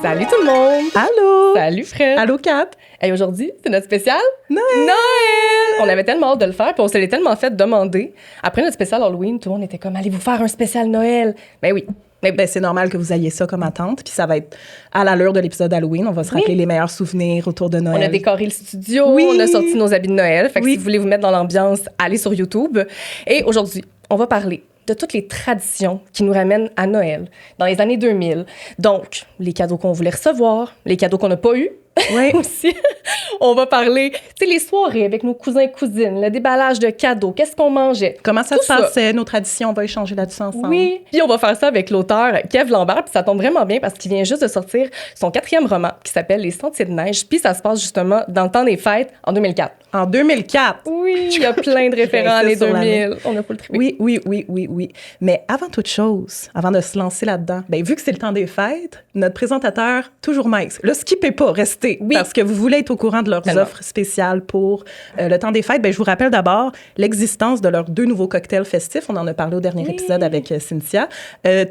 Salut tout le monde! Allô! Salut Fred! Allô, Kat! Et aujourd'hui, c'est notre spécial Noël! On avait tellement hâte de le faire, puis on se l'est tellement fait demander. Après notre spécial Halloween, tout le monde était comme « Allez-vous faire un spécial Noël? » Ben oui. Ben, c'est normal que vous ayez ça comme attente, puis ça va être à l'allure de l'épisode Halloween. On va se rappeler les meilleurs souvenirs autour de Noël. On a décoré le studio, Oui. on a sorti nos habits de Noël. Fait que Oui. si vous voulez vous mettre dans l'ambiance, allez sur YouTube. Et aujourd'hui, on va parler de toutes les traditions qui nous ramènent à Noël dans les années 2000. Donc, les cadeaux qu'on voulait recevoir, les cadeaux qu'on n'a pas eus. Oui. Aussi, on va parler, tu sais, les soirées avec nos cousins et cousines, le déballage de cadeaux, qu'est-ce qu'on mangeait. Comment ça Tout se passe, nos traditions? On va échanger là-dessus ensemble. Oui. Puis on va faire ça avec l'auteur Kev Lambert, puis ça tombe vraiment bien parce qu'il vient juste de sortir son 4e roman qui s'appelle Les Sentiers de neige, puis ça se passe justement dans le temps des fêtes en 2004. En 2004. Oui, il y a plein de référents années J'insiste sur 2000. On a pas le triper. Oui. Mais avant toute chose, avant de se lancer là-dedans, ben, vu que c'est le temps des fêtes, notre présentateur, toujours Mike, là, skippez pas, restez. Oui. Parce que vous voulez être au courant de leurs Tellement. offres spéciales pour le temps des fêtes. Ben, je vous rappelle d'abord l'existence de leurs 2 nouveaux cocktails festifs. On en a parlé au dernier épisode avec Cynthia.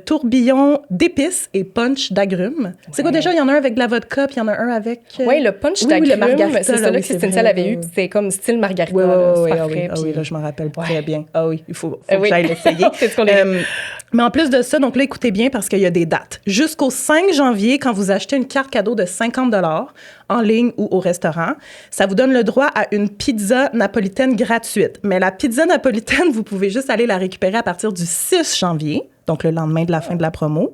Tourbillon d'épices et punch d'agrumes. C'est quoi déjà? Il y en a un avec de la vodka, puis il y en a un avec... Oui, le punch oui, d'agrumes, le margarita, c'est ça là, là oui, que c'est Cynthia vrai. l'avait eu, puis c'est comme style margarita, Oui, là, oui, super oui, frais, oui, puis- là, je me rappelle Ouais. très bien. Ah oui, il faut Oui. que j'aille l'essayer. C'est ce qu'on est. Mais en plus de ça, donc là, écoutez bien parce qu'il y a des dates. Jusqu'au 5 janvier, quand vous achetez une carte cadeau de 50 en ligne ou au restaurant, ça vous donne le droit à une pizza napolitaine gratuite. Mais la pizza napolitaine, vous pouvez juste aller la récupérer à partir du 6 janvier, donc le lendemain de la fin de la promo.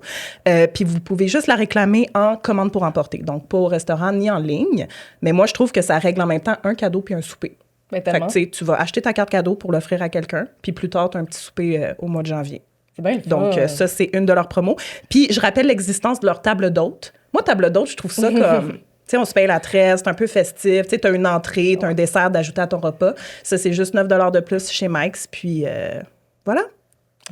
Puis vous pouvez juste la réclamer en commande pour emporter. Donc pas au restaurant ni en ligne. Mais moi, je trouve que ça règle en même temps un cadeau puis un souper. Ben, Fait que, tellement. tu sais, tu vas acheter ta carte cadeau pour l'offrir à quelqu'un, puis plus tard, tu as un petit souper au mois de janvier. C'est bien le fun. Donc, ça, c'est une de leurs promos. Puis, je rappelle l'existence de leur table d'hôte. Moi, table d'hôte, je trouve ça comme... Tu sais, on se paye la tresse, c'est un peu festif. Tu sais, tu as une entrée, tu as un dessert d'ajouter à ton repas. Ça, c'est juste 9 de plus chez Mike's. Puis, voilà.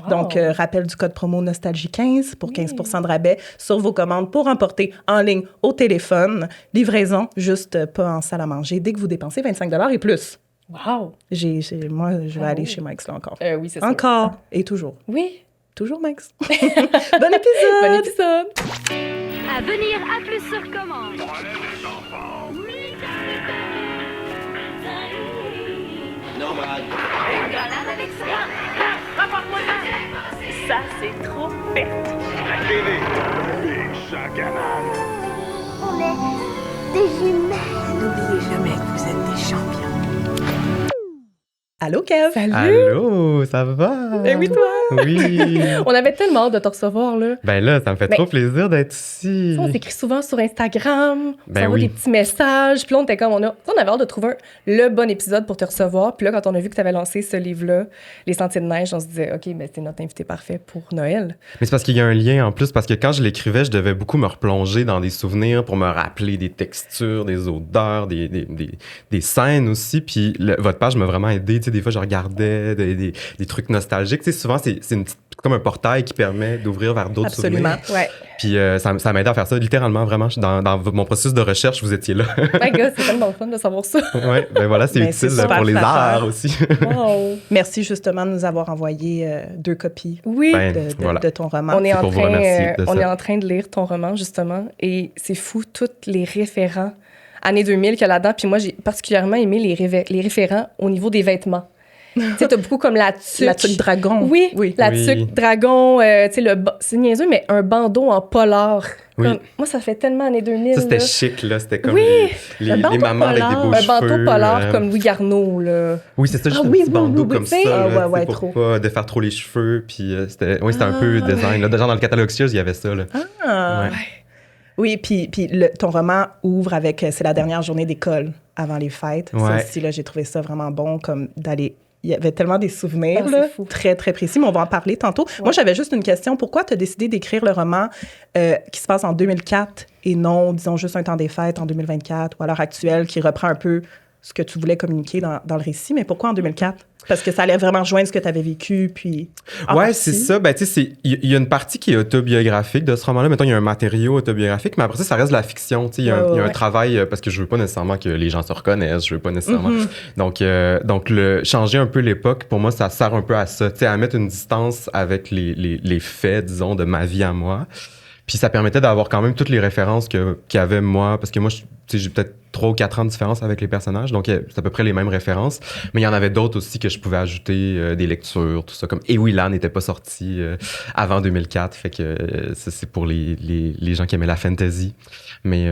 Wow. Donc, rappel du code promo Nostalgie15 pour 15 de rabais sur vos commandes pour emporter en ligne au téléphone. Livraison, juste pas en salle à manger, dès que vous dépensez 25 et plus. Wow. Moi, je vais aller chez Mike's là encore. Oui, c'est ça. Encore et toujours. Oui. Toujours Mike's. Bon épisode! Bon épisode. À venir à plus sur commande. Grenade avec ça. Ça, c'est trop fait. On est des jumelles. N'oubliez jamais que vous êtes des champions. Allô, Kev? Salut. Allô, ça va? Eh oui, toi. Oui. On avait tellement hâte de te recevoir, là. Ben là, ça me fait Ben, trop plaisir d'être ici. On s'écrit souvent sur Instagram, Ben on envoie oui. des petits messages, puis là, on était comme, on avait hâte de trouver le bon épisode pour te recevoir. Puis là, quand on a vu que tu avais lancé ce livre-là, Les Sentiers de neige, on se disait, OK, ben c'est notre invité parfait pour Noël. Mais c'est parce qu'il y a un lien en plus, parce que quand je l'écrivais, je devais beaucoup me replonger dans des souvenirs pour me rappeler des textures, des odeurs, des scènes aussi. Puis votre page m'a vraiment aidé. Tu sais, des fois, je regardais des trucs nostalgiques. Tu sais, souvent, c'est comme un portail qui permet d'ouvrir vers d'autres Absolument. souvenirs. Ouais. Puis ça m'a aidé à faire ça, littéralement, vraiment. Dans mon processus de recherche, vous étiez là. My God, c'est tellement fun de savoir ça. Ouais, ben voilà, c'est Ben, c'est utile super pour les flatteur. arts aussi. Wow. Merci justement de nous avoir envoyé 2 copies Oui. Ben, de ton roman. On est, C'est en pour vous train, remercier de on ça. est en train de lire ton roman, justement, et c'est fou, tous les référents années 2000 qu'il y a là-dedans. Puis moi, j'ai particulièrement aimé les référents au niveau des vêtements. Tu sais, t'as beaucoup comme la tuque. La tuque dragon. Oui, la Oui. tuque dragon, tu sais, c'est niaiseux, mais un bandeau en polar. Oui. Comme- moi, ça fait tellement années 2000. Ça, c'était là. chic, là. C'était comme Oui, les le bandeau mamans avec des polar. beaux Un cheveux. bandeau polar euh, comme Louis Garneau, là. Oui, c'est ça, juste Ah un oui, petit oui, bandeau oui, oui, comme tu sais. ça, Ah, là, ouais, tu sais, trop. pour pas défaire trop les cheveux. Puis c'était un peu design. Là. Genre dans le catalogue Sears, il y avait ça, là. Ah. Ouais. Oui, puis ton roman ouvre avec c'est la dernière journée d'école avant les fêtes. Ça Ouais. aussi, là, j'ai trouvé ça vraiment bon, comme d'aller... Il y avait tellement des souvenirs, Ah, c'est là, fou. très, très précis, mais on va en parler tantôt. Moi, j'avais juste une question. Pourquoi tu as décidé d'écrire le roman qui se passe en 2004 et non, disons, juste un temps des fêtes en 2024 ou à l'heure actuelle, qui reprend un peu ce que tu voulais communiquer dans le récit, mais pourquoi en 2004? Parce que ça allait vraiment rejoindre ce que tu avais vécu, puis... en Ouais, partie. c'est ça. Ben, tu sais, il y a une partie qui est autobiographique de ce roman-là. Mettons, il y a un matériau autobiographique, mais après ça reste de la fiction. Tu sais, il y a un Ouais. travail, parce que je veux pas nécessairement que les gens se reconnaissent. Je veux pas nécessairement. Donc, changer un peu l'époque, pour moi, ça sert un peu à ça. Tu sais, à mettre une distance avec les faits, disons, de ma vie à moi. Puis ça permettait d'avoir quand même toutes les références qu'il y avait moi, parce que moi, j'ai peut-être 3 ou 4 ans de différence avec les personnages, donc c'est à peu près les mêmes références. Mais il y en avait d'autres aussi que je pouvais ajouter, des lectures, tout ça. Comme Ewilan n'était pas sorti avant 2004, fait que ça, c'est pour les gens qui aimaient la fantasy. Mais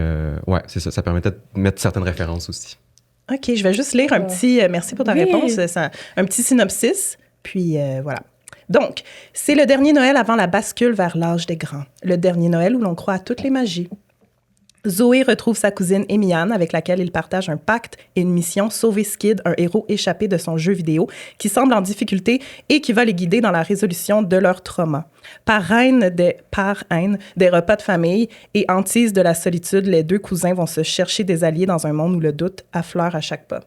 ouais, c'est ça, ça permettait de mettre certaines références aussi. OK, je vais juste lire un petit... merci pour ta réponse. Un petit synopsis, puis voilà. Donc, c'est le dernier Noël avant la bascule vers l'âge des grands. Le dernier Noël où l'on croit à toutes les magies. Zoé retrouve sa cousine Emiane, avec laquelle il partage un pacte et une mission, sauver Skid, un héros échappé de son jeu vidéo, qui semble en difficulté et qui va les guider dans la résolution de leur trauma. Par haine des repas de famille et hantise de la solitude, les deux cousins vont se chercher des alliés dans un monde où le doute affleure à chaque pas.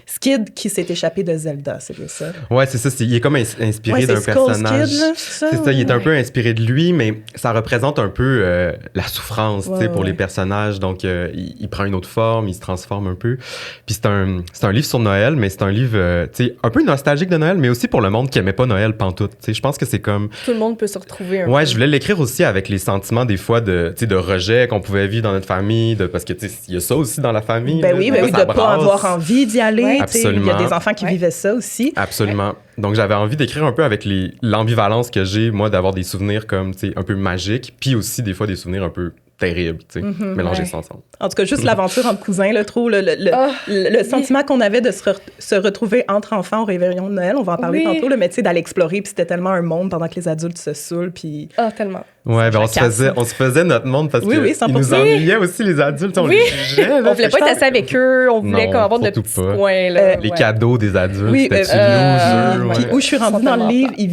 Skid qui s'est échappé de Zelda, c'est bien ça? Ouais, c'est ça. Il est comme inspiré d'un personnage. C'est ça, il est un peu inspiré de lui, mais ça représente un peu la souffrance pour les personnages. Donc, il prend une autre forme, il se transforme un peu. Puis c'est un livre sur Noël, mais c'est un livre un peu nostalgique de Noël, mais aussi pour le monde qui aimait pas Noël pantoute. Je pense que c'est comme... Tout le monde peut se retrouver un peu. Ouais, je voulais l'écrire aussi avec les sentiments des fois de rejet qu'on pouvait vivre dans notre famille, parce que il y a ça aussi dans la famille. Ben oui, de ne pas avoir envie d'y aller. Il y a des enfants qui vivaient ça aussi. Absolument. Donc, j'avais envie d'écrire un peu avec l'ambivalence que j'ai, moi, d'avoir des souvenirs comme, un peu magiques, puis aussi, des fois, des souvenirs un peu terribles, mélanger ça ensemble. En tout cas, juste l'aventure entre cousins, le sentiment qu'on avait de se retrouver entre enfants au réveillon de Noël, on va en parler tantôt, mais tu sais, d'aller explorer, puis c'était tellement un monde pendant que les adultes se saoulent, puis... Ah, tellement. Ouais, ben on se faisait notre monde parce que ils nous ennuyaient aussi, les adultes, on les jugeait. On voulait pas être assis avec eux, on voulait comme avoir notre petit coin, là. Les cadeaux des adultes, c'était loser. Puis où je suis rendue dans le livre, ils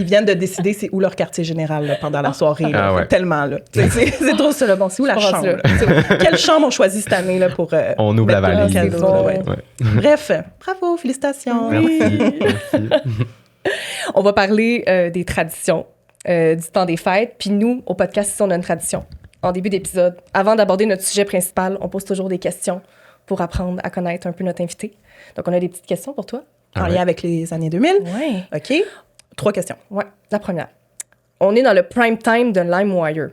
viennent de décider c'est où leur quartier général là, pendant la soirée. Là, tellement, là. C'est trop ça, là. Bon, c'est où la chambre? Quelle chambre on choisit cette année, là, pour... on ouvre la valise. Bref, bravo, félicitations. Merci. On va parler des traditions. Du temps des fêtes. Puis nous, au podcast, ici, on a une tradition. En début d'épisode, avant d'aborder notre sujet principal, on pose toujours des questions pour apprendre à connaître un peu notre invité. Donc, on a des petites questions pour toi. En lien avec les années 2000? Oui. OK. 3 questions. Oui. La première. On est dans le prime time de LimeWire.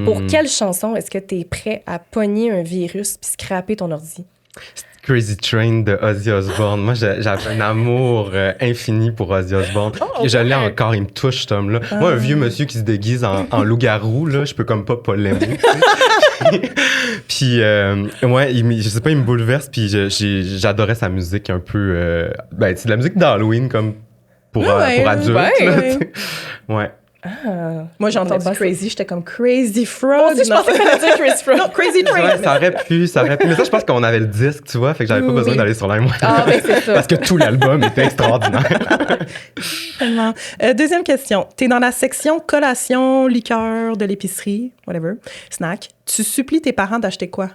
Pour quelle chanson est-ce que tu es prêt à pogner un virus puis scraper ton ordi? Crazy Train de Ozzy Osbourne. Moi, j'avais un amour infini pour Ozzy Osbourne. Je l'ai encore, il me touche, cet homme-là. Moi, un vieux monsieur qui se déguise en loup-garou, là, je peux comme pas l'aimer. Puis, ouais, je sais pas, il me bouleverse, puis j'adorais sa musique un peu... c'est de la musique d'Halloween, comme pour adultes. Ouais. Ah. Moi, j'ai entendu Crazy, j'étais comme Crazy Frog. Je pensais qu'on allait dire Crazy Frog. Non, Crazy Train. Ouais, ça aurait pu. Mais ça, je pense qu'on avait le disque, tu vois, fait que j'avais pas besoin d'aller sur LimeWire. Ah, ben c'est ça. Parce que tout l'album était extraordinaire. Tellement. Deuxième question. T'es dans la section collation, liqueur de l'épicerie, whatever, snack. Tu supplies tes parents d'acheter quoi?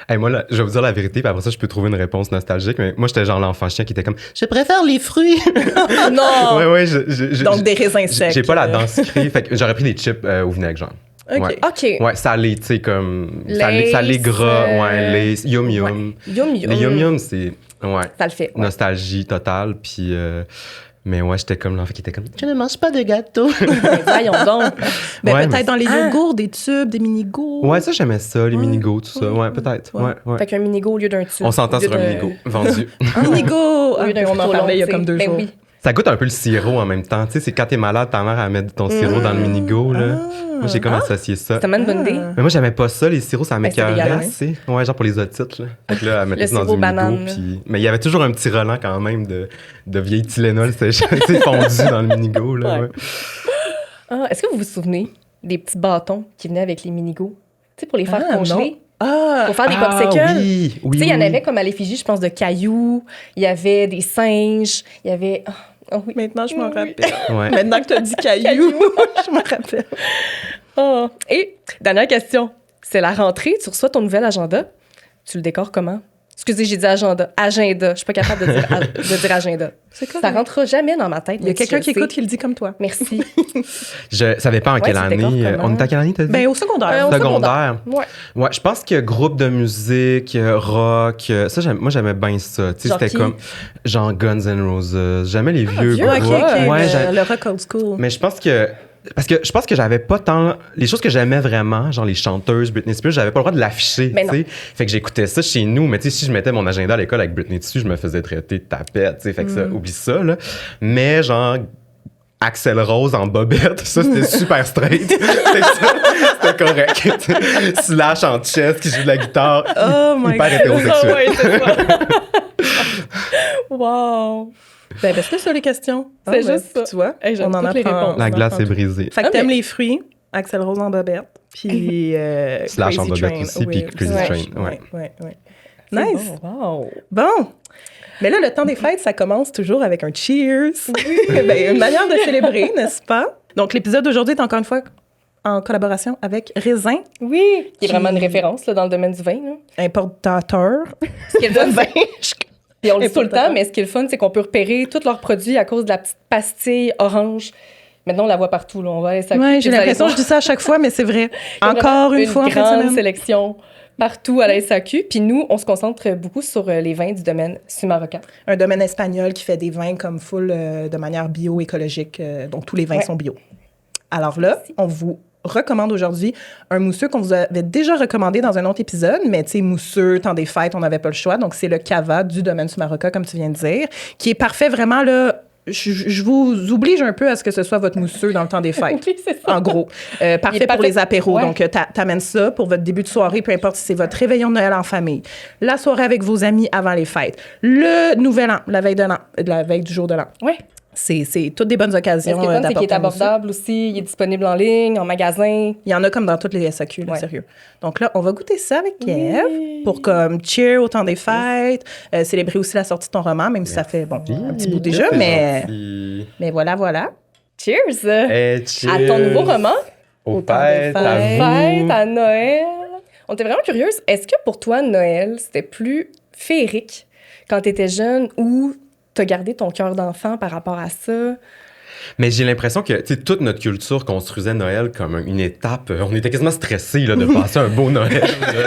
Hey, moi, là, je vais vous dire la vérité, puis après ça, je peux trouver une réponse nostalgique. Mais moi, j'étais genre l'enfant chien qui était comme « Je préfère les fruits! » Non! Ouais, donc, des raisins secs. J'ai pas la dent sucrée, fait que j'aurais pris des chips au vinaigre, genre. OK. Ouais, salé, tu sais, comme... Salé gras, Lays, Yum Yum. Yum Yum. Les Yum Yum, c'est... Ouais. Ça le fait. Nostalgie totale, puis... Mais ouais, j'étais comme l'enfant qui était comme « Je ne mange pas de gâteau! » Voyons donc. Peut-être dans les yogourts, des tubes, des mini-go. Ouais, ça, j'aimais ça, les mini-go, tout ça. Ouais, peut-être. Ouais. Fait qu'un mini-go au lieu d'un tube. On s'entend sur un mini-go, vendu. Mini-go! On en parlait il y a comme 2 jours. Oui. Ça goûte un peu le sirop en même temps. Tu sais, c'est quand t'es malade, ta mère, elle met ton sirop dans le mini-go, là. Moi, j'ai comme associé ça. C'est tellement une bonne idée. Mais moi, j'aimais pas ça, les sirops, ça m'écœurait dégueulasse. assez. Ouais, genre pour les otites, là. Fait que là, elle mettait ça dans sirop du banane, mini-go. Puis... Mais il y avait toujours un petit relent quand même de vieille Tylenol, c'était fondu dans le mini-go, là. Ouais. Ah, est-ce que vous vous souvenez des petits bâtons qui venaient avec les mini-go? Tu sais, pour les faire congeler. Pour faire des popsicles. Oui, tu sais, il y en avait comme à l'effigie, je pense, de cailloux. Il y avait des singes. Il y avait... Oh, oui. Maintenant, je m'en rappelle. Ouais. Maintenant que tu as dit caillou, je m'en rappelle. Oh. Et, dernière question. C'est la rentrée, tu reçois ton nouvel agenda. Tu le décores comment? Excusez, j'ai dit agenda. Agenda. Je suis pas capable de dire agenda. Ça rentrera jamais dans ma tête. Il y a quelqu'un qui écoute qui le dit comme toi. Merci. Ça dépend en quelle année. On est à quelle année, t'as dit? Au secondaire. Secondaire. Ouais, je pense que groupe de musique, rock, ça, moi, j'aimais bien ça. Tu sais, c'était comme genre Guns N' Roses. J'aimais les vieux groupes. Ouais, le rock old school. Mais je pense que parce que je pense que j'avais pas tant les choses que j'aimais vraiment, genre les chanteuses, Britney Spears, j'avais pas le droit de l'afficher, Mais tu sais. Fait que j'écoutais ça chez nous, mais tu sais, si je mettais mon agenda à l'école avec Britney dessus, je me faisais traiter de tapette, tu sais. Fait que ça, oublie ça, là. Mais genre, Axl Rose en bobette, ça, c'était super straight. C'était correct. Slash en chest qui joue de la guitare, hyper hétérosexuel. Ouais, c'est ça. Wow. Ben, c'était ça les questions. C'est juste ça. Tu vois, Hey, j'aime on en toutes les apprend. réponses. La on glace apprend est tout. brisée. Fait que Ah, t'aimes mais- les fruits, Axl Rose en bobette, puis Slash en Crazy bobette Train. aussi, puis Crazy Train, ouais. Ouais. C'est Nice. bon. Wow. Bon. Mais là, le temps des fêtes, ça commence toujours avec un cheers. Ben, une manière de célébrer, n'est-ce pas? Donc, l'épisode d'aujourd'hui est encore une fois en collaboration avec Raisin, Oui. Qui est vraiment une référence là, dans le domaine du vin. Là. importateur. Ce qui est le fun, puis on le dit tout le Importateur. temps, mais ce qui est le fun, c'est qu'on peut repérer tous leurs produits à cause de la petite pastille orange. Maintenant, on la voit partout. Là. On va aller s'accueillir. Ouais, j'ai l'impression que je dis ça à chaque fois, mais c'est vrai. Il y a Encore vraiment une fois en fin de grande semaine. sélection partout à la SAQ. Puis nous, on se concentre beaucoup sur les vins du domaine Sumarocan. Un domaine espagnol qui fait des vins comme full de manière bio-écologique. Donc, tous les vins Ouais. sont bio. Alors là, on vous recommande aujourd'hui un mousseux qu'on vous avait déjà recommandé dans un autre épisode, mais tu sais, mousseux, temps des fêtes, on n'avait pas le choix. Donc, c'est le Cava du domaine Sumaroca, comme tu viens de dire, qui est parfait vraiment là. Je vous oblige un peu à ce que ce soit votre mousseux dans le temps des fêtes. Oui, c'est ça. En gros. Parfait Il est pour parfait. les apéros. Ouais. Donc, t'amènes ça pour votre début de soirée, peu importe si c'est votre réveillon de Noël en famille, la soirée avec vos amis avant les fêtes, le nouvel an, la veille de l'an, la veille du jour de l'an. Oui. C'est toutes des bonnes Ce qui occasions est fun, c'est qu'il d'apporter est un mousseux. abordable aussi. Il est disponible en ligne, en magasin. Il y en a comme dans toutes les SAQ, là, Ouais. sérieux. Donc là, on va goûter ça avec Oui. Kev pour comme cheer au temps des fêtes, célébrer aussi la sortie de ton roman, même si ça fait, bon, un petit bout déjà, C'est mais gentil. voilà. Cheers! Hey, cheers. À ton nouveau roman, Aux temps des fêtes, à fêtes. vous. fête, à Noël. On était vraiment curieuse. Est-ce que pour toi, Noël, c'était plus féerique quand tu étais jeune ou t'as gardé ton cœur d'enfant par rapport à ça? Mais j'ai l'impression que, tu sais, toute notre culture construisait Noël comme une étape. On était quasiment stressés là, de passer un beau Noël. Là,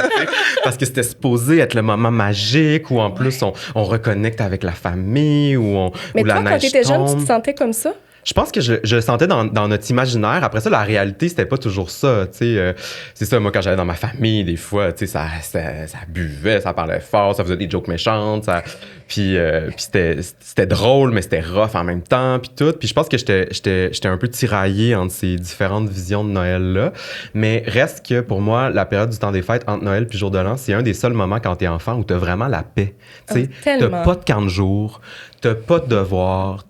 tu sais, parce que c'était supposé être le moment magique où, en plus, on reconnecte avec la famille, Mais où la toi, quand neige t'étais jeune, tu tombe. te sentais comme ça? Je pense que je le sentais dans notre imaginaire. Après ça, la réalité, c'était pas toujours ça. Tu sais, c'est ça, moi, quand j'allais dans ma famille, des fois, tu sais, ça buvait, ça parlait fort, ça faisait des jokes méchantes. Puis c'était drôle, mais c'était rough en même temps, puis tout. Puis je pense que j'étais un peu tiraillé entre ces différentes visions de Noël-là. Mais reste que, pour moi, la période du temps des fêtes, entre Noël puis Jour de l'An, c'est un des seuls moments quand t'es enfant où t'as vraiment la paix. Tu sais, t'as tellement. pas de camp de jour, t'as pas de devoirs,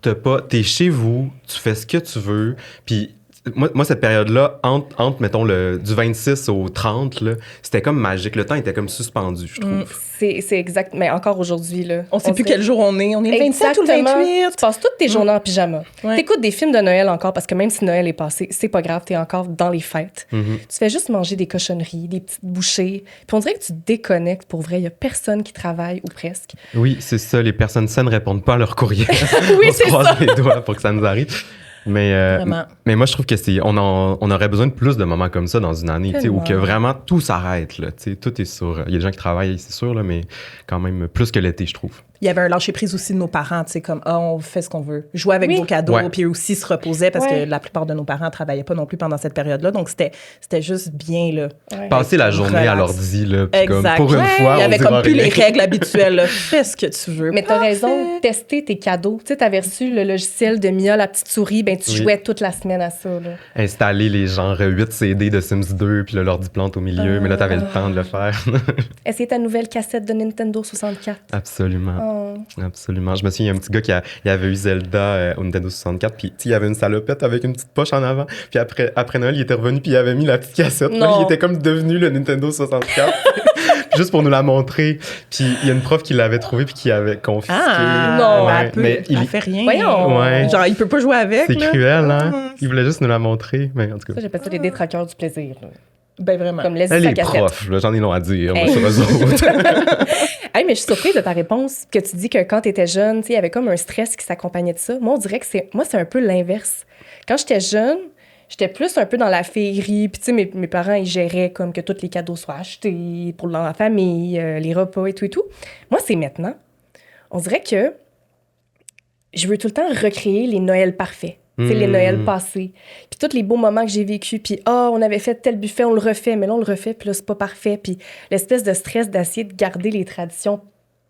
t'es chez vous, tu fais ce que tu veux. Puis moi, cette période-là, entre mettons, du 26 au 30, là, c'était comme magique. Le temps était comme suspendu, je trouve. C'est exact. Mais encore aujourd'hui, là. On sait plus dirait- quel jour on est. On est le 27 ou le Exactement. 28? Tu passes toutes tes journées en pyjama. Ouais. T'écoutes des films de Noël encore parce que même si Noël est passé, c'est pas grave, t'es encore dans les fêtes. Tu fais juste manger des cochonneries, des petites bouchées. Puis on dirait que tu te déconnectes pour vrai. Il y a personne qui travaille ou presque. Oui, c'est ça. Les personnes saines ne répondent pas à leur courriel. Oui, On se c'est croise ça. les doigts pour que ça nous arrive. Vraiment. Mais moi, je trouve que on aurait besoin de plus de moments comme ça dans une année, tu sais, où Tellement. que vraiment tout s'arrête. Là, tu sais, tout est sur. Il y a des gens qui travaillent, c'est sûr, là, mais quand même plus que l'été, je trouve. Il y avait un lâcher-prise aussi de nos parents, tu sais, comme, on fait ce qu'on veut. Jouer avec Oui. vos cadeaux, Ouais. puis aussi se reposer parce Ouais. que la plupart de nos parents travaillaient pas non plus pendant cette période-là. Donc, c'était juste bien, là. Ouais. Passer la journée à Relax. l'ordi, là, puis comme Exact. pour une Ouais. fois, Il y on avait dira comme plus rien. les règles habituelles, là. Fais ce que tu veux. Mais t'as Parfait. raison, tester tes cadeaux. Tu sais, t'avais reçu le logiciel de Mia, la petite souris, ben tu Oui. jouais toute la semaine à ça, là. Installer les genre 8 CD de Sims 2, puis là, l'ordi plante au milieu, mais là, t'avais le temps de le faire. Essayer ta nouvelle cassette de Nintendo 64. Absolument. Oh. Absolument. Je me souviens, il y a un petit gars il avait eu Zelda au Nintendo 64, puis tu sais, il avait une salopette avec une petite poche en avant. Puis après Noël, il était revenu, puis il avait mis la petite cassette. Là, Non. il était comme devenu le Nintendo 64. Juste pour nous la montrer. Puis il y a une prof qui l'avait trouvé, puis qui avait confisqué. Ah, Non. ben, Ouais, elle peut- mais elle fait rien. Voyons. Ouais. Genre, il peut pas jouer avec, C'est là. cruel, hein? Ah. Il voulait juste nous la montrer, mais en tout Ça, cas. j'appelle ça les détraqueurs du plaisir, là. Ben, vraiment. Comme laisse Là, sa les cassette. profs, là, j'en ai long à dire, moi, Hey. sur eux autres. Hey, mais je suis surprise de ta réponse, que tu dis que quand tu étais jeune, tu sais, il y avait comme un stress qui s'accompagnait de ça. Moi, on dirait que c'est un peu l'inverse. Quand j'étais jeune, j'étais plus un peu dans la féerie. Puis, tu sais, mes parents, ils géraient comme que tous les cadeaux soient achetés pour dans la famille, les repas et tout et tout. Moi, c'est maintenant. On dirait que je veux tout le temps recréer les Noëls parfaits. C'est les Noëls passés. Puis tous les beaux moments que j'ai vécus. Puis, on avait fait tel buffet, on le refait. Mais là, on le refait, puis là, c'est pas parfait. Puis l'espèce de stress d'essayer de garder les traditions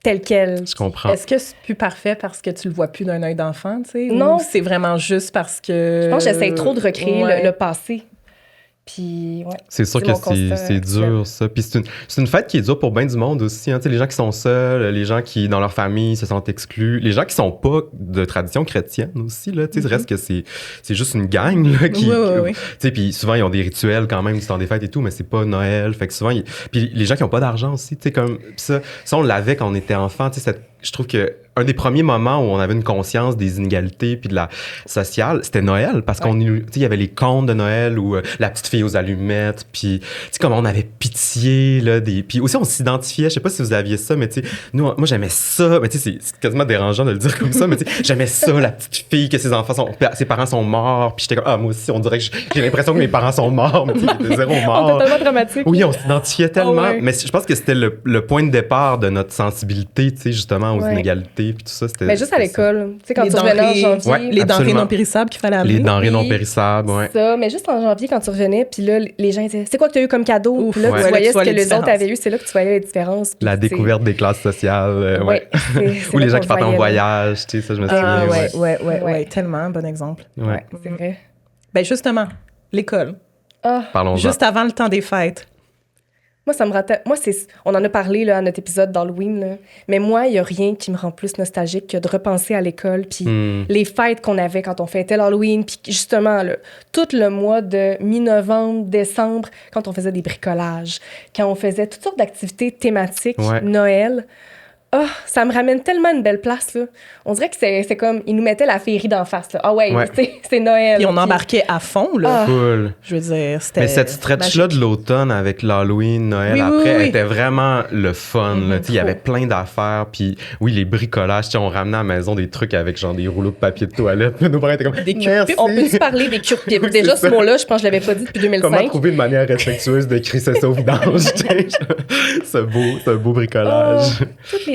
telles quelles. Je comprends. Est-ce que c'est plus parfait parce que tu le vois plus d'un œil d'enfant, tu sais? Non. Ou c'est vraiment juste parce que... Je pense que j'essaie trop de recréer Ouais. le passé. Puis, ouais. C'est sûr C'est que mon constat c'est actuel. dur, ça. Puis c'est une fête qui est dure pour bien du monde aussi. Hein. Tu sais, les gens qui sont seuls, les gens qui, dans leur famille, se sentent exclus, les gens qui sont pas de tradition chrétienne aussi. Là. Tu sais, reste que c'est juste une gang là, qui... Oui. Tu sais, puis souvent, ils ont des rituels quand même du temps des fêtes et tout, mais c'est pas Noël. Fait que souvent... Puis les gens qui ont pas d'argent aussi, tu sais, comme... Puis ça, on l'avait quand on était enfant. Tu sais, je trouve que un des premiers moments où on avait une conscience des inégalités puis de la sociale, c'était Noël, parce qu'on, tu sais, il y avait les contes de Noël ou la petite fille aux allumettes, puis tu sais comment on avait pitié là, puis aussi on s'identifiait. Je sais pas si vous aviez ça, mais tu sais, moi j'aimais ça, mais tu sais c'est quasiment dérangeant de le dire comme ça, mais tu sais j'aimais ça, la petite fille que ses parents sont morts, puis j'étais comme moi aussi on dirait que j'ai l'impression que mes parents sont morts, mais tu sais ils étaient zéro On morts. était tellement dramatique. Oui, on s'identifiait tellement, ouais. mais je pense que c'était le point de départ de notre sensibilité, tu sais, justement, aux Ouais. inégalités, puis tout ça. C'était, Mais juste à c'était ça. l'école. Tu sais, quand Les tu revenais en denrées- janvier. Ouais, Les denrées absolument. non périssables qu'il fallait amener. Les denrées non Oui. périssables, ouais. Ça, mais juste en janvier, quand tu revenais, puis là, les gens disaient, c'est quoi que tu as eu comme cadeau? Ouf, Puis là, ouais. tu Là, voyais tu ce vois que les les autres différences. avaient eu, c'est là que tu voyais les différences. Puis La c'est- découverte des classes sociales, Ouais, Ou là les gens qu'on qui partent en voyait, là. voyage, tu sais, ça, je me souviens. Ah ouais. ouais, tellement, bon exemple. Ouais. C'est vrai. Ben justement, l'école. Ah, Parlons-en. Juste avant le temps des fêtes. moi, ça me rend... Moi, on en a parlé là, à notre épisode d'Halloween, là. Mais moi, il n'y a rien qui me rend plus nostalgique que de repenser à l'école, puis les fêtes qu'on avait quand on fêtait l'Halloween, puis justement, là, tout le mois de mi-novembre, décembre, quand on faisait des bricolages, quand on faisait toutes sortes d'activités thématiques, Ouais. Noël. Ah, ça me ramène tellement à une belle place, là. On dirait que c'est comme... Ils nous mettaient la féerie d'en face, là. Ah ouais. Ouais. C'est Noël. Puis on Puis- embarquait à fond, là. Ah. Cool. Je veux dire, c'était. Mais cette stretch-là de l'automne avec l'Halloween, Noël, Oui, oui, après, oui. était vraiment le fun. là. Tu sais, il y trop. avait plein d'affaires. Puis oui, les bricolages, tu sais, on ramenait à la maison des trucs avec genre des rouleaux de papier de toilette. Nos parents étaient comme Des merci. On peut-tu parler des cure-pipes? Oui, Déjà, c'est ce ça. mot-là, je pense que je l'avais pas dit depuis 2005. Comment trouver une manière respectueuse de crisser ça au vidange? tu sais, ce beau bricolage.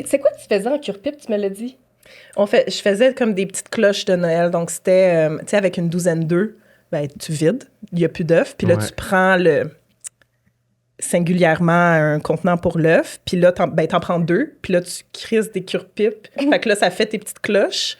C'est quoi que tu faisais en cure-pipe, tu me l'as dit? Je faisais comme des petites cloches de Noël. Donc, c'était, tu sais, avec une douzaine d'œufs, ben, tu vides, il n'y a plus d'œufs. Puis là, Ouais. tu prends singulièrement un contenant pour l'œuf. Puis là, t'en prends deux. Puis là, tu crisses des cure-pipes. Fait que là, ça fait tes petites cloches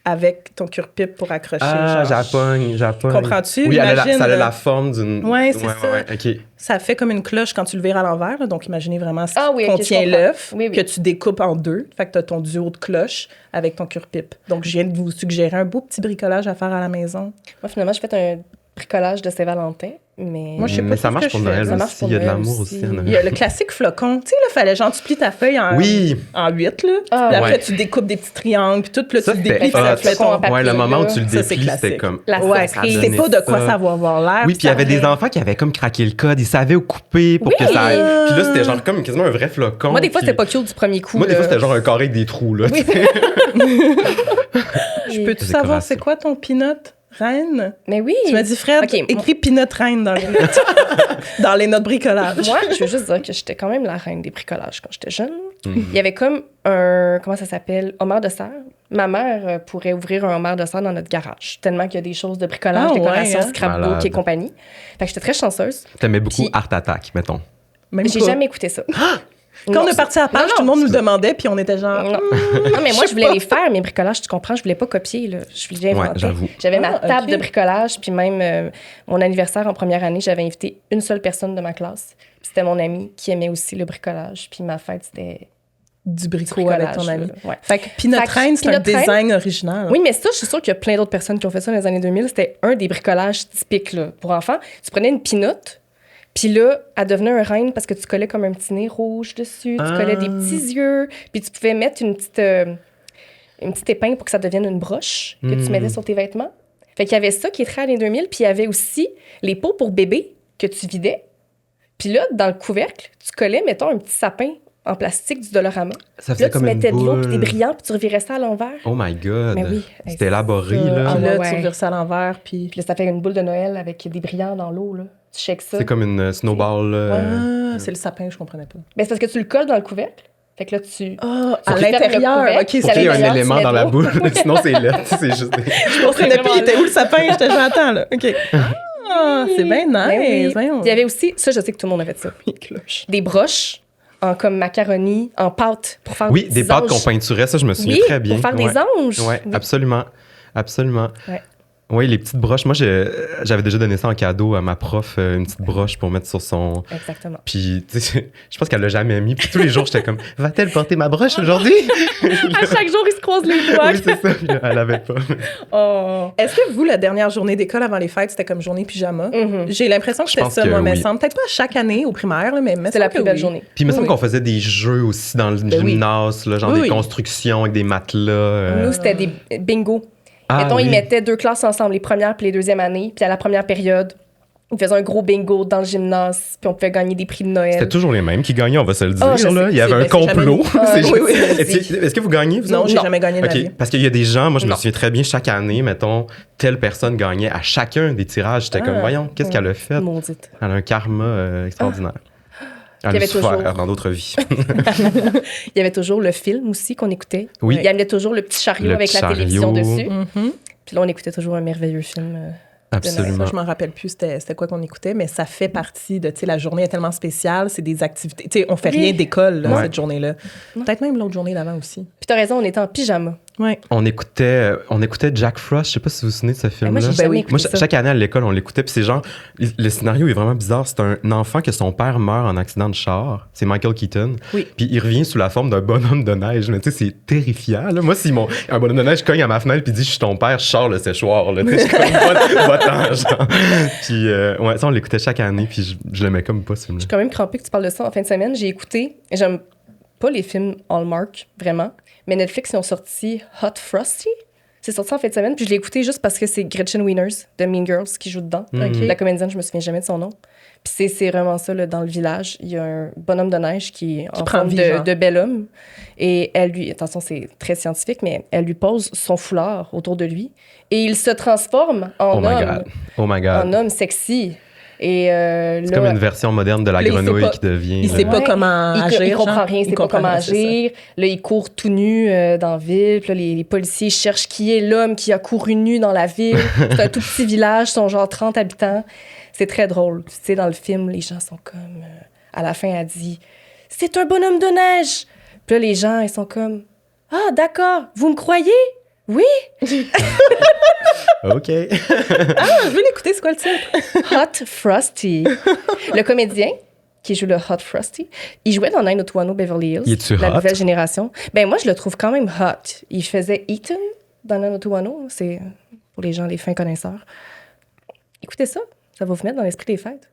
avec ton cure-pipe pour accrocher. Ah, genre. j'appogne. Comprends-tu? Oui, Imagine, ça a la forme d'une... Ouais, c'est ça. Ouais, OK. Ça fait comme une cloche quand tu le vires à l'envers. Là. Donc, imaginez vraiment ce qui Ah oui, ok, contient je comprends. l'œuf, Oui, oui. que tu découpes en deux. Fait que tu as ton duo de cloches avec ton cure-pipe. Donc, je viens de vous suggérer un beau petit bricolage à faire à la maison. Moi, finalement, j'ai fait un bricolage de Saint-Valentin, mais... Moi, je sais pas Mais tout ça ce marche que pour je fais. Noël Ça marche aussi. pour Il y a de Noël l'amour aussi. aussi à Il y Noël. a le classique flocon. Tu sais, là, fallait genre, tu plies ta feuille Oui. en 8, là. Ah, Puis après, ouais. tu découpes des petits triangles, puis tout, puis là, Ça, tu le c'était déplies, puis ça hot. te fait Flocon en ton... papier. Ouais, le moment où tu le Ça, c'est déplies, c'était classique. comme... La Ouais, surprise. tu sais pas de quoi ça. ça va avoir l'air. Oui, puis il y avait des ça- enfants qui avaient comme craqué le code. Ils savaient où couper pour Oui. que ça aille. Puis là, c'était genre comme quasiment un vrai flocon. Moi, des fois, puis- c'était pas cute du premier coup. Moi, des là. fois, c'était genre un carré avec des trous, là. Oui. tu sais. Je peux-tu Des savoir décorations. c'est quoi ton peanut reine? Mais oui. Tu m'as dit, Fred, Ok, écris peanut reine dans les notes. Dans les notes bricolage. Moi, je veux juste dire que j'étais quand même la reine des bricolages quand j'étais jeune. Mhm. Il y avait comme un... Comment ça s'appelle? Homère de serre. Ma mère pourrait ouvrir un homère de serre dans notre garage, tellement qu'il y a des choses de bricolage, Ah, décoration, ouais, hein? scrapbook Malade. et compagnie. Fait que j'étais très chanceuse. T'aimais beaucoup Puis- Art Attack, mettons. Même J'ai pas. jamais écouté ça. Quand on Non, est parti à la page, non, tout le monde nous le demandait, puis on était genre... Non. Non, mais moi, je voulais les faire, mes bricolages, tu comprends? Je voulais pas copier, là. Je voulais Ouais, inventer. j'avoue. J'avais ma Ah, table ok. de bricolage, puis même mon anniversaire en première année, j'avais invité une seule personne de ma classe. Puis c'était mon ami qui aimait aussi le bricolage. Puis ma fête, c'était Du du brico avec ton bricolage, ami. là. Ouais. Fait que Peanut Fait que Reine, c'est un Peanut Reine- design original. Oui, mais ça, je suis sûre qu'il y a plein d'autres personnes qui ont fait ça dans les années 2000. C'était un des bricolages typiques là, pour enfants. Tu prenais une pinotte, puis là, elle devenait un reine parce que tu collais comme un petit nez rouge dessus, tu collais des petits yeux, puis tu pouvais mettre une petite épingle pour que ça devienne une broche que tu mettais sur tes vêtements. Fait qu'il y avait ça qui est très années 2000, puis il y avait aussi les pots pour bébé que tu vidais. Puis là, dans le couvercle, tu collais, mettons, un petit sapin en plastique du Dollarama. Ça Puis là, tu comme une mettais de l'eau, puis des boule. brillants, puis tu revirais ça à l'envers. Oh my God. Mais oui. C'était élaboré, ça. là. Ah, Puis là, ouais. tu vires ça à l'envers, puis... Puis là, ça fait une boule de Noël avec des brillants dans l'eau, là. Tu shakes ça. C'est comme une snowball, là. Ah, c'est le sapin, je comprenais pas. Ben, c'est parce que tu le colles dans le couvercle. Fait que là, tu... Ah, Faut à qu'il ferme le l'intérieur. couvercle. OK, Puis Faut qu'il y ait un l'intérieur, élément tu dans mets la de boule, sinon c'est là. C'est juste des... Je pensais depuis, il était où le sapin? J'étais j'attends, là. OK. Ah, c'est bien Ben oui. nice. Voyons. Puis il y avait aussi, ça, je sais que tout le monde a fait ça, Les cloches. des broches en comme macaroni, en pâte, pour faire Oui, des pâtes anges. qu'on peinturait, ça, je me souviens Oui, très bien. pour faire des anges. Oui, Oui. absolument. Absolument. Ouais. Oui, les petites broches. Moi, j'avais déjà donné ça en cadeau à ma prof, une petite broche pour mettre sur son... Exactement. Puis, tu sais, je pense qu'elle l'a jamais mis. Puis tous les jours, j'étais comme, va-t-elle porter ma broche aujourd'hui? À chaque jour, ils se croisent les doigts. Oui, c'est ça. Puis là, elle avait pas. Oh. Est-ce que vous, la dernière journée d'école avant les fêtes, c'était comme journée pyjama? Mhm. J'ai l'impression que Je c'était pense ça, que moi, mais oui. semble. Peut-être pas chaque année au primaire, là, mais C'est la plus belle journée. Puis il me semble Oui. qu'on faisait des jeux aussi dans le Ben oui. gymnase, là, genre Oui, des oui. constructions avec des matelas. Nous, c'était des bingo. Ah, Mettons, oui. ils mettaient 2 classes ensemble, les premières puis les deuxièmes années. Puis à la première période, ils faisaient un gros bingo dans le gymnase. Puis on pouvait gagner des prix de Noël. C'était toujours les mêmes qui gagnaient, on va se le dire. Ah, je là. sais. Il y avait un C'est jamais complot. nous. C'est oui, oui, juste- vas-y. Est-ce que vous gagnez, vous Non, autres? j'ai jamais gagné de ma vie. OK, parce qu'il y a des gens, moi je me Non. souviens très bien, chaque année, mettons, telle personne gagnait à chacun des tirages. J'étais comme, voyons, qu'est-ce qu'elle a fait? Maudite. Elle a un karma extraordinaire. Il y Elle a avait souffert toujours- dans d'autres vies. Il y avait toujours le film aussi qu'on écoutait. Oui. Il y avait toujours le petit chariot Le avec petit la télévision chariot. dessus. Mhm. Puis là, on écoutait toujours un merveilleux film. Absolument. Ça, je m'en rappelle plus c'était quoi qu'on écoutait, mais ça fait partie de, tu sais, la journée est tellement spéciale, c'est des activités. Tu sais, on fait Oui. rien d'école, là, Ouais. cette journée-là. Peut-être même l'autre journée d'avant aussi. Puis t'as raison, on était en pyjama. Ouais. On écoutait Jack Frost, je sais pas si vous vous souvenez de ce film-là. Moi, j'ai Ben jamais oui. écouté Moi, ça. chaque année à l'école, on l'écoutait, puis c'est genre, le scénario est vraiment bizarre. C'est un enfant que son père meurt en accident de char. C'est Michael Keaton. Oui. Puis il revient sous la forme d'un bonhomme de neige. Mais tu sais, c'est terrifiant. Là. Moi, si un bonhomme de neige cogne à ma fenêtre puis dit « Je suis ton père, je sors le séchoir. » Là, tu sais, je suis comme « Va-t'en, genre. » Puis ouais, ça, on l'écoutait chaque année, puis je l'aimais comme pas, ce film-là. Je suis quand même crampée que tu parles de ça en fin de semaine. J'ai écouté, et j'aime pas les films Hallmark, vraiment, mais Netflix, ils ont sorti Hot Frosty. C'est sorti en fin de semaine, puis je l'ai écouté juste parce que c'est Gretchen Wieners de Mean Girls qui joue dedans. Ok. La comédienne, je me souviens jamais de son nom. Puis c'est vraiment ça, là, dans le village. Il y a un bonhomme de neige qui est en prend forme vie, genre. de bel homme. Et elle lui, attention, c'est très scientifique, mais elle lui pose son foulard autour de lui. Et il se transforme en Oh my homme. God. Oh my God. En homme sexy. Et C'est là, comme une version moderne de la Là, il sait grenouille pas- qui devient... Il sait pas Ouais. comment agir. Il comprend genre. rien, il sait pas comprend comment rien, c'est ça. agir. Là, il court tout nu dans la ville. Puis là, les policiers cherchent qui est l'homme qui a couru nu dans la ville. C'est un tout petit village, ils sont genre 30 habitants. C'est très drôle. Tu sais, dans le film, les gens sont comme... à la fin, elle dit « C'est un bonhomme de neige! » Puis là, les gens, ils sont comme « Ah, d'accord, vous me croyez? Oui! OK. Ah, je veux l'écouter, c'est quoi le titre? Hot Frosty. » Le comédien qui joue le Hot Frosty, il jouait dans 90210 Beverly Hills. Il est-tu la hot? nouvelle génération. Ben moi, je le trouve quand même hot. Il faisait Ethan dans 90210. C'est pour les gens, les fins connaisseurs. Écoutez ça. Ça va vous mettre dans l'esprit des fêtes.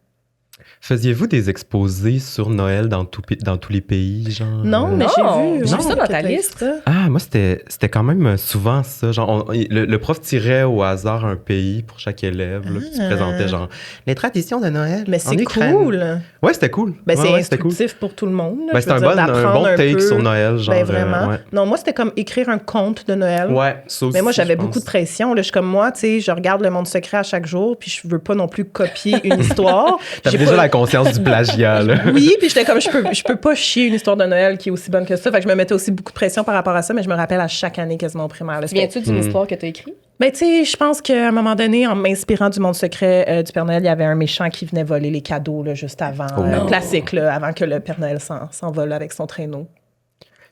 Faisiez-vous des exposés sur Noël dans tous les pays, genre? Non, mais j'ai vu. j'ai ouais, vu ça dans que ta t'as liste. ça. Ah, moi, c'était quand même souvent ça. Genre, le prof tirait au hasard un pays pour chaque élève, là, puis il se présentait genre les traditions de Noël. Mais en c'est Ukraine. cool. Ouais, c'était cool. Ben, Ouais, c'est ouais, c'était cool. instructif pour tout le monde. là. Ben, Je c'est veux un dire, bon d'apprendre take peu. sur Noël, genre. Ben, vraiment. ouais. Non, moi, c'était comme écrire un conte de Noël. Ouais, ça aussi. Mais moi, j'avais je pense. beaucoup de pression. Là, je suis comme moi, tu sais, je regarde Le Monde secret à chaque jour, puis je veux pas non plus copier une histoire. T'avais J'ai déjà pas- la conscience du plagiat, là. Oui, puis j'étais comme, je peux pas chier une histoire de Noël qui est aussi bonne que ça. Fait que je me mettais aussi beaucoup de pression par rapport à ça, mais je me rappelle à chaque année quasiment au primaire. Là, Te souviens-tu d'une histoire que tu as écrite? ben, tu sais, je pense qu'à un moment donné, en m'inspirant du Monde secret du Père Noël, il y avait un méchant qui venait voler les cadeaux là, juste avant. Oh. Classique, là, avant que le Père Noël s'envole avec son traîneau.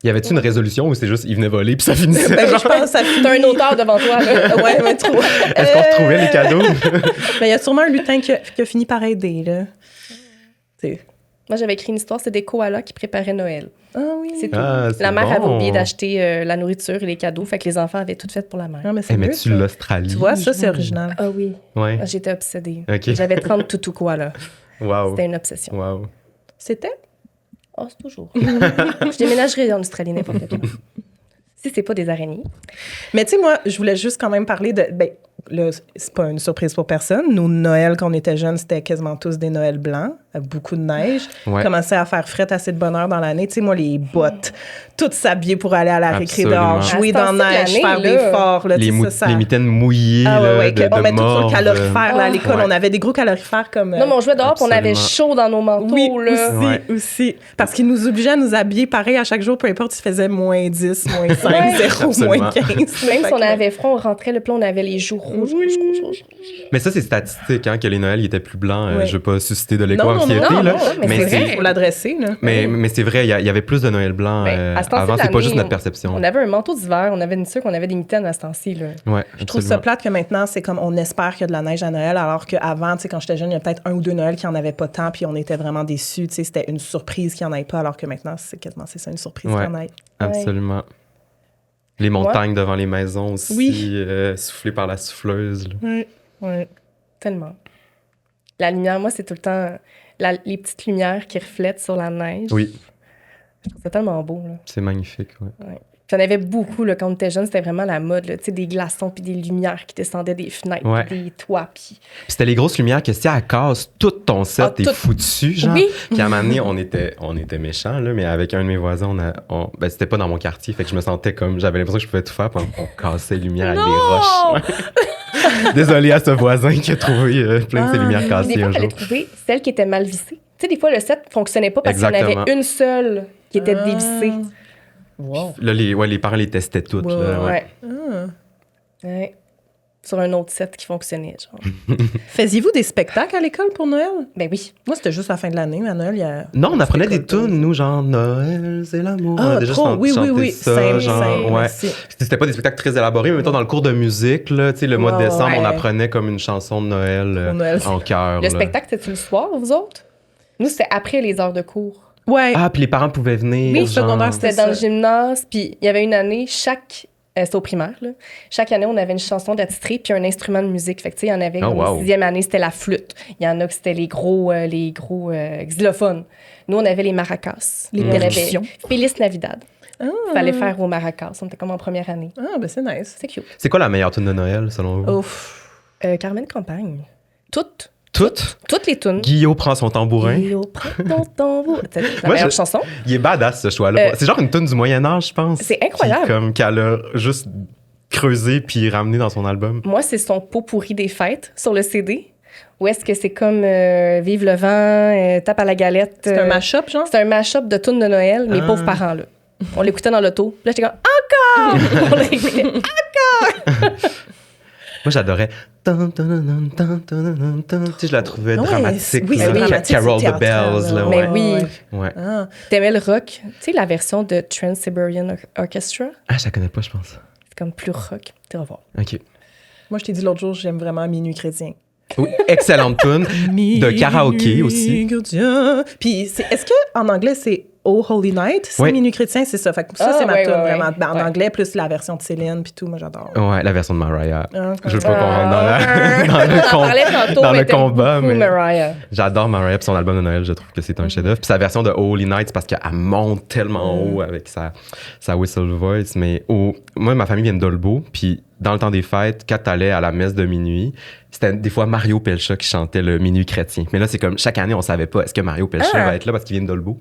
Y avait-tu une résolution ou c'est juste il venait voler puis ça finissait? Ben, genre? je pense que ça finit... T'as un auteur devant toi, là. Ouais, mais trop. Est-ce qu'on retrouvait les cadeaux? Ben, il y a sûrement un lutin qui a fini par aider, là. C'est... Moi, j'avais écrit une histoire, c'est des koalas qui préparaient Noël. Ah oui. C'est tout. Ah, c'est La mère avait bon. oublié d'acheter la nourriture et les cadeaux, fait que les enfants avaient tout fait pour la mère. Non, mais c'est Eh, mais mieux, tu ça. l'Australie. Tu vois, ça, c'est original. Ah oui, Ouais. j'étais obsédée. OK. J'avais 30 toutous koalas. Wow. C'était une obsession. Wow. C'était? Oh, c'est toujours. Je déménagerai en Australie n'importe quand. Si c'est pas des araignées. Mais tu sais, moi, je voulais juste quand même parler de... Ben, là, c'est pas une surprise pour personne. Nous, Noël, quand on était jeunes, c'était quasiment tous des Noëls blancs, avec beaucoup de neige. Ouais. Commençait à faire fret assez de bonheur dans l'année. Tu sais, moi, les bottes, toutes s'habillées pour aller à la récré Absolument. dehors, jouer À ce dans la temps-ci neige, de faire l'année, des là, forts. Là, tu sais, ça. Les mitaines mouillées, Ah là, ouais, de on met tout sur le morve. calorifère là, à l'école. Ah. On avait des gros calorifères comme... Non, mais on jouait dehors, puis on avait Absolument. chaud dans nos manteaux, oui, là. aussi, Ouais. aussi. Parce qu'ils nous obligeaient à nous habiller pareil à chaque jour, peu importe s'il faisait moins 10, moins 5, Ouais. 0, Absolument. moins 15. Même Fait si on que- avait froid, on rentrait, le plan, on avait les joues rouges. Mais ça, c'est statistique, hein, que les Noëls ils étaient plus blancs. Ouais. Je veux pas susciter de Non, l'éco-anxiété, non, là. non, mais c'est vrai. Il faut l'adresser, là. Mais c'est vrai, il y avait plus de Noël blanc Ben, à ce temps-ci avant. de C'est pas l'année, juste notre perception. On avait un manteau d'hiver, on avait une sucre, on avait des mitaines à ce temps-ci, là. Ouais, Je trouve ça plate que maintenant, c'est comme on espère qu'il y a de la neige à Noël, alors qu'avant, tu sais, quand j'étais jeune, il y a peut-être un ou deux Noëls qui en avaient pas tant, puis on était vraiment déçus. Tu sais, c'était une surprise qu'il n'y en ait pas, alors que maintenant, c'est quasiment c'est ça, une surprise Ouais. qu'il y en ait. Absolument. Les montagnes devant les maisons aussi, Oui. soufflées par la souffleuse. là. Oui, oui. Tellement. La lumière, moi, c'est tout le temps les petites lumières qui reflètent sur la neige. Oui, Je trouve ça tellement beau, là. c'est magnifique. Ouais. Puis on avait beaucoup, là, quand on était jeune, c'était vraiment la mode, là, tu sais, des glaçons puis des lumières qui descendaient des fenêtres, Ouais. puis des toits, puis... Puis c'était les grosses lumières que si elle casse tout ton set, Ah, t'es tout. foutu, genre. Oui. Puis à un moment donné, on était méchants, là, mais avec un de mes voisins, ben, c'était pas dans mon quartier, fait que je me sentais comme, j'avais l'impression que je pouvais tout faire, puis on cassait les lumières avec des roches. Désolé à ce voisin qui a trouvé plein de ces lumières cassées Des fois, un il fallait jour. trouver celle qui était mal vissée. Tu sais, des fois, le set fonctionnait pas parce qu'il y en Exactement. avait une seule qui était dévissée. Wow. Là, les parents les testaient toutes. Ouais, là, ouais. Ouais. Ah. Ouais. Sur un autre set qui fonctionnait, genre. Faisiez-vous des spectacles à l'école pour Noël? Ben oui. Moi, c'était juste la fin de l'année, mais à Noël, il y a... Non, on apprenait des C'était quoi, tunes, nous, genre Noël, c'est l'amour. On Ah, a déjà trop, oui, chanté oui, oui. ça, Simple, genre, simple, ouais. merci. C'était pas des spectacles très élaborés, mais mettons dans le cours de musique, là, tu sais, le mois de Ouais, décembre, on ouais. apprenait comme une chanson de Noël, Pour Noël. en chœur. Le là. spectacle, c'était-tu le soir, vous autres? Nous, c'était après les heures de cours. Ouais. Ah, puis les parents pouvaient venir. Oui, genre... secondaire, C'était C'est dans le ça. gymnase, puis il y avait une année, c'était au primaire, là. Chaque année, on avait une chanson d'attitré puis un instrument de musique. Fait que, tu sais, il y en avait, Oh, comme wow. sixième année, c'était la flûte. Il y en a que c'était les gros xylophones. Nous, on avait les maracas. Les Il y en avait percussions. Feliz Navidad. Ah. Fallait faire aux maracas. On était comme en première année. Ah, ben c'est nice. C'est cute. C'est quoi la meilleure tune de Noël, selon vous? Ouf. Carmen Campagne. Toutes. Toutes? Toutes les tunes. Guillaume prend son tambourin. Yo, prends ton tambour. C'est la Moi, meilleure je- chanson. Il est badass, ce choix-là. C'est genre une tune du Moyen-Âge, je pense. C'est incroyable. Puis comme qu'elle a juste creusé puis ramené dans son album. Moi, c'est son pot pourri des fêtes sur le CD. Ou est-ce que c'est comme Vive le vent, Tape à la galette? C'est un mash-up, genre? C'est un mash-up de tunes de Noël, mes Ah. pauvres parents, là. On l'écoutait dans l'auto. Là, j'étais comme encore! On l'écoutait. Moi, j'adorais. Tan, tan, tan, tan, tan, tan, tan. Tu sais, je la trouvais Ouais, dramatique. oui, là. c'est dramatique, Carol c'est the théâtral, Bells, là, Mais ouais. oui. Ouais. Ah. T'aimais le rock? Tu sais, la version de Trans-Siberian Orchestra? Ah, je la connais pas, je pense. C'est comme plus rock. Tu vas voir. OK. Moi, je t'ai dit l'autre jour, j'aime vraiment Minuit chrétien. Oui, excellente tune. De karaoké aussi. chrétien. Puis, est-ce qu'en anglais, c'est Oh Holy Night? C'est Oui. Minuit chrétien, c'est ça. Fait que ça, Ah, c'est ma ouais, tune, ouais, vraiment. ouais. Ben, en Ouais. anglais, plus la version de Céline, puis tout, moi, j'adore. Ouais, la version de Mariah. Ah, Je veux pas qu'on rentre dans, dans le, On en parlait tantôt, dans mais le t'aimes combat, beaucoup mais Mariah. j'adore Mariah puis son album de Noël, je trouve que c'est un chef-d'œuvre. Puis sa version de Holy Night, c'est parce qu'elle monte tellement haut avec sa whistle voice. Mais moi, ma famille vient de Dolbeau, puis dans le temps des fêtes, quand t'allais à la messe de minuit, c'était des fois Mario Pelcha qui chantait le Minuit chrétien. Mais là, c'est comme chaque année, on savait pas est-ce que Mario Pelcha va être là parce qu'il vient de Dolbeau.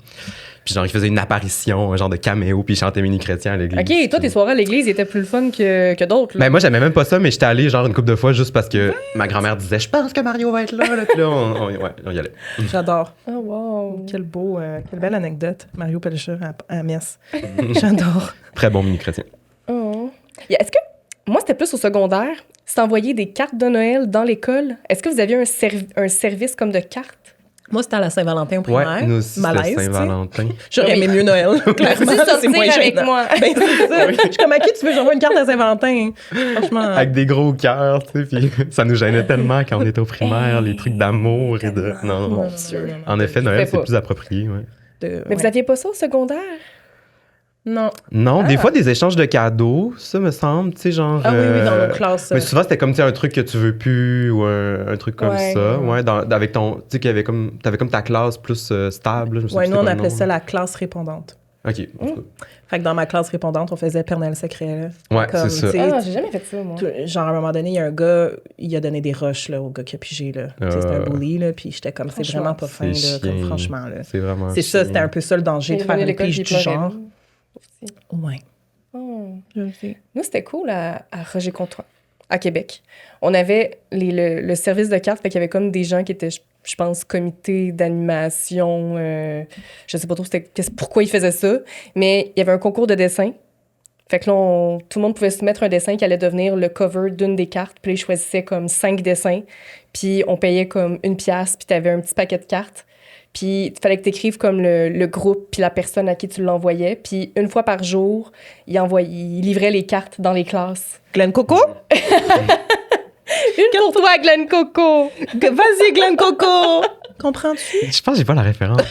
Puis genre, il faisait une apparition, un genre de caméo, puis il chantait Minuit chrétien à l'église. OK, toi, tes soirées à l'église étaient plus le fun que d'autres. là. Ben moi, j'aimais même pas ça, mais j'étais allé genre une couple de fois juste parce que ma grand-mère disait « Je pense que Mario va être là. » Puis là, on y allait. J'adore. Oh, wow. Quelle belle anecdote. Mario Pelcha à Metz. J'adore. Très bon Minuit chrétien. Oh. Est-ce que... Moi, c'était plus au secondaire. C'est envoyer des cartes de Noël dans l'école. Est-ce que vous aviez un service comme de cartes? Moi, c'était à la Saint-Valentin au primaire. Ouais, nous aussi, Malaise, c'était tu sais. Saint-Valentin. J'aurais aimé mieux Noël, clairement. Dis C'est moins sortir avec gênant. moi. Ben, c'est ça. Je suis comme, à qui tu veux, j'envoie une carte à Saint-Valentin. Franchement. Avec des gros cœurs, tu sais, puis ça nous gênait tellement quand on était au primaire, les trucs d'amour et de... Non, non. Mon Dieu. Dieu. En effet, Noël, Fais c'est pas. plus approprié, ouais. Mais Ouais. vous aviez pas ça au secondaire? Non. Non, des fois, des échanges de cadeaux, ça me semble, tu sais, genre... Ah oui, dans nos classes. Mais souvent, c'était comme, tu sais, un truc que tu veux plus ou un truc comme Ouais. ça. Ouais, avec ton... Tu sais, t'avais comme ta classe plus stable. Je me souviens Ouais, plus nous, on c'était quoi le appelait nom, ça là. la classe répondante. OK. En tout Fait que dans ma classe répondante, on faisait Père Noël secret. Là. Ouais, c'est ça. tu sais, Ah, j'ai jamais fait ça, moi. Genre, à un moment donné, il y a un gars, il a donné des rushs là, au gars qui a pigé. Là. Tu sais, c'était un bully, là, puis j'étais comme, c'est Franchement, vraiment pas fin, c'est là, comme, chien. franchement. Là. C'est vraiment C'est ça, chien. c'était un peu ça le danger de J'ai faire venu à une l'école, pige j'ai du pleuré, genre. là. Aussi. Ouais. Oh. Je le sais. Nous, c'était cool à Roger Comtois, à Québec. On avait le service de cartes, fait qu'il y avait comme des gens qui étaient, je pense, comité d'animation. Je sais pas trop pourquoi ils faisaient ça, mais il y avait un concours de dessin. Fait que là, tout le monde pouvait soumettre un dessin qui allait devenir le cover d'une des cartes. Puis là, ils choisissaient comme 5 dessins. Puis on payait comme 1 pièce, puis t'avais un petit paquet de cartes. Puis il fallait que tu écrives comme le groupe puis la personne à qui tu l'envoyais. Puis une fois par jour, il livrait les cartes dans les classes. Glenn Coco? Une pour toi, Glenn Coco! Vas-y, Glenn Coco! Comprends-tu? Je pense que j'ai pas la référence.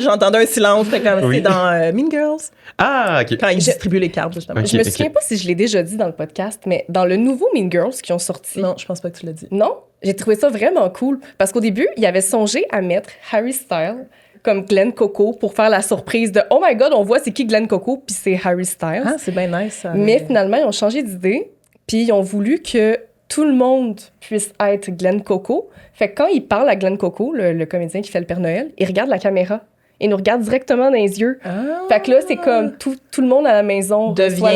J'entendais un silence, fait comme Oui. c'est dans Mean Girls, Ah, OK. quand ils distribuent les cartes, justement. Ok. Je me souviens pas si je l'ai déjà dit dans le podcast, mais dans le nouveau Mean Girls qui ont sorti... Non, je pense pas que tu l'as dit. Non, j'ai trouvé ça vraiment cool. Parce qu'au début, il avait songé à mettre Harry Styles comme Glenn Coco pour faire la surprise de « Oh my God, on voit c'est qui Glenn Coco, puis c'est Harry Styles. Ah, c'est bien nice, ça. Mais finalement, ils ont changé d'idée, puis ils ont voulu que tout le monde puisse être Glenn Coco. Fait que quand il parle à Glenn Coco, le comédien qui fait le Père Noël, il regarde la caméra. Il nous regarde directement dans les yeux. Ah. Fait que là, c'est comme tout le monde à la maison reçoit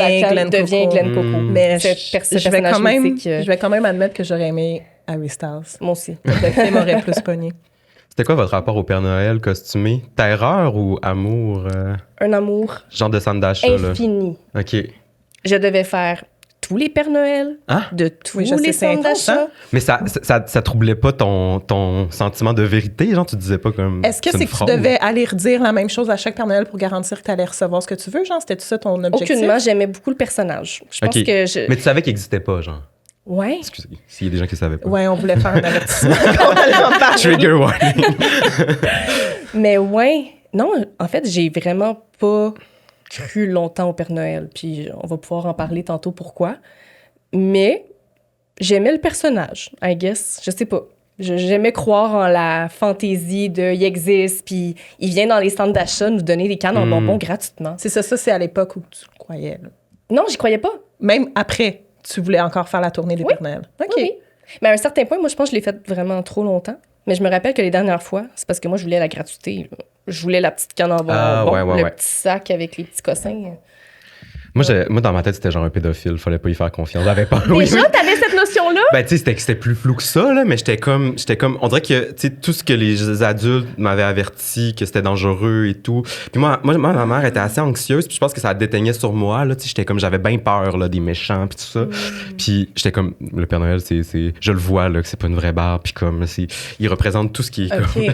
devient Glenn Coco. Mais Ce je vais personnage quand même, mythique, je vais quand même admettre que j'aurais aimé Harry Styles. Moi aussi. Le film aurait plus pogné. C'était quoi votre rapport au Père Noël costumé? Terreur ou amour? Un amour Genre de centre d'achat, là. infini. OK. Je devais faire tous les Pères Noël, Hein? de tous Oui, je sais, les c'est centres intense, d'achat. hein? Mais ça troublait pas ton sentiment de vérité? Genre, tu disais pas comme. Est-ce que c'est une que tu fraude? devais aller redire la même chose à chaque Père Noël pour garantir que tu allais recevoir ce que tu veux? Genre, c'était ça ton objectif? Aucunement, j'aimais beaucoup le personnage. Je pense OK. que je... Mais tu savais qu'il existait pas, genre. Ouais. Excusez, s'il y a des gens qui savaient pas. Ouais, on voulait faire un avertissement quand on allait en parler. Trigger warning. Mais ouais. Non, en fait, j'ai vraiment pas cru longtemps au Père Noël. Puis on va pouvoir en parler tantôt pourquoi. Mais j'aimais le personnage, I guess. Je sais pas. J'aimais croire en la fantaisie de il existe, puis il vient dans les centres d'achat nous donner des cannes en bonbons gratuitement. C'est ça, c'est à l'époque où tu croyais. Là. Non, j'y croyais pas. Même après, tu voulais encore faire la tournée des Oui. Père Noël. OK. Oui, oui. Mais à un certain point, moi, je pense que je l'ai fait vraiment trop longtemps. Mais je me rappelle que les dernières fois, c'est parce que moi, je voulais la gratuité. Là. Je voulais la petite canne en bonbons, Ah, ouais, le ouais. petit sac avec les petits cossins. Moi, dans ma tête, c'était genre un pédophile. Fallait pas y faire confiance. J'avais pas. Oui, Déjà, oui. t'avais cette notion-là? Ben, tu sais, c'était plus flou que ça, là, mais j'étais comme. On dirait que, tu sais, tout ce que les adultes m'avaient averti, que c'était dangereux et tout. Puis moi, ma mère était assez anxieuse, puis je pense que ça déteignait sur moi, là, tu sais, j'avais bien peur, là, des méchants, puis tout ça. Puis j'étais comme, le Père Noël, je le vois, là, que c'est pas une vraie barre, puis comme, il représente tout ce qui est comme. OK.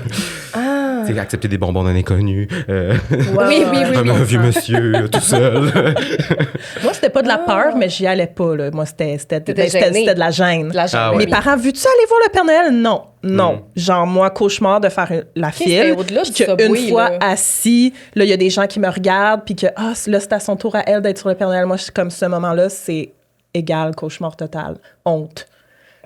Ah! Tu sais, accepter des bonbons d'un inconnu, Oui, un vieux monsieur, tout seul. Moi, c'était pas de la peur, mais j'y allais pas. Là. Moi, c'était T'étais gênée. de la gêne. La Ah gêne, ouais. Mes parents, veux-tu aller voir le Père Noël? Non. Non. Genre, moi, cauchemar de faire la c'était file. au-delà Puis du qu'une Subway, fois là. assis, là, il y a des gens qui me regardent, puis que, là, c'est à son tour à elle d'être sur le Père Noël. Moi, je suis comme ce moment-là, c'est égal cauchemar total. Honte.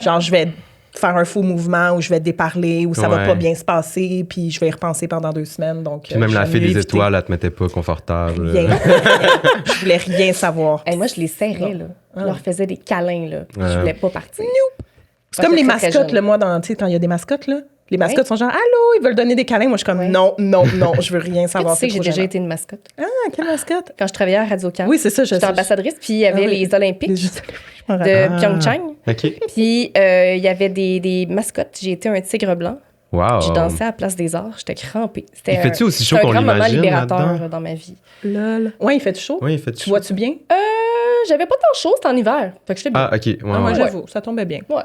Genre, je vais faire un faux mouvement ou je vais déparler ou ça va Ouais. pas bien se passer, puis je vais y repenser pendant 2 semaines. Donc, Puis même la j'aime fée mieux des éviter. étoiles, elle te mettait pas confortable. Rien. Je voulais rien savoir. Hey, moi, je les serrais, là. Je leur faisais des câlins, là. Je voulais pas partir. C'est comme les J'étais très mascottes, jeune. là, moi, quand il y a des mascottes, là. Les mascottes sont genre, allô, ils veulent donner des câlins. Moi, je suis comme, Ouais. non, je veux rien Est-ce que savoir. tu sais que c'est j'ai trop déjà gênant. été une mascotte? Ah, quelle mascotte? Quand je travaillais à Radio-Can. Oui, c'est ça, je J'étais sais. ambassadrice, puis il y avait Ah oui. les Olympiques Je me de rappelle. Pyeongchang. OK. Puis il y avait des mascottes. J'ai été un tigre blanc. Wow. J'ai dansé à la Place des Arts. J'étais crampée. C'était Il fait-tu aussi chaud c'était qu'on un grand moment l'imagine libérateur là-dedans? dans ma vie. Lol. Ouais, il fait chaud. Oui, il fait Tu chaud. vois-tu bien? J'avais pas tant chaud, c'était en hiver. Fait que j'étais bien. Ah, OK. Ouais, Ah, moi, ouais. j'avoue, ça tombait bien. Ouais.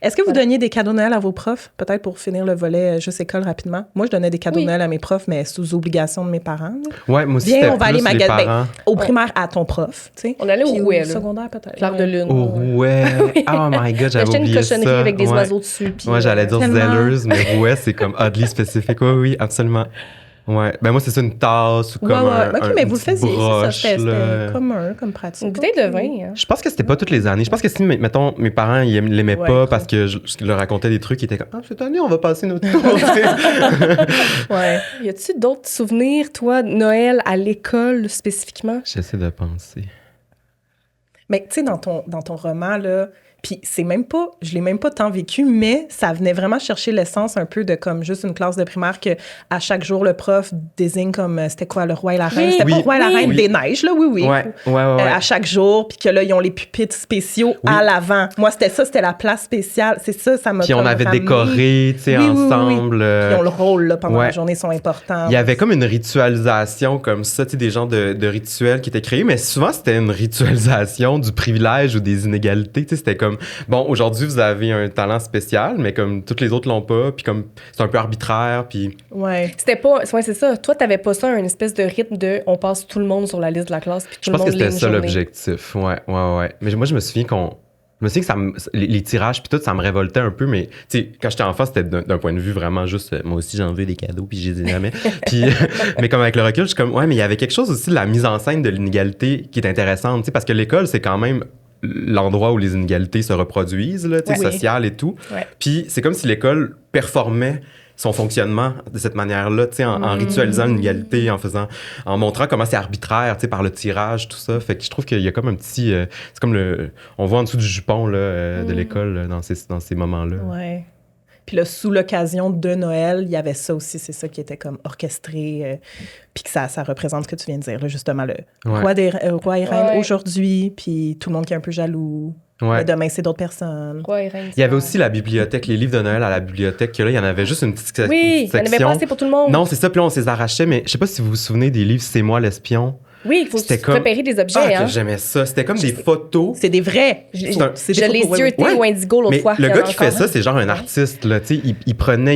Est-ce que vous Voilà. donniez des cadeaux de Noël à vos profs? Peut-être pour finir le volet juste école rapidement. Moi, je donnais des cadeaux Oui. de Noël à mes profs, mais sous obligation de mes parents. là. Ouais, moi aussi, Viens, c'était on va aller plus les magasiner. parents. Au primaire, à ton prof, tu sais. On allait au Puis Rouet, là. secondaire, peut-être. Clair de lune. Oh, ouais. Oh my God, j'avais J'achetais une oublié cochonnerie ça. avec des Ouais. oiseaux dessus. Puis, Ouais, j'allais dire Tellement. zelleuse, mais ouais, c'est comme oddly spécifique. Oui, oui, absolument. Ouais. Ben moi, c'est ça, une tasse ou comme OK, mais une vous le petite faisiez, c'est ça. broche, C'était là. commun comme pratique. Une bouteille de vin, hein. Je pense que c'était pas toutes les années. Je pense que si, mettons, mes parents, ils l'aimaient Ouais, pas cool. parce que je leur racontais des trucs qui étaient comme « Ah, cette année, on va passer notre tour. » tu sais. Ouais. Y a-tu d'autres souvenirs, toi, de Noël à l'école spécifiquement? J'essaie de penser. Mais tu sais, dans ton roman, là, puis je l'ai même pas tant vécu, mais ça venait vraiment chercher l'essence un peu de comme juste une classe de primaire que à chaque jour, le prof désigne comme, c'était quoi, le roi et la reine? Oui. C'était pas Oui. le roi et la Oui. reine Oui. des neiges, là, oui. Ouais. À chaque jour, puis que là, ils ont les pupitres spéciaux Oui. à l'avant. Moi, c'était la place spéciale. C'est ça m'a Puis on comme avait ramené. décoré, tu sais, Oui, oui, oui, oui. ensemble. Puis ils ont le rôle, là, pendant ouais. la journée, ils sont importants. Il y avait comme une ritualisation comme ça, tu sais, des genres de rituels qui étaient créés, mais souvent, c'était une ritualisation du privilège ou des inégalités, tu sais, c'était comme, bon, aujourd'hui, vous avez un talent spécial, mais comme toutes les autres l'ont pas, puis comme, c'est un peu arbitraire, puis... Ouais. C'était pas... Ouais, c'est ça. Toi, t'avais pas ça, une espèce de rythme de on passe tout le monde sur la liste de la classe, puis tout Je le pense monde que lit c'était une ça journée. l'objectif, ouais. Mais moi, je me souviens que les tirages puis tout, ça me révoltait un peu, mais tu sais, quand j'étais enfant, c'était d'un point de vue vraiment juste, moi aussi, j'en veux des cadeaux, puis je les ai jamais. Puis, mais comme avec le recul, je suis comme, ouais, mais il y avait quelque chose aussi de la mise en scène de l'inégalité qui est intéressante, tu sais, parce que l'école, c'est quand même l'endroit où les inégalités se reproduisent, là, tu sais, Oui. sociales et tout. Ouais. Puis c'est comme si l'école performait son fonctionnement de cette manière-là, tu sais, en ritualisant l'inégalité, en montrant comment c'est arbitraire, tu sais, par le tirage, tout ça. Fait que je trouve qu'il y a comme un petit... c'est comme on voit en dessous du jupon, là, de l'école, dans ces moments-là. Ouais. Puis là, sous l'occasion de Noël, il y avait ça aussi, c'est ça qui était comme orchestré, puis que ça représente ce que tu viens de dire, là, justement, le roi et reine Ouais. aujourd'hui, puis tout le monde qui est un peu jaloux. Ouais. Mais demain, c'est d'autres personnes. Ouais, reine, Il y avait aussi la bibliothèque, les livres de Noël à la bibliothèque, que là, il y en avait juste une petite Oui, il section. n'y en avait pas assez pour tout le monde. Non, c'est ça, puis là, on s'les arrachait, mais je sais pas si vous vous souvenez des livres « C'est moi l'espion ». Oui, il faut C'était se repérer des objets, Ah, hein. que j'aimais ça. C'était comme des photos. C'est des vrais. C'est un- C'est Je des l'ai photos, yeuté ouais. au Indigo l'autre Mais fois. le il y gars en a qui fait encore. ça, c'est genre un artiste, là, tu sais. Il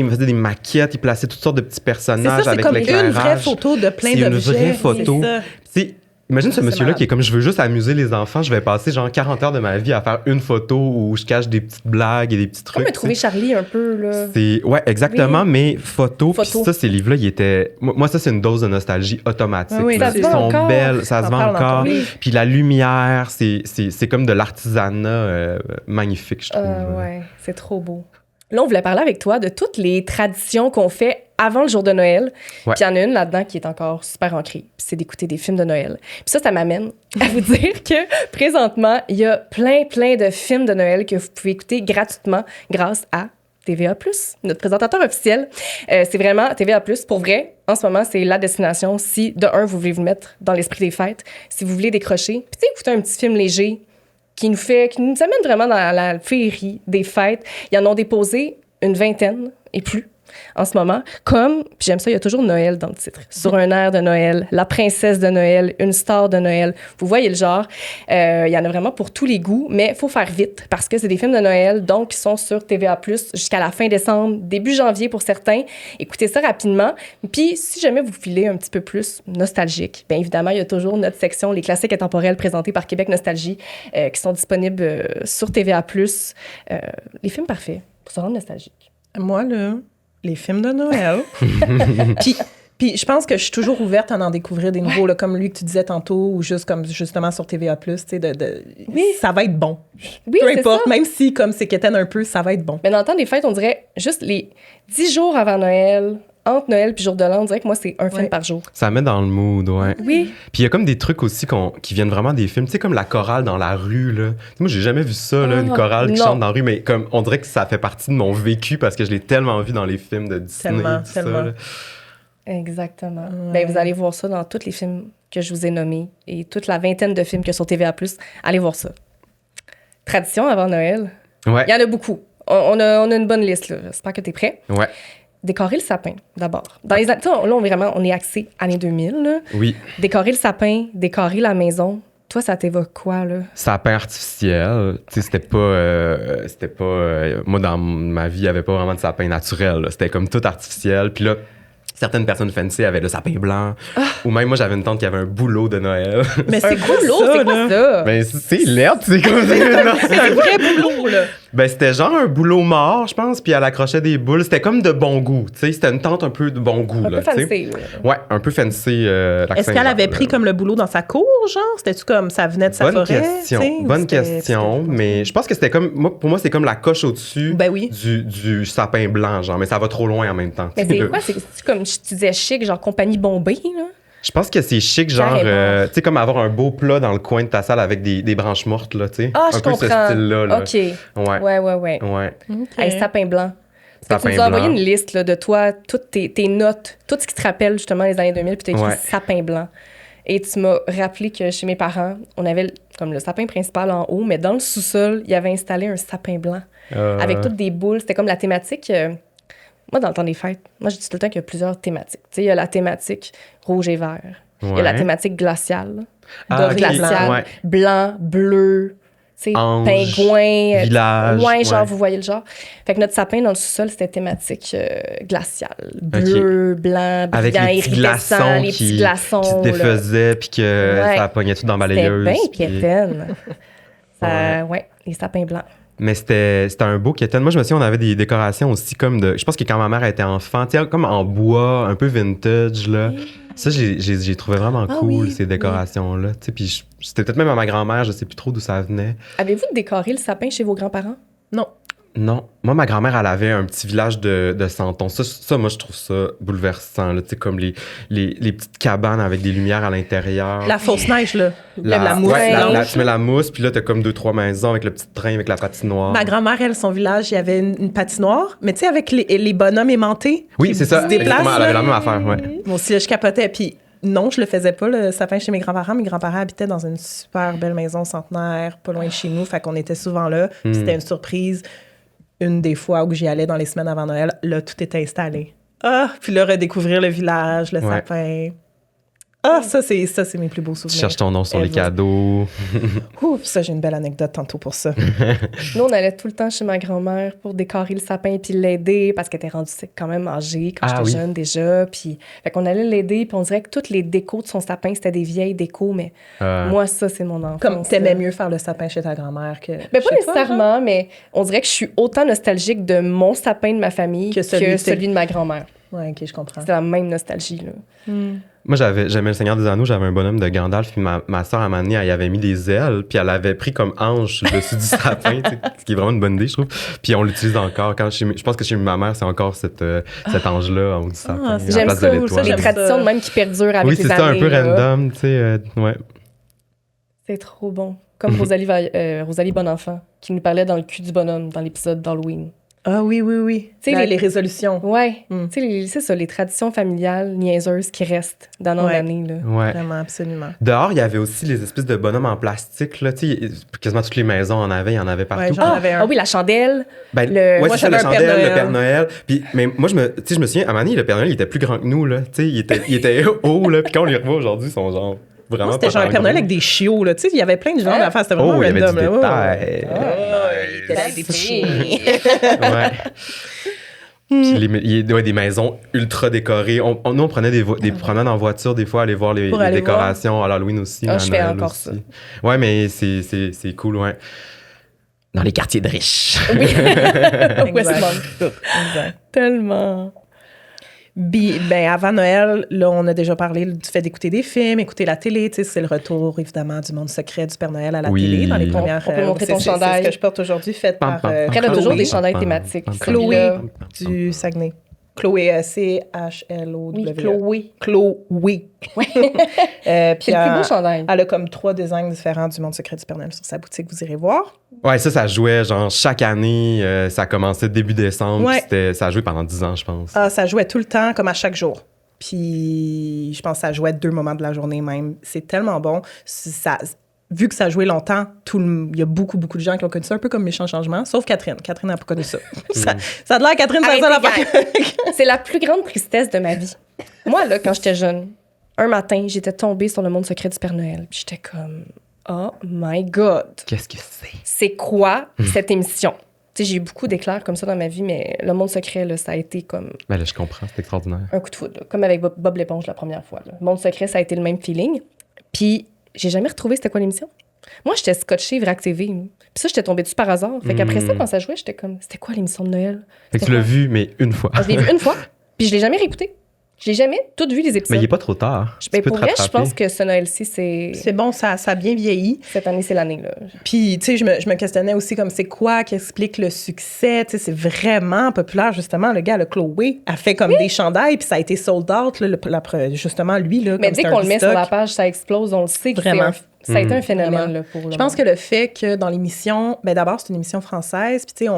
faisait des maquettes, il plaçait toutes sortes de petits C'est personnages ça, c'est avec comme une l'éclairage. vraie photo de plein C'est d'objets. une vraie photo. C'est ça. Tu sais, imagine ce Ça, c'est monsieur-là malade. qui est comme, je veux juste amuser les enfants, je vais passer genre 40 heures de ma vie à faire une photo où je cache des petites blagues et des petits trucs. Comme trouver tu sais. Charlie un peu, là. Ouais, exactement, mais photo. Puis Photo. ça, ces livres-là, ils étaient... Moi, ça, c'est une dose de nostalgie automatique. Ah oui, là. ça se Ils vend sont encore. belles, ça se On vend parle encore. encore, oui. Puis la lumière, c'est comme de l'artisanat magnifique, je trouve. Ouais, c'est trop beau. Là, on voulait parler avec toi de toutes les traditions qu'on fait avant le jour de Noël. Ouais. Puis il y en a une là-dedans qui est encore super ancrée. Puis c'est d'écouter des films de Noël. Puis ça m'amène à vous dire que présentement, il y a plein de films de Noël que vous pouvez écouter gratuitement grâce à TVA+, notre présentateur officiel. C'est vraiment TVA+. Pour vrai, en ce moment, c'est la destination si, de un, vous voulez vous mettre dans l'esprit des fêtes, si vous voulez décrocher. Puis tu sais, écouter un petit film léger qui nous amène vraiment dans la féerie des fêtes. Ils en ont déposé une vingtaine et plus en ce moment. Comme, puis j'aime ça, il y a toujours Noël dans le titre. Sur un air de Noël, la princesse de Noël, une star de Noël. Vous voyez le genre. Il y en a vraiment pour tous les goûts, mais il faut faire vite parce que c'est des films de Noël, donc qui sont sur TVA+, jusqu'à la fin décembre, début janvier pour certains. Écoutez ça rapidement. Puis, si jamais vous filez un petit peu plus nostalgique, bien évidemment, il y a toujours notre section Les classiques intemporels présentés par Québec Nostalgie qui sont disponibles sur TVA+. Les films parfaits pour se rendre nostalgique. Moi, là, les films de Noël. Puis je pense que je suis toujours ouverte à en découvrir des nouveaux, là, comme lui que tu disais tantôt, ou juste comme justement sur TVA+, tu sais, Oui. ça va être bon. Oui, Peu c'est importe, ça. même si comme c'est quétaine un peu, ça va être bon. Mais dans le temps des fêtes, on dirait juste les 10 jours avant Noël, entre Noël puis jour de l'an, on dirait que moi, c'est un film Ouais. par jour. Ça met dans le mood, ouais. Oui. Puis il y a comme des trucs aussi qui viennent vraiment des films. Tu sais, comme la chorale dans la rue, là. Tu sais, moi, j'ai jamais vu ça, là, une Ah, chorale qui non. chante dans la rue, mais comme on dirait que ça fait partie de mon vécu parce que je l'ai tellement vu dans les films de Disney. Tellement, tout ça, tellement. là. Exactement. Ouais. Ben, vous allez voir ça dans tous les films que je vous ai nommés et toute la vingtaine de films qu'il y a sur TVA+. Allez voir ça. Tradition avant Noël. Ouais, Il y en a beaucoup. On a une bonne liste, là. J'espère que tu es prêt. ouais, Décorer le sapin, d'abord. Dans les, tu sais, là, on est axé années 2000. Là. oui. Décorer le sapin, décorer la maison. Toi, ça t'évoque quoi, là? Sapin artificiel, tu sais, c'était pas moi, dans ma vie, il y avait pas vraiment de sapin naturel, là. C'était comme tout artificiel. Puis là, Certaines personnes fancy avaient le sapin blanc. Ou même, moi, j'avais une tante qui avait un boulot de Noël. Mais c'est cool, Boulot, c'est quoi ça? Ben, c'est lettre, c'est comme ça. C'est un vrai boulot, là. Ben, c'était genre un boulot mort, je pense, puis elle accrochait des boules. C'était comme de bon goût, tu sais. C'était une tante un peu de bon goût, Un là, peu tu sais. fancy. Ouais. Ouais, un peu fancy. Est-ce qu'elle avait pris comme le boulot dans sa cour, genre? C'était-tu comme ça venait de sa Bonne forêt? question. tu sais, ou Bonne c'était- question. Mais je pense que c'était comme. Pour moi, c'est comme la coche au-dessus Ben oui. du sapin blanc, genre. Mais ça va trop loin en même temps. Mais c'est quoi? C'est comme tu disais chic, genre compagnie Bombay, là? Je pense que c'est chic, genre, Carrément. tu sais, comme avoir un beau plat dans le coin de ta salle avec des branches mortes, là, tu sais. Ah, un je peu comprends. ce style-là, là. OK. Ouais. Ouais. Ouais. Hey, sapin blanc. Parce que Sapin tu nous as envoyé blanc. une liste là, de toi, toutes tes notes, tout ce qui te rappelle justement les années 2000, puis tu as écrit Ouais. sapin blanc. Et tu m'as rappelé que chez mes parents, on avait comme le sapin principal en haut, mais dans le sous-sol, il y avait installé un sapin blanc avec toutes des boules. C'était comme la thématique. Moi, dans le temps des fêtes, moi, je dis tout le temps qu'il y a plusieurs thématiques. Tu sais, il y a la thématique rouge et vert. Il y a la Ouais. thématique glaciale. Ah, doré ok. glacial, Ouais. blanc, bleu, tu sais, Ange, pingouin. village, Ouais, genre, ouais. vous voyez le genre. Fait que notre sapin dans le sous-sol, c'était thématique glaciale. Bleu, blanc, Avec brillant, les petits iridescent, glaçons les petits qui glaçons. se là. défaisaient, puis que Ouais. ça pognait tout dans la C'était balayeuse. bien puis- piétaine. Ouais, les sapins blancs. Mais c'était un beau quétaine. Moi, je me souviens, on avait des décorations aussi comme de... Je pense que quand ma mère était enfant, tu sais, comme en bois, un peu vintage, là. Ça, j'ai trouvé vraiment Ah cool, oui, ces décorations-là. Tu sais, puis c'était peut-être même à ma grand-mère, je sais plus trop d'où ça venait. Avez-vous décoré le sapin chez vos grands-parents? Non. Non. Moi, ma grand-mère, elle avait un petit village de santons. Ça, moi, je trouve ça bouleversant, là. Tu sais, comme les petites cabanes avec des lumières à l'intérieur. La fausse neige, là. La mousse. Ouais, blanche. tu mets la mousse, puis là, t'as comme 2-3 maisons avec le petit train, avec la patinoire. Ma grand-mère, elle, son village, il y avait une patinoire, mais tu sais, avec les bonhommes aimantés. Oui, qui c'est ça. se déplacent, Exactement, elle avait là. la même affaire, ouais. Moi aussi, là, je capotais. Puis non, je le faisais pas, le sapin chez mes grands-parents. Mes grands-parents habitaient dans une super belle maison centenaire, pas loin de chez nous. Fait qu'on était souvent là. Puis c'était une surprise. Une des fois où j'y allais dans les semaines avant Noël, là, tout était installé. Ah! Puis là, redécouvrir le village, le Ouais. sapin. Ah, ça, c'est mes plus beaux Tu souvenirs. cherches ton nom sur les Ever. cadeaux. Ouf, ça, j'ai une belle anecdote tantôt pour ça. Nous, on allait tout le temps chez ma grand-mère pour décorer le sapin puis l'aider parce qu'elle était rendue quand même âgée quand Ah j'étais oui. jeune déjà. Puis, fait qu'on allait l'aider puis on dirait que toutes les décos de son sapin, c'était des vieilles décos, mais moi, ça, c'est mon enfance. Comme t'aimais là. mieux faire le sapin chez ta grand-mère que. Ben, pas chez toi, genre? nécessairement, mais on dirait que je suis autant nostalgique de mon sapin de ma famille Que que celui celui, de de ma grand-mère. Ouais, OK, je comprends. C'est la même nostalgie, là. Moi, j'aimais le Seigneur des Anneaux, j'avais un bonhomme de Gandalf, puis ma soeur, à un moment donné, elle y avait mis des ailes, puis elle avait pris comme ange sur le dessus du sapin, tu sais, ce qui est vraiment une bonne idée, je trouve. Puis on l'utilise encore. Je pense que chez ma mère, c'est encore cet ange-là en haut du sapin, à la J'aime place ça, de les ça, l'étoile. j'aime traditions de même qui perdurent avec Oui, les c'est ça, un années, peu là. random, tu sais, ouais. C'est trop bon. Comme Rosalie Bonenfant, qui nous parlait dans le cul du bonhomme dans l'épisode d'Halloween. Ah oui, oui, oui. Tu sais, Les résolutions. Ouais, Mm. tu sais, c'est ça, les traditions familiales niaiseuses qui restent dans nos Ouais. années, là. Ouais. Vraiment, absolument. Dehors, il y avait aussi les espèces de bonhommes en plastique, là, tu sais, quasiment toutes les maisons en avaient, il y en avait partout. Ouais, j'en avais un. Ah oui, la chandelle. Ben, Le- ouais, Moi, c'est ça, le j'avais un Père chandelle, le Noël. Père Noël. Puis, mais moi, je me souviens, à un moment donné, le Père Noël, il était plus grand que nous, là. Tu sais, il était haut, là. Puis quand on les revoit aujourd'hui, ils sont genre vraiment Moi, c'était pas genre un tant Père Noël gros. avec des chiots, là. Tu sais, il y avait plein de gens d'affaires. C'était vraiment Oh, il y avait random, du là. détail. Il était avec des petits Ouais. Puis des maisons ultra décorées. Nous, on prenait des promenades en voiture, des fois, aller voir les Pour aller décorations à l'Halloween aussi. Ah, à je fais Noël encore aussi. ça. Ouais, mais c'est cool, ouais. Dans les quartiers de riches. Oui. Exact. Westmount. Exact. Tellement. Ben, avant Noël, là, on a déjà parlé du fait d'écouter des films, écouter la télé. Tu sais, c'est le retour, évidemment, du monde secret du Père Noël à la Oui. télé dans les premières... On peut montrer ton c'est chandail. ce que je porte aujourd'hui, fait par Après, elle a toujours des chandails thématiques. Chloé Celui-là. du Saguenay. Chloé, C-H-L-O-W. Oui, Chloé. Chloé. Puis C'est le plus beau chandail. elle a comme 3 designs différents du monde secret du Père Noël sur sa boutique, vous irez voir. Ouais, ça jouait genre chaque année. Ça commençait début décembre. Ouais. Puis ça a joué pendant 10 ans, je pense. Ah, ça jouait tout le temps, comme à chaque jour. Puis je pense que ça jouait 2 moments de la journée même. C'est tellement bon. Vu que ça jouait longtemps, il y a beaucoup de gens qui ont connu ça, un peu comme Méchant Changement, sauf Catherine. Catherine n'a pas connu ça. ça a l'air Catherine, c'est la seule affaire. C'est la plus grande tristesse de ma vie. Moi, là, quand j'étais jeune, un matin, j'étais tombée sur le monde secret du Père Noël. Puis j'étais comme, oh my God, Qu'est-ce que c'est? c'est quoi cette émission? Tu sais, j'ai eu beaucoup d'éclairs comme ça dans ma vie, mais le monde secret, là, ça a été comme Ben là, je comprends, c'est extraordinaire. un coup de foudre, là. Comme avec Bob l'éponge la première fois. Là. Le monde secret, ça a été le même feeling. Puis, j'ai jamais retrouvé c'était quoi l'émission. Moi, j'étais scotchée Vrac TV. Là. Puis ça, j'étais tombée dessus par hasard. Fait qu'après ça, quand ça jouait, j'étais comme, c'était quoi l'émission de Noël? Fait que C'était tu l'as quoi? vu, mais une fois. Je l'ai vu une fois, puis je l'ai jamais réécouté. J'ai jamais tout vu les épisodes. Mais il est pas trop tard. Tu Ben, peux pour te vrai, je rattraper. pense que ce Noël-ci, c'est... C'est bon, ça a bien vieilli. Cette année, c'est l'année, là. Puis, tu sais, je me questionnais aussi comme c'est quoi qui explique le succès. Tu sais, c'est vraiment populaire, justement. Le gars, le Chloé, a fait comme des chandails, puis ça a été sold out, là, justement, lui. Là, Mais comme dès c'est qu'on un le met sur la stock. page, ça explose, on le sait que Vraiment. ça a été un phénomène Vraiment. là, pour le Je pense monde. que le fait que dans l'émission, ben d'abord, c'est une émission française, puis tu sais,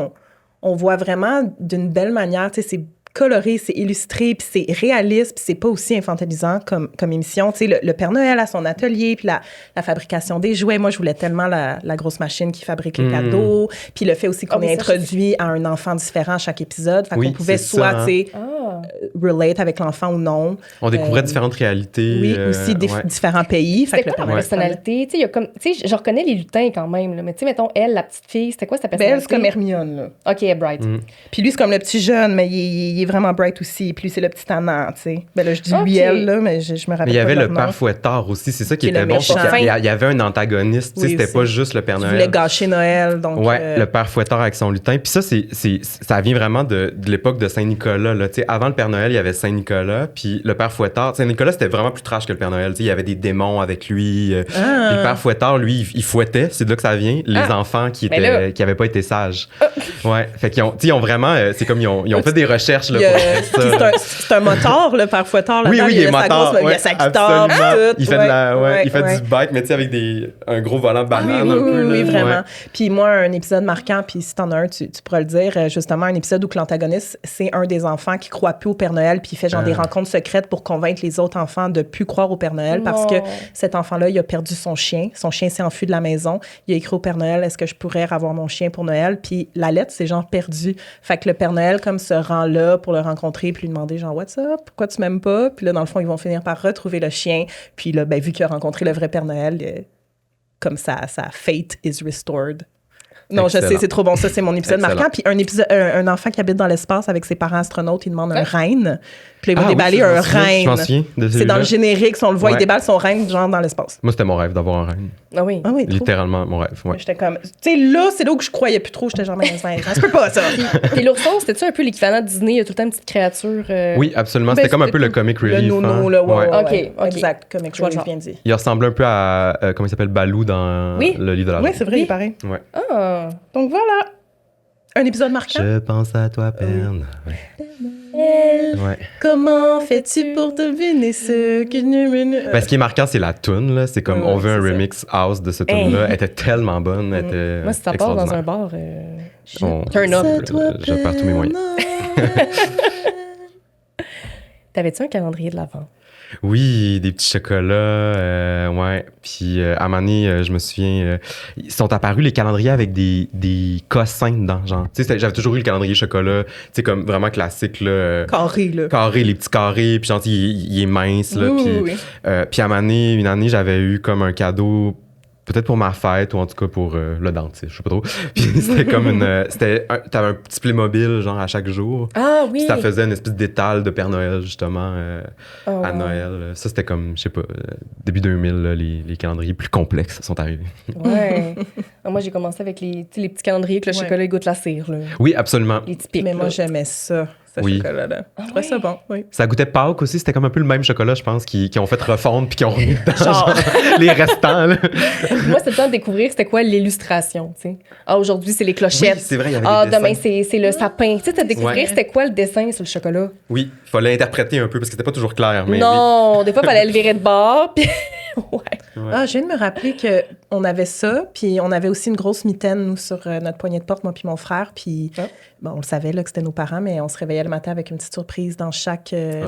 on voit vraiment d'une belle manière, tu sais, c'est coloré, c'est illustré, puis c'est réaliste, puis c'est pas aussi infantilisant comme émission. Tu sais, le Père Noël à son atelier, puis la fabrication des jouets. Moi, je voulais tellement la grosse machine qui fabrique les cadeaux, puis le fait aussi qu'on Ah, mais est ça, introduit à un enfant différent à chaque épisode. Fait Oui, qu'on pouvait c'est soit, ça, hein. tu sais, Ah, relate avec l'enfant ou non. On découvrait différentes réalités. Oui, aussi ouais. différents pays. Fait c'était que le quoi Père la Noël- personnalité? Tu sais, il y a comme... Tu sais, je reconnais les lutins quand même, là, mais tu sais, mettons, elle, la petite fille, c'était quoi sa Ben, personnalité? elle, c'est comme Hermione, là. OK, elle est bright. Puis lui, c'est comme le petit jeune, mais il est vraiment bright aussi. Puis lui, c'est le petit tannant, tu sais. Ben là, je dis lui, Ok. elle, là, mais je me rappelle Mais il y pas avait de le leur père nom. Fouettard aussi, c'est ça qui Qui est était le bon. méchant. c'est qu'il y avait un antagoniste, tu sais, Oui, c'était aussi. pas juste le Père Qui Noël. voulait gâcher Noël, donc... Ouais, le père Fouettard avec son lutin. Puis ça, ça vient vraiment de l'époque de Saint-Nicolas. Là. Tu sais, avant le Père Noël, il y avait Saint-Nicolas. Puis le père Fouettard, Saint-Nicolas, c'était vraiment plus trash que le Père Noël. Tu sais, il y avait des démons avec lui. Puis le père Fouettard, lui, il fouettait, c'est de là que ça vient, les enfants qui Mais là- avaient pas été sages. Ouais, fait qu'ils ont, tu sais, ils ont vraiment, c'est comme ils ont fait des recherches là, Il y a- pour faire ça. Puis c'est un moteur, le père Fouettard, Oui, là-dedans. oui, il il est a sa moteur. grosse- il ouais, a sa guitare, absolument. tout. Il fait, de la, Ouais, il fait ouais. du bike, mais tu sais, avec un gros volant banane Oui, un peu. oui, là. vraiment. Ouais. Puis moi, un épisode marquant, puis si t'en as un, tu pourras le dire, justement, un épisode où que l'antagoniste, c'est un des enfants qui croit plus au Père Noël, puis il fait genre des rencontres secrètes pour convaincre les autres enfants de plus croire au Père Noël, parce que Non. cet enfant-là, il a perdu son chien. Son chien s'est enfui de la maison. Il a écrit au Père Noël, est-ce que je pourrais avoir mon chien pour Noël? Puis la lettre, c'est genre perdu. Fait que le Père Noël, comme, se rend là pour le rencontrer, puis lui demander genre, what's up? Pourquoi tu m'aimes pas? Puis là, dans le fond, ils vont finir par retrouver le chien. Puis là, ben, vu qu'il a rencontré le vrai Père Noël, comme ça, sa fate is restored. Non, je sais, Excellent. c'est trop bon. Ça, c'est mon épisode Excellent. marquant. Puis un enfant qui habite dans l'espace avec ses parents astronautes, il demande un reine. Puis là, ils vont Ah oui, déballer je m'en un souviens, je m'en reine. souviens de C'est celui-là. dans le générique, si on le voit, il Ouais. déballe son reine, genre dans l'espace. Moi, c'était mon rêve d'avoir un reine. Ah oui. Ah oui, trop. Littéralement, mon rêve. Ouais. J'étais comme. Tu sais, là, c'est là où je croyais plus trop. J'étais genre, mais ça se peut pas, ça. Puis l'ourson, c'était-tu un peu l'équivalent de Disney? Il y a tout le temps une petite créature. Oui, absolument. Ben, C'était comme un c'était peu le comic Le relief. nono, hein. là, ouais. Ouais. ouais, Ok, ok. Exact, comme Je vois le je genre. viens de dire. Il ressemblait un peu à, comment il s'appelle, Balou dans Oui. le livre de la Oui, jungle. c'est vrai, il est pareil. Ouais. Ah! Donc voilà. Un épisode marquant. Je pense à toi, Père Noël. Ouais. Comment fais-tu pour deviner ce que... Ben, ce qui est marquant, c'est la toune. Là. C'est comme, Ouais, on veut un c'est ça. remix house de cette toune-là. Elle était tellement bonne. Elle était Moi, si ça part dans un extraordinaire. bar, On- turn up. Je perds tous mes moyens. T'avais-tu un calendrier de l'Avent? Oui, des petits chocolats, ouais. Puis à un moment donné, je me souviens, ils sont apparus les calendriers avec des cossins dedans, genre. Tu sais, j'avais toujours eu le calendrier chocolat, tu sais, comme vraiment classique, là. Carré, là. Carré, les petits carrés, puis genre, il est mince, là. Oui, Puis, oui, puis à un moment donné, une année, j'avais eu comme un cadeau, peut-être pour ma fête, ou en tout cas pour le dentiste, je sais pas trop. Puis c'était comme t'avais un petit Playmobil, genre, à chaque jour. Ah oui! Puis ça faisait une espèce d'étal de Père Noël, justement, Oh, à wow. Noël. Ça, c'était comme, je sais pas, début 2000, là, les calendriers plus complexes sont arrivés. Ouais. Ah, moi, j'ai commencé avec les petits calendriers que le Ouais. chocolat il goûte la cire, là. Oui, absolument. Les typiques. Mais moi, là. j'aimais ça, ce Oui. chocolat-là. Je trouvais ça bon, oui. Ça goûtait Pâques aussi, c'était comme un peu le même chocolat, je pense, qui ont fait refondre puis qui ont remis dedans Genre. genre, les restants. Là. Moi, c'était le temps de découvrir c'était quoi l'illustration, tu sais. Ah, aujourd'hui, c'est les clochettes. Oui, c'est vrai, il y avait Ah, des dessins. demain, c'est le sapin. Tu sais, t'as découvrir Ouais. c'était quoi le dessin sur le chocolat. Oui, il fallait interpréter un peu parce que c'était pas toujours clair. Mais Non, des fois, il fallait le virer de bord, puis... ouais. Ouais. Ah, je viens de me rappeler qu'on avait ça, puis on avait aussi une grosse mitaine, nous, sur notre poignée de porte, moi puis mon frère, puis Ah. bon, on le savait, là, que c'était nos parents, mais on se réveillait le matin avec une petite surprise dans Ah.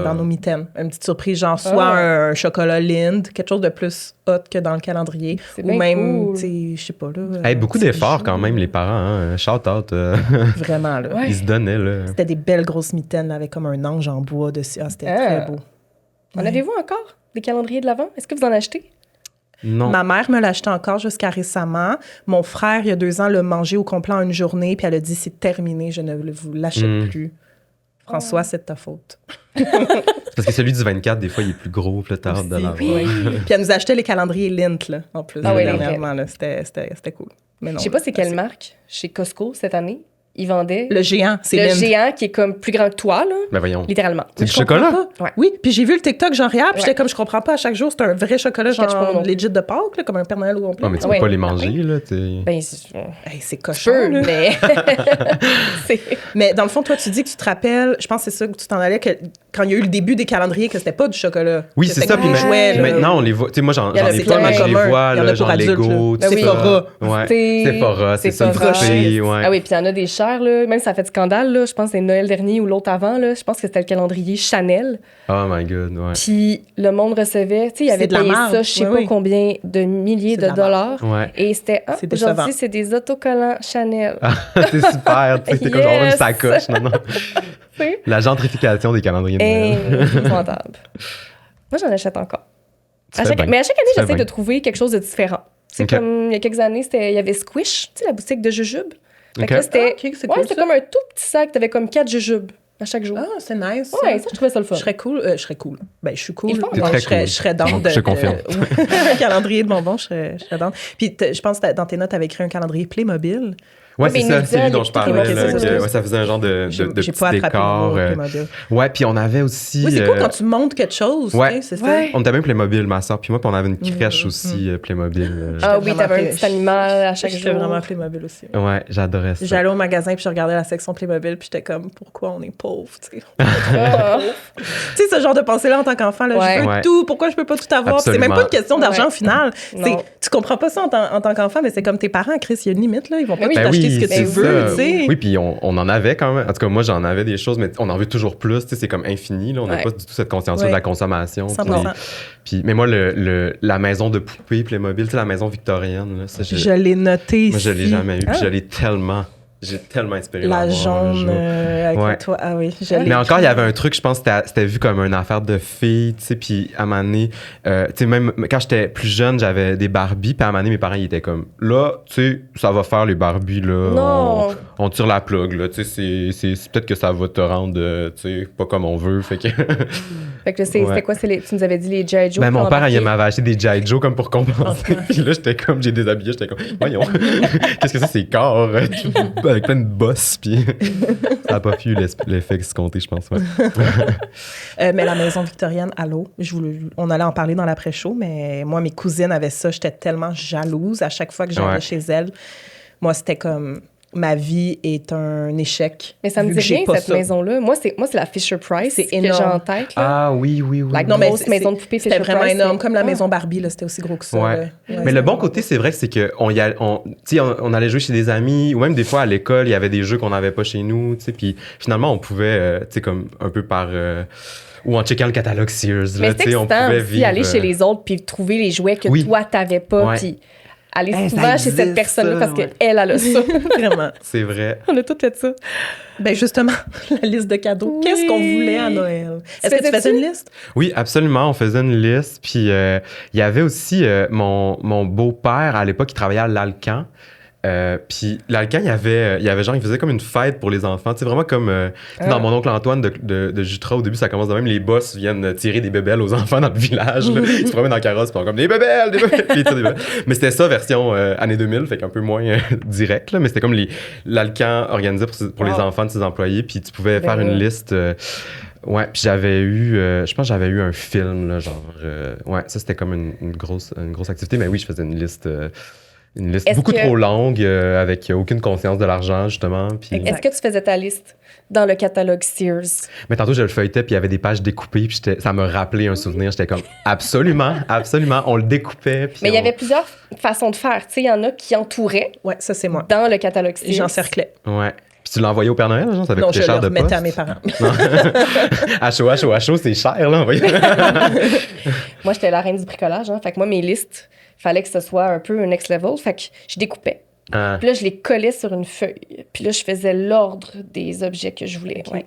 dans nos mitaines. Une petite surprise, genre soit un chocolat Lind, quelque chose de plus hot que dans le calendrier, C'est ou bien même, cool. tu sais, je sais pas, là. Hey, beaucoup petit d'efforts bijou. quand même, les parents. Hein. Shout out. Vraiment, là. Ouais. Ils se donnaient. Là. C'était des belles grosses mitaines, là, avec comme un ange en bois dessus. Ah, c'était Ah. très beau. En avez-vous encore des calendriers de l'Avent? Est-ce que vous en achetez? Non. Ma mère me l'achetait encore jusqu'à récemment. Mon frère, il y a 2 ans, l'a mangé au complet en une journée, puis elle a dit, c'est terminé, je ne vous l'achète plus. François, c'est de ta faute. Parce que celui du 24, des fois, il est plus gros, puis là, t'as hâte de l'avoir. Oui. Puis elle nous achetait les calendriers Lint, là, en plus, Ah oui, dernièrement. Là. C'était cool. Mais non, Je sais pas là, c'est quelle marque. Chez Costco, cette année, ils vendaient Le géant, c'est le Lint. géant qui est comme plus grand que toi, là, Ben voyons. littéralement. C'est du Je comprends chocolat? pas. Ouais. Oui, puis j'ai vu le TikTok Jean Réal, puis Ouais. j'étais comme, je comprends pas, à chaque jour, c'est un vrai chocolat, Je catch pas genre non plus. legit de Pâques, là, comme un Père Noël au complet. Non, mais tu peux Ouais. pas les manger, là. Ben, c'est Hey, c'est tu cochon, peux, là. mais... c'est... Mais dans le fond, toi, tu dis que tu te rappelles, je pense que c'est ça que tu t'en allais, que quand il y a eu le début des calendriers, que c'était pas du chocolat. Oui, Que c'est c'était ça. comme Puis des jouets, là. maintenant, on les voit. Tu sais, moi, j'en Il y en a ai c'est pas, mais je tellement les commun. vois, Il y en a là, pour genre adultes, Lego. là. tout Ben oui. ça. Sephora. Ouais. C'est C'est ça, Sephora. Sephora, ouais. Ah oui, puis il y en a des chers, là. Même ça a fait scandale, là. Je pense que c'est Noël dernier ou l'autre avant, là. Je pense que c'était le calendrier Chanel. Oh my God, ouais. Puis le monde recevait, tu sais, il C'est avait de la payé marde. ça, je sais Oui, pas oui. combien de milliers C'est de de la marde. dollars. Ouais. Et c'était, C'est décevant. aujourd'hui, c'est des autocollants Chanel. C'est super, tu sais, c'est comme genre une Yes! sacoche, non, non. Tu sais? La gentrification des calendriers de Et Noël. épouvantable. Moi, j'en achète encore. Tu À fais chaque- bien. Mais à chaque année, Tu fais j'essaie de bien. trouver quelque chose de différent. C'est Ok. comme il y a quelques années, il y avait Squish, tu sais, la boutique de jujubes. Fait que Ok. là, c'était Ah, ok, c'est ouais, cool, c'était ça. comme un tout petit sac, t'avais comme 4 jujubes à chaque jour. Ah, c'est nice. Ouais, ça, je trouvais ça le fun. Je serais cool. Je serais cool. Ben, je suis cool. Ils font Ouais, très je serais, cool. je serais dans Je te confirme. un calendrier de bonbons, je serais dans. Puis je pense que dans tes notes, tu avais écrit un calendrier Playmobil. Ouais, mais c'est ça, Nidja, c'est lui dont il je est parlais. tout Là, Playmobil. que, ouais, ça faisait un genre de J'ai petits pas attrapé le décors. mot Playmobil. Ouais, puis on avait aussi. Oui, c'est cool quand tu montes quelque chose. ouais. tu sais, c'est Ouais. ça. On était même Playmobil, ma soeur, puis moi, puis on avait une crèche aussi, Playmobil. Ah oui, vraiment t'avais un fait- petit animal à chaque J'étais jour. vraiment Playmobil aussi. Ouais, j'adorais ça. J'allais au magasin puis je regardais la section Playmobil puis j'étais comme pourquoi on est pauvre, tu sais. Ah. Tu sais ce genre de pensée là en tant qu'enfant là, Ouais. je veux Ouais. tout, pourquoi je peux pas tout avoir? Puis c'est même Absolument. pas une question d'argent Ouais. au final. Non. Tu comprends pas ça en tant qu'enfant mais c'est comme tes parents, Chris, il y a une limite là, ils vont pas Oui. tout Ben acheter oui, ce que tu c'est veux, ça. tu sais. Oui, puis on en avait quand même. En tout cas, moi, j'en avais des choses, mais on en veut toujours plus. Tu sais, c'est comme infini. Là. On n'a Ouais. pas du tout cette conscience Ouais. de la consommation. 100%. Mais moi, la maison de poupée Playmobil, tu sais, la maison victorienne, là, ça, Je l'ai noté moi, ici. je l'ai jamais eu. Puis Ah. je l'ai tellement... J'ai tellement espéré La l'avoir un jaune jour. avec Ouais. la toile. Ah oui, je l'ai Mais encore, il y écrit. avait un truc, je pense, c'était vu comme une affaire de filles, tu sais, puis à un moment donné, tu sais, même quand j'étais plus jeune, j'avais des Barbies, puis à un moment donné, mes parents, ils étaient comme, là, tu sais, ça va faire les Barbies, là, Non. on tire la plug, là, tu sais, c'est peut-être que ça va te rendre, tu sais, pas comme on veut, fait que... Fait que là, Ouais. c'était quoi? Tu nous avais dit les G.I. Joe. Ben, mon qui père, embarquaient. il m'avait acheté des G.I. Joe comme pour compenser. Puis là, j'étais comme, j'ai déshabillé, j'étais comme, voyons, qu'est-ce que ça, c'est corps avec plein de bosses, puis ça n'a pas pu l'effet escompté, je pense. Ouais. Mais la maison victorienne, allô, on allait en parler dans l'après-show, mais moi, mes cousines avaient ça. J'étais tellement jalouse à chaque fois que j'allais Ouais. chez elles. Moi, c'était comme, ma vie est un échec. Mais ça me vu dit que j'ai rien, pas cette ça. maison-là. Moi, c'est la Fisher-Price C'est que énorme. j'ai en tête. Là. Ah oui, oui, oui. La oui. Non, mais grosse maison de poupée c'était vraiment Fisher-Price, énorme. c'est- Comme la Ah. maison Barbie, là, c'était aussi gros que ça. Ouais. là. Ouais, Mais le c'est- bon côté, c'est vrai que c'est qu'on on allait jouer chez des amis, ou même des fois à l'école, il y avait des jeux qu'on n'avait pas chez nous, tu sais, puis finalement, on pouvait, tu sais, comme un peu par... ou en checkant le catalogue Sears, Mais là, c'est tu sais, on excitant pouvait aussi vivre... aller chez les autres puis trouver les jouets que Oui. toi, t'avais pas. Ouais. Puis aller Hey, ça souvent chez cette existe, personne-là ça, parce ouais. qu'elle, elle a ça. Vraiment. C'est vrai. On a tout fait ça. Ben justement, la liste de cadeaux. Oui. Qu'est-ce qu'on voulait à Noël? Est-ce que tu faisais faisais-tu? une liste? Oui, absolument. On faisait une liste. Puis il y avait aussi mon beau-père, à l'époque, qui travaillait à l'Alcan. Puis l'Alcan, il y avait genre, il faisait comme une fête pour les enfants. Tu sais, vraiment comme tu sais, dans mon oncle Antoine de Jutra, au début, ça commence de même. Les boss viennent tirer des bébelles aux enfants dans le village. Là. Ils se promènent en carrosse, puis ils sont comme des bébelles, des bébelles. Puis ils tirent des bébelles. Mais c'était ça, version année 2000, fait qu'un peu moins direct. Là. Mais c'était comme l'Alcan organisait pour les Wow. enfants de ses employés. Puis tu pouvais Ben faire une ouais. liste. Ouais, puis j'avais eu, je pense que j'avais eu un film, là, genre, ouais, ça c'était comme une grosse activité, mais oui, je faisais une liste Est-ce beaucoup que- trop longue, avec aucune conscience de l'argent, justement, puis... Exact. Est-ce que tu faisais ta liste dans le catalogue Sears? Mais tantôt, je le feuilletais, puis il y avait des pages découpées, puis ça me rappelait un souvenir, j'étais comme, absolument, on le découpait, puis Mais il y avait plusieurs façons de faire. Tu sais, il y en a qui entouraient Ouais, ça, c'est moi. dans le catalogue Sears. J'encerclais. Ouais. Puis tu l'as envoyé au Père Noël, genre, ça avait Non, coûté je le cher de remettais poste. à mes parents. HO, c'est cher, là, envoyé. Moi, j'étais la reine du bricolage. Hein. Fait que moi, mes listes, fallait que ce soit un peu un next level. Fait que je découpais. Ah. Puis là, je les collais sur une feuille. Puis là, je faisais l'ordre des objets que je voulais. Ok. Ouais.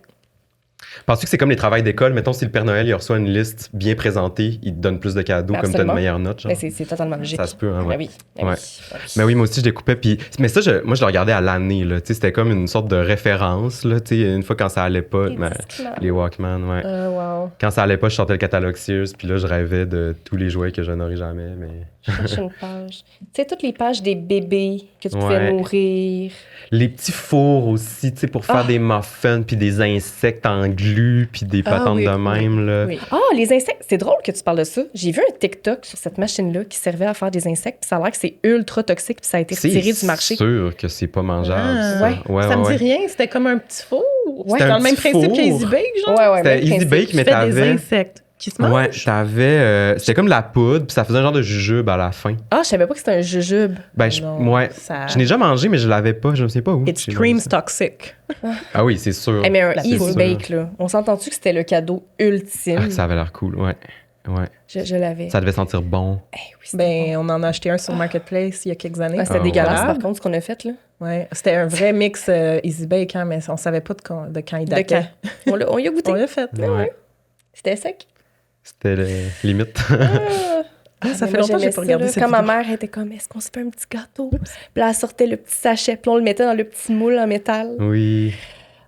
Penses-tu que c'est comme les travails d'école? Mettons, si le Père Noël il reçoit une liste bien présentée, il te donne plus de cadeaux Ben, comme tu as une absolument. meilleure note. Genre. Ben, c'est totalement logique. Ça se peut, hein, Ben ouais. oui. Ben Ouais. oui. Ben oui. Mais oui, moi aussi, je découpais. Puis... Mais ça, moi, je le regardais à l'année. Là. Tu sais, c'était comme une sorte de référence. Là, tu sais, une fois quand ça allait pas, Les ben, Discman. les Walkman, ouais. Wow. Quand ça allait pas, je sortais le catalogue Sears. Puis là, je rêvais de tous les jouets que je n'aurais jamais. Mais... Je cherche une page. Tu sais, toutes les pages des bébés que tu pouvais Ouais. nourrir. Les petits fours aussi, tu sais, pour faire des muffins, puis des insectes en glu, puis des patentes oui, de même. Là. Oui. Ah, les insectes. C'est drôle que tu parles de ça. J'ai vu un TikTok sur cette machine-là qui servait à faire des insectes, puis ça a l'air que c'est ultra toxique, puis ça a été retiré du marché. C'est sûr que c'est pas mangeable. Ah, ça. Ouais, ça me ouais. dit rien. C'était comme un petit four. Ouais. C'était dans le même C'était un principe petit qu'Easy four. Bake, genre. Ouais, ouais. C'était même Easy principe. Bake, Tu mais fais des t'avais... insectes qui se Ouais, mangent. c'était comme la poudre, puis ça faisait un genre de jujube à la fin. Ah, je savais pas que c'était un jujube. Ben, Non, ouais. ça- Je n'ai déjà mangé, mais je l'avais pas. Je ne sais pas où. It J'ai screams mangé ça. toxic. Ah oui, c'est sûr. Eh, mais un La Easy poudre. Bake, là. On s'entend-tu que c'était le cadeau ultime? Ah, ça avait l'air cool, ouais. Ouais. Je l'avais. Ça devait sentir bon. Eh oui, c'était Ben, on en a acheté un sur Marketplace il y a quelques années. bon. C'était Ah, dégueulasse, ouais. par contre, ce qu'on a fait, là. Ouais, c'était un vrai mix Easy Bake, hein, mais on savait pas de quand il De datait. quand? On y a goûté. On l'a fait. Ouais. C'était sec. C'était limite. Ah, ça Mais fait moi, longtemps que j'ai j'aimais pas ça, regardé là. cette Quand ma vidéo. mère était comme, est-ce qu'on se fait un petit gâteau? Puis là, elle sortait le petit sachet, puis on le mettait dans le petit moule en métal. Oui.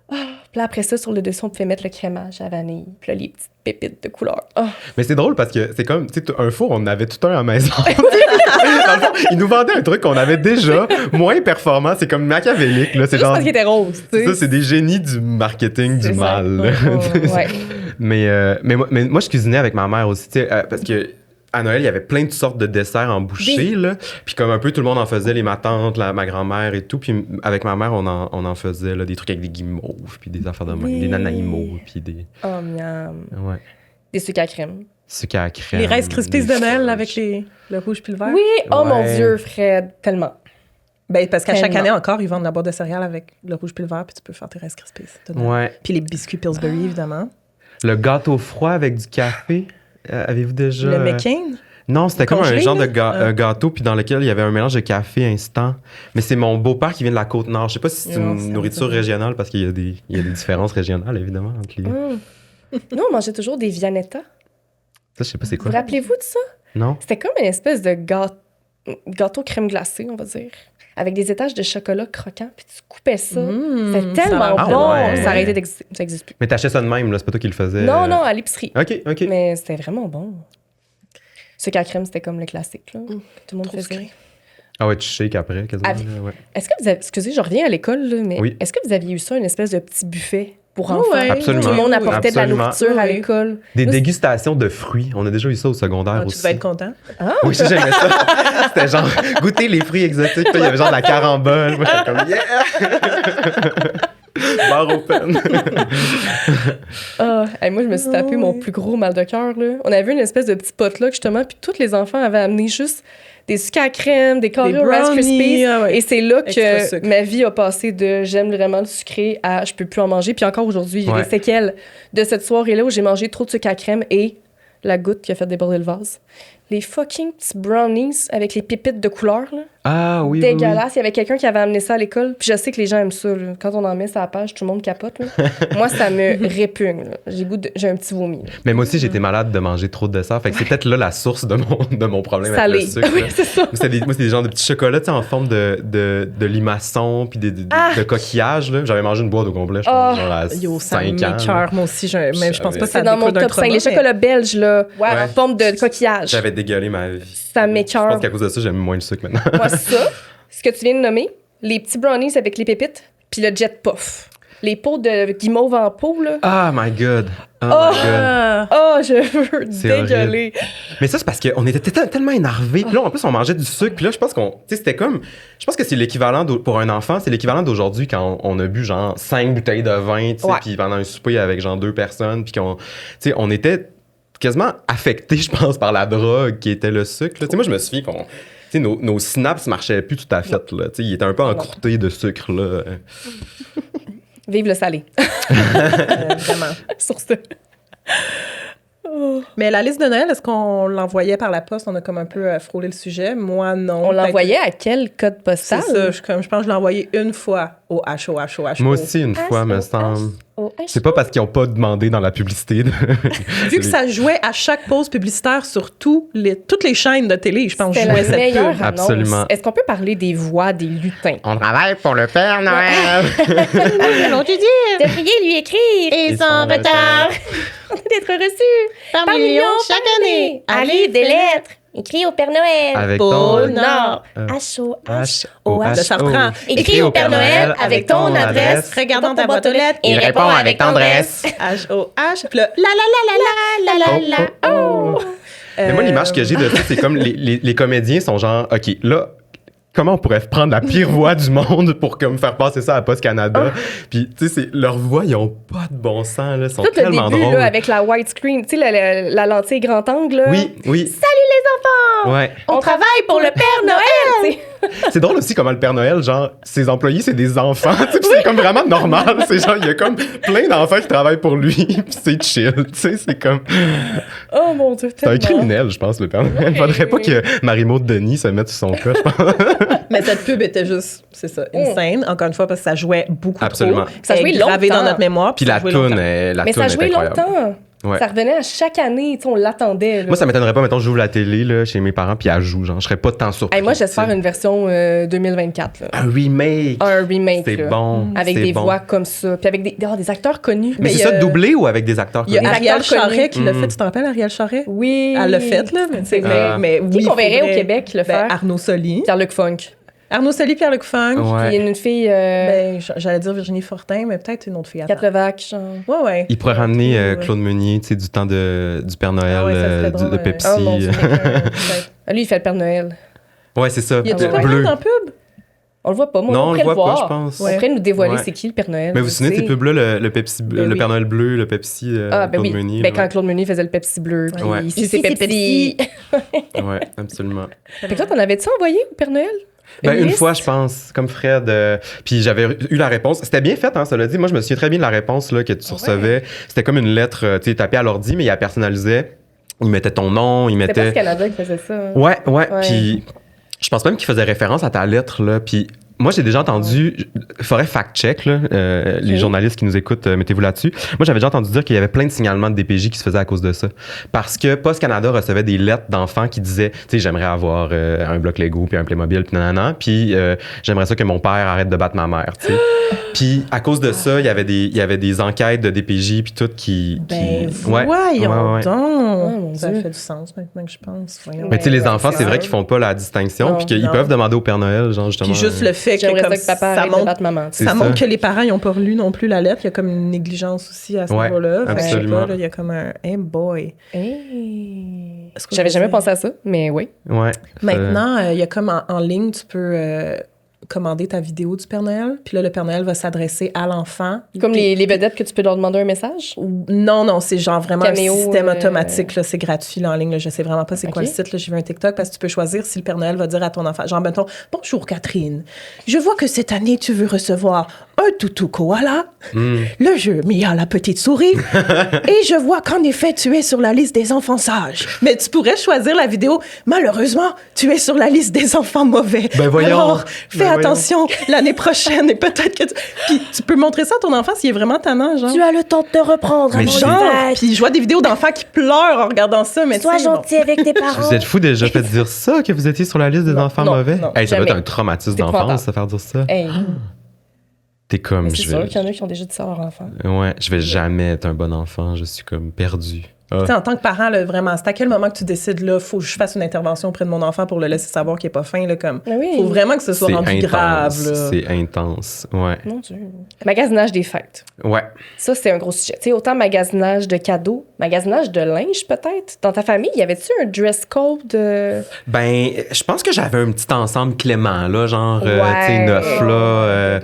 Puis là, après ça, sur le dessus, on pouvait mettre le crémage à vanille. Puis là, les petites pépites de couleur. Ah. Mais c'est drôle parce que c'est comme, tu sais, un four, on en avait tout un à la maison. Dans le fond, ils nous vendaient un truc qu'on avait déjà, moins performant. C'est comme machiavélique, là. C'est Juste genre. parce qu'il était rose, tu sais. Ça, c'est des génies du marketing C'est du ça. mal. là. Ouais. mais moi, je cuisinais avec ma mère aussi, tu sais, parce que à Noël, il y avait plein de sortes de desserts en bouchée, là. Puis comme un peu tout le monde en faisait, ma tantes, ma grand-mère et tout. Puis avec ma mère, on en faisait là, des trucs avec des guimauves, puis des affaires de même, Oui. des nanaïmos, puis des... Oh, miam. Ouais. Des sucres à crème. Sucre à la crème. Les Rice Krispies des de Noël fudge. avec le rouge puis le vert. Oui, oh mon Ouais. Dieu, Fred, tellement. Ben, parce qu'à chaque Tellement. année encore, ils vendent la boîte de céréales avec le rouge puis le vert, puis tu peux faire tes Rice Krispies. de Noël. Ouais. Puis les biscuits Pillsbury, évidemment. Le gâteau froid avec du café. Avez-vous déjà... Le McCain. Non, c'était comme un Congelé, genre de là? un gâteau, puis dans lequel il y avait un mélange de café instant. Mais c'est mon beau-père qui vient de la Côte-Nord. Je sais pas si c'est Non, ça une me nourriture dit rien. régionale, parce qu'il y a des différences régionales, évidemment, entre les... Nous, on mangeait toujours des Vianetta. Ça, je sais pas c'est Vous quoi. vous rappelez-vous de ça? Non? C'était comme une espèce de gâteau crème glacée, on va dire. Avec des étages de chocolat croquant, puis tu coupais ça. C'était ça tellement a l'air bon. ouais. Ça a arrêté d'exister. Ça n'existe plus. Mais t'achetais ça de même, là. C'est pas toi qui le faisais. Non, non, à l'épicerie. OK, OK. Mais c'était vraiment bon. Sucre à crème, c'était comme le classique, là, que tout le monde trop faisait. sucré. Ah ouais, tu shakes après, quasiment. Avec- là, ouais. Est-ce que vous avez... Excusez, je reviens à l'école, là, mais Oui. est-ce que vous aviez eu ça, une espèce de petit buffet pour Oui, enfants? ouais. Absolument. Tout le monde Oui, apportait de la absolument. nourriture à Oui. l'école. Des Nous, dégustations de fruits. On a déjà eu ça au secondaire Ah, tu aussi. devais être content. Oui, j'aimais ça. C'était genre goûter les fruits exotiques. Puis là, il y avait genre de la carambole. Moi, j'étais comme yeah! Bar open. Ah, hey, moi, je me suis tapé mon plus gros mal de cœur. Là. On avait une espèce de petit pot-là, justement, puis tous les enfants avaient amené juste des sucres à crème, des carrés Des au Rice brownies, Krispies. ah ouais. Et c'est là Extra que sucre. ma vie a passé de j'aime vraiment le sucré à je peux plus en manger. Puis encore aujourd'hui, j'ai Ouais. des séquelles de cette soirée-là où j'ai mangé trop de sucre à crème et la goutte qui a fait déborder le vase. Les fucking petits brownies avec les pépites de couleur, là. Ah oui, oui, oui. Dégueulasse. Il y avait quelqu'un qui avait amené ça à l'école. Puis je sais que les gens aiment ça. Là. Quand on en met ça à la page, tout le monde capote. Là. Moi, ça me répugne. Là. J'ai un petit vomi. Là. Mais moi aussi, j'étais malade de manger trop de dessert. Fait que c'est peut-être là la source de mon problème Salé. avec le sucre. Oui, là. c'est ça. Moi, c'est des genres de petits chocolats, tu sais, en forme de limaçon puis de coquillages, là. J'avais mangé une boîte au complet, je pense, Ah. genre à Yo, ça 5 ans. m'écoeure, moi aussi. Mais je pense pas que ça C'est dans mon découle d'un top 5. trauma, Les chocolats belges, là, Ouais. en forme de coquillage. J'avais dégueulé ma vie. Ça Je m'écoeure. pense qu'à cause de ça, j'aime moins le sucre maintenant. Moi, ça, ce que tu viens de nommer, les petits brownies avec les pépites, puis le jet puff. Les pots de guimauve en pot, là. Oh my God. Oh my God. Ah, Oh, je veux C'est dégueuler. Mais ça, c'est parce qu'on était tellement énervés. Puis là, en plus, on mangeait du sucre. Puis là, je pense qu'on. Tu sais, c'était comme. Je pense que c'est l'équivalent pour un enfant, c'est l'équivalent d'aujourd'hui quand on a bu genre 5 bouteilles de vin, tu sais, Ouais. puis pendant un souper avec genre 2 personnes. Puis qu'on. Tu sais, on était quasiment affectés, je pense, par la drogue qui était le sucre. là. Tu sais, moi, je me suis dit qu'on. Tu sais, nos synapses marchaient plus tout à fait. Là. Tu sais, ils étaient un peu encroûtés de sucre. Là. Vive le salé. Vraiment. Sur ce. Mais la liste de Noël, est-ce qu'on l'envoyait par la poste? On a comme un peu frôlé le sujet. Moi, non. On Peut-être- l'envoyait à quel code C'est postal? ça. Je pense que je l'ai envoyé une fois au HOHOHO. Moi aussi, une fois, me semble. C'est pas parce qu'ils ont pas demandé dans la publicité. Vu que ça jouait à chaque pause publicitaire sur toutes les chaînes de télé, je pense que C'était jouait la cette meilleure pub. annonce. Absolument. Est-ce qu'on peut parler des voix des lutins? On travaille pour le Père Noël. Devriez lui écrire. Ils sont en retard. D'être reçu par millions chaque année. Allez, des lettres. Écris au Père Noël. Avec Pôle ton... Nord. H-O-H. Ça reprend. Écris au Père Noël avec ton adresse. Regarde dans ta boîte aux lettres. Et réponds avec tendresse. H-O-H. Puis là, la. Oh. Mais moi, l'image que j'ai de ça, c'est comme les comédiens sont genre, OK, là, comment on pourrait prendre la pire voix du monde pour comme faire passer ça à Post Canada? Puis, tu sais, leurs voix, ils ont pas de bon sens, là. Ils sont Tout le tellement début, drôles. là, avec la widescreen, tu sais, la lentille grand angle, là. Oui. Salut les enfants! Ouais. On travaille pour le Père Noël! tu sais. C'est drôle aussi comment le Père Noël, genre, ses employés, c'est des enfants. Tu sais, puis c'est comme vraiment normal. C'est genre, il y a comme plein d'enfants qui travaillent pour lui. Puis c'est chill. Tu sais, c'est comme. Oh mon Dieu, C'est un tellement. criminel, je pense, le Père Noël. Faudrait pas que Marie-Maud Denis se mette sur son cas, je pense. Mais cette pub était juste, c'est ça, insane. Encore une fois, parce que ça jouait beaucoup Absolument. trop. Ça jouait Elle est gravé longtemps. dans notre mémoire. Puis la ça jouait toune, longtemps. la Mais toune ça est jouait incroyable. longtemps. Ouais. Ça revenait à chaque année, tu sais, on l'attendait. là. Moi, ça m'étonnerait pas, mettons, j'ouvre la télé là, chez mes parents, puis elle joue, genre, je serais pas tant surpris. Hey, moi, j'espère tu sais. une version 2024. là. Un remake. Un remake. C'est là. bon. Avec c'est des bon. voix comme ça. Puis avec des acteurs connus. Mais il c'est y a- ça, doublé ou avec des acteurs Il y a connus? Ariel acteurs connus. Charret qui l'a Mhm. fait. Tu te rappelles, Ariel Charret? Oui. Elle l'a fait, là. Mais, C'est vrai. mais oui. Qui qu'on verrait faudrait- au Québec le faire? Arnaud Soli. Pierre-Luc Funk. Arnaud Soli, Pierre-Luc Funk. Ouais. Il y a une fille, J'allais dire Virginie Fortin, mais peut-être une autre fille. Kat Levac, genre. Ouais. Il pourrait ramener Ouais. Claude Meunier, tu sais, du temps du Père Noël, Ah ouais, ça serait de drôle, Pepsi. Oh mon Dieu. Peut-être. Ah, lui, il fait le Père Noël. Ouais, c'est ça. Y a-tu bleu. pas rien dans la pub? On le voit pas. Moi, Non, on pourrait le voit pas, voir. je pense. On pourrait nous dévoiler Ouais. c'est qui le Père Noël. Mais vous vous souvenez de ces sais. pubs-là, le Pepsi, Ben le oui. Père Noël bleu, le Pepsi, Ah, ben Claude oui. Meunier. Ben, là. quand Claude Meunier faisait le Pepsi bleu. Puis Ouais. Ici, c'est Pepsi. Ouais, absolument. Fait que toi, t'en avais-tu envoyé au Père Noël? Ben, une liste? fois, je pense, comme Fred. Puis j'avais eu la réponse. C'était bien fait, hein, ça l'a dit. Moi, je me souviens très bien de la réponse là, que tu recevais. C'était comme une lettre, tu sais, tapée à l'ordi, mais il la personnalisait. Il mettait ton nom, il C'était pas mettait. ce Canada qui faisait ça. hein. Ouais. Ouais. Puis je pense même qu'il faisait référence à ta lettre, là. Puis moi, j'ai déjà entendu, il faudrait fact-check, là, les journalistes qui nous écoutent, mettez-vous là-dessus. Moi, j'avais déjà entendu dire qu'il y avait plein de signalements de DPJ qui se faisaient à cause de ça. Parce que Post Canada recevait des lettres d'enfants qui disaient, tu sais, j'aimerais avoir un bloc Lego, puis un Playmobil, puis nanana, puis j'aimerais ça que mon père arrête de battre ma mère, tu sais. Puis à cause de ça, il y avait des enquêtes de DPJ, puis tout qui... Ben, Ouais. voyons Ouais. donc. mon Ça Dieu. fait du sens maintenant que je pense. Voyons. Mais tu sais, les Ouais, enfants, c'est c'est vrai sûr. qu'ils font pas la distinction, Non, puis qu'ils non. peuvent demander au Père Noël, genre, justement... Puis juste le fait que, J'aimerais comme ça que papa ça arrête de montre, battre maman. C'est ça ça. montre que les parents n'ont pas relu non plus la lettre. Il y a comme une négligence aussi à ce Ouais, niveau-là. Fait que je sais absolument. pas, là, il y a comme un hey boy. Hey. Est-ce que J'avais je jamais sais? pensé à ça, mais oui. Ouais. Maintenant, il y a comme en ligne, tu peux commander ta vidéo du Père Noël. Puis là, le Père Noël va s'adresser à l'enfant. Comme Puis- les vedettes que tu peux leur demander un message. Non, c'est genre vraiment Caméo, un système euh, automatique. Là, c'est gratuit là, en ligne. Là. Je sais vraiment pas c'est quoi Ok. le site. Là. J'ai vu un TikTok parce que tu peux choisir si le Père Noël va dire à ton enfant. Genre, mettons, bonjour Catherine. Je vois que cette année, tu veux recevoir un toutou koala, le jeu Mia la petite souris, et je vois qu'en effet, tu es sur la liste des enfants sages. Mais tu pourrais choisir la vidéo. Malheureusement, tu es sur la liste des enfants mauvais. Ben voyons. Alors, fais Ben voyons. attention l'année prochaine et peut-être que Puis tu peux montrer ça à ton enfant s'il est vraiment tannant, genre. as le temps de te reprendre. Mais Genre, puis je vois des vidéos d'enfants qui pleurent en regardant ça, mais tu sais, bon. avec tes parents. Vous êtes fou déjà fait dire ça, que vous étiez sur la liste des enfants non, mauvais? non, Hey, ça doit jamais. être un traumatisme C'est d'enfance, épouvantable. ça faire dire ça. Hey, T'es comme, mais c'est je sûr vais... qu'il y en a qui ont déjà dit ça à leur enfant. Ouais, je vais jamais être un bon enfant, je suis comme perdu. Ah. Tu sais, en tant que parent, là, vraiment, c'est à quel moment que tu décides, là, faut que je fasse une intervention auprès de mon enfant pour le laisser savoir qu'il est pas fin, là, comme. Ah oui. Faut vraiment que ce soit C'est rendu intense, grave, là. c'est intense, ouais. Mon Dieu. Magasinage des fêtes. Ouais. Ça, c'est un gros sujet. Tu sais, autant magasinage de cadeaux, magasinage de linge, peut-être. Dans ta famille, y avait-tu un dress code? Ben, je pense que j'avais un petit ensemble Clément, là, genre, tu sais, Ouais. neuf, là,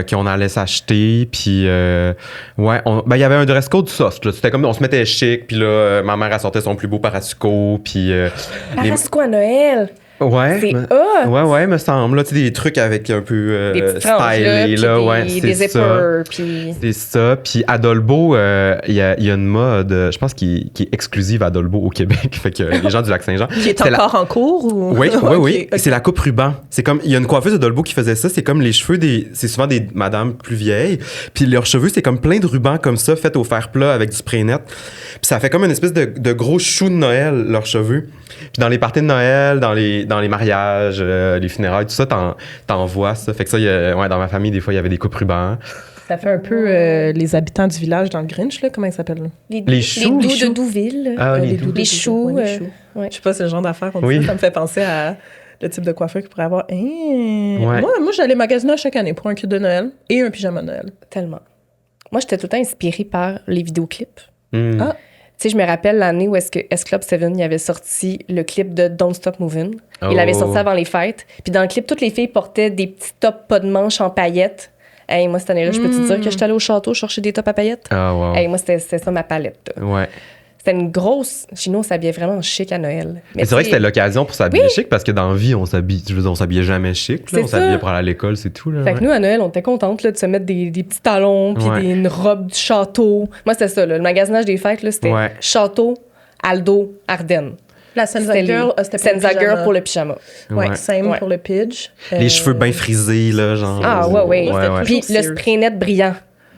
qu'on allait s'acheter, puis, ouais, ben, il y avait un dress code soft, là. C'était comme, on se mettait chic, puis là, ma mère, elle sortait son plus beau parasuco, puis... les- Parasco à Noël. Ouais. C'est me- hot! Ouais, me semble. Là, tu sais, des trucs avec un peu Des petites franges, stylés, là. puis Ouais, des c'est ça. zippers, puis... C'est ça. Puis Adolbo, il y a une mode, je pense, qui est exclusive à Adolbo au Québec. Fait que les gens du Lac-Saint-Jean. Qui est C'est la- encore en cours ou? Oui, Ok, oui. ok. C'est la coupe ruban. C'est comme, il y a une coiffeuse de Dolbeau qui faisait ça. C'est comme les cheveux c'est souvent des madames plus vieilles. Puis leurs cheveux, c'est comme plein de rubans comme ça, faits au fer plat avec du spray net. Puis ça fait comme une espèce de gros chou de Noël, leurs cheveux. Puis dans les parties de Noël, dans les mariages, les funérailles, tout ça, t'en vois ça. Fait que ça, dans ma famille, des fois, il y avait des coupes rubans. Ça fait un peu les habitants du village dans le Grinch, là. Comment ils s'appellent? Là? Les choux. Les Les doux choux. de Douville. Ah, les doux. Les choux. Ouais, les choux. Ouais. Je sais pas, c'est le genre d'affaires qu'on dit Oui. ça. Ça me fait penser à le type de coiffeur qu'il pourrait avoir. Ouais. Moi, j'allais magasiner à chaque année pour un kit de Noël et un pyjama de Noël. Tellement. Moi, j'étais tout le temps inspirée par les vidéoclips. Hmm. Ah. Tu sais, je me rappelle l'année où est-ce que S-Club 7 il avait sorti le clip de Don't Stop Movin'. Il Oh. l'avait sorti avant les fêtes. Puis dans le clip, toutes les filles portaient des petits tops pas de manches en paillettes. Hey, moi, cette année-là, je peux te dire que j'étais allée au château chercher des tops à paillettes. Ah, wow. Hey, moi, c'était ça ma palette. Là. Ouais. C'était une grosse... Chez nous, on s'habillait vraiment chic à Noël. Mais c'est vrai que tu sais, c'était l'occasion pour s'habiller chic parce que dans la vie, on s'habillait jamais chic. Là. C'est On s'habillait ça. pour aller à l'école, c'est tout. Là, Fait que nous, à Noël, on était contentes là, de se mettre des petits talons puis Ouais. une robe du château. Moi, c'était ça. Là. Le magasinage des fêtes, là, c'était Ouais. château, Aldo, Ardennes. La Senza C'était Girl, c'était pour le Senza pyjama. Girl pour le pyjama. Ouais, Ouais. same Ouais. pour le pidge. Les cheveux bien frisés, là, genre. Ah, ouais. Ouais, ouais. Puis Toujours le Sears. spray net brillant.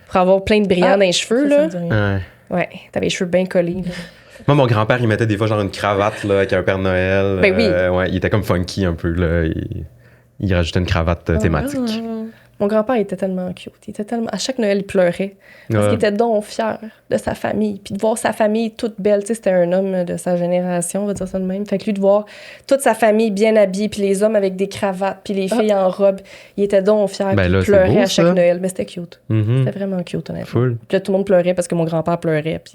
Pour avoir plein de brillants dans les cheveux, Ça là. me dit rien. Ouais. Ouais, t'avais les cheveux bien collés. là. Moi, mon grand-père, il mettait des fois genre une cravate là, avec un Père Noël. Ben oui. Ouais, il était comme funky un peu. Là. Il rajoutait une cravate thématique. Mon grand-père était tellement cute. Il était tellement... À chaque Noël, il pleurait. Parce Ouais. qu'il était donc fier de sa famille. Puis de voir sa famille toute belle. Tu sais, c'était un homme de sa génération, on va dire ça de même. Fait que lui, de voir toute sa famille bien habillée, puis les hommes avec des cravates, puis les filles en robe, il était donc fier. Ben Puis là, il c'est pleurait beau, à chaque ça. Noël. Mais c'était cute. Mhm. C'était vraiment cute, honnêtement. Full. Puis là, tout le monde pleurait parce que mon grand-père pleurait. Puis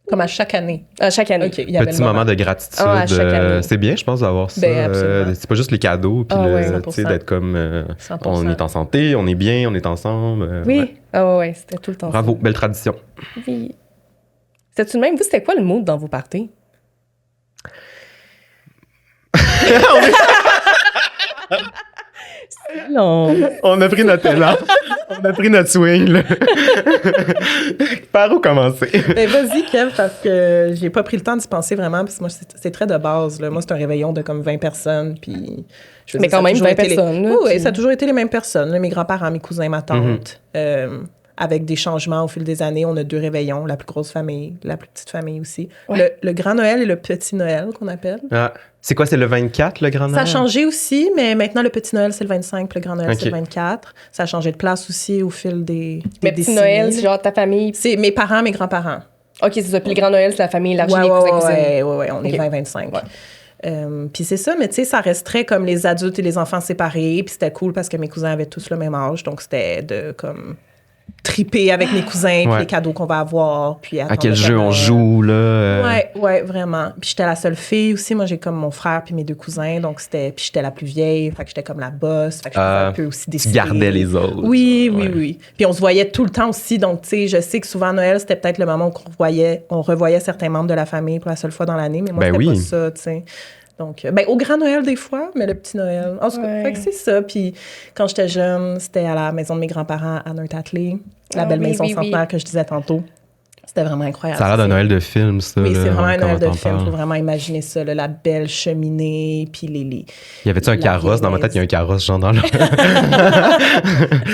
Comme à chaque année. à chaque année. OK, il y avait Petit le moment de gratitude. Ah, à chaque année. C'est bien, je pense, d'avoir ça. Ben, absolument. C'est pas juste les cadeaux, puis Ah, ouais, tu sais, 100%. d'être comme. 100%. On est en santé, on est bien, on est ensemble. Oui. Ouais. Ah ouais, c'était tout le temps Bravo, belle tradition. ça. Oui. C'était-tu le même? Vous, c'était quoi le mood dans vos parties? Non. On a pris notre élan. On a pris notre swing, là. Par où commencer? Ben, vas-y, Kev, parce que j'ai pas pris le temps d'y penser vraiment, parce que moi, c'est très de base. Là. Moi, c'est un réveillon de comme 20 personnes, puis... je veux Mais dire, quand ça a même, toujours 20 été personnes, là, Oui, puis- ça a toujours été les mêmes personnes. Là, mes grands-parents, mes cousins, ma tante. Avec des changements au fil des années, on a 2 réveillons, la plus grosse famille, la plus petite famille aussi. Ouais. Le grand Noël et le petit Noël, qu'on appelle. Ah, c'est quoi, c'est le 24, le grand Ça a Noël? changé aussi, mais maintenant, le petit Noël, c'est le 25, puis le grand Noël, Ok. c'est le 24. Ça a changé de place aussi au fil des Mais petit décennies. Noël, c'est genre ta famille. C'est mes parents, mes grands-parents. OK, c'est ça. Puis le Grand Noël, c'est la famille élargie, Ouais, les cousins, cousines. ouais, on est Ok. 20-25. Puis c'est ça, mais tu sais, ça resterait comme les adultes et les enfants séparés. Puis c'était cool parce que mes cousins avaient tous le même âge. Donc c'était de comme triper avec mes cousins, puis Ouais. les cadeaux qu'on va avoir. Puis À attendre quel le jeu Père on Noël. joue, là? Ouais, vraiment. Puis j'étais la seule fille aussi. Moi, j'ai comme mon frère puis mes 2 cousins. Donc c'était... Puis j'étais la plus vieille. Fait que j'étais comme la boss. Fait que je faisais un peu aussi Tu décider. gardais les autres. Oui. Ouais. Puis on se voyait tout le temps aussi. Donc, tu sais, je sais que souvent, à Noël, c'était peut-être le moment où on revoyait certains membres de la famille pour la seule fois dans l'année. Mais moi, Ben c'était oui. pas ça, tu sais. Donc, ben, au Grand Noël, des fois, mais le petit Noël. En tout cas, Ouais. fait que c'est ça. Puis quand j'étais jeune, c'était à la maison de mes grands-parents à Neuchâtel, la Ah belle oui, maison oui, centenaire oui. que je disais tantôt. C'était vraiment incroyable. Ça a l'air d'un C'est- Noël de film, ça. Oui, là, c'est vraiment un quand Noël de on film. Il parle. faut vraiment imaginer ça, là, la belle cheminée, puis les Y avait-tu un la carrosse? Dans ma tête, il y a un carrosse, genre dans le.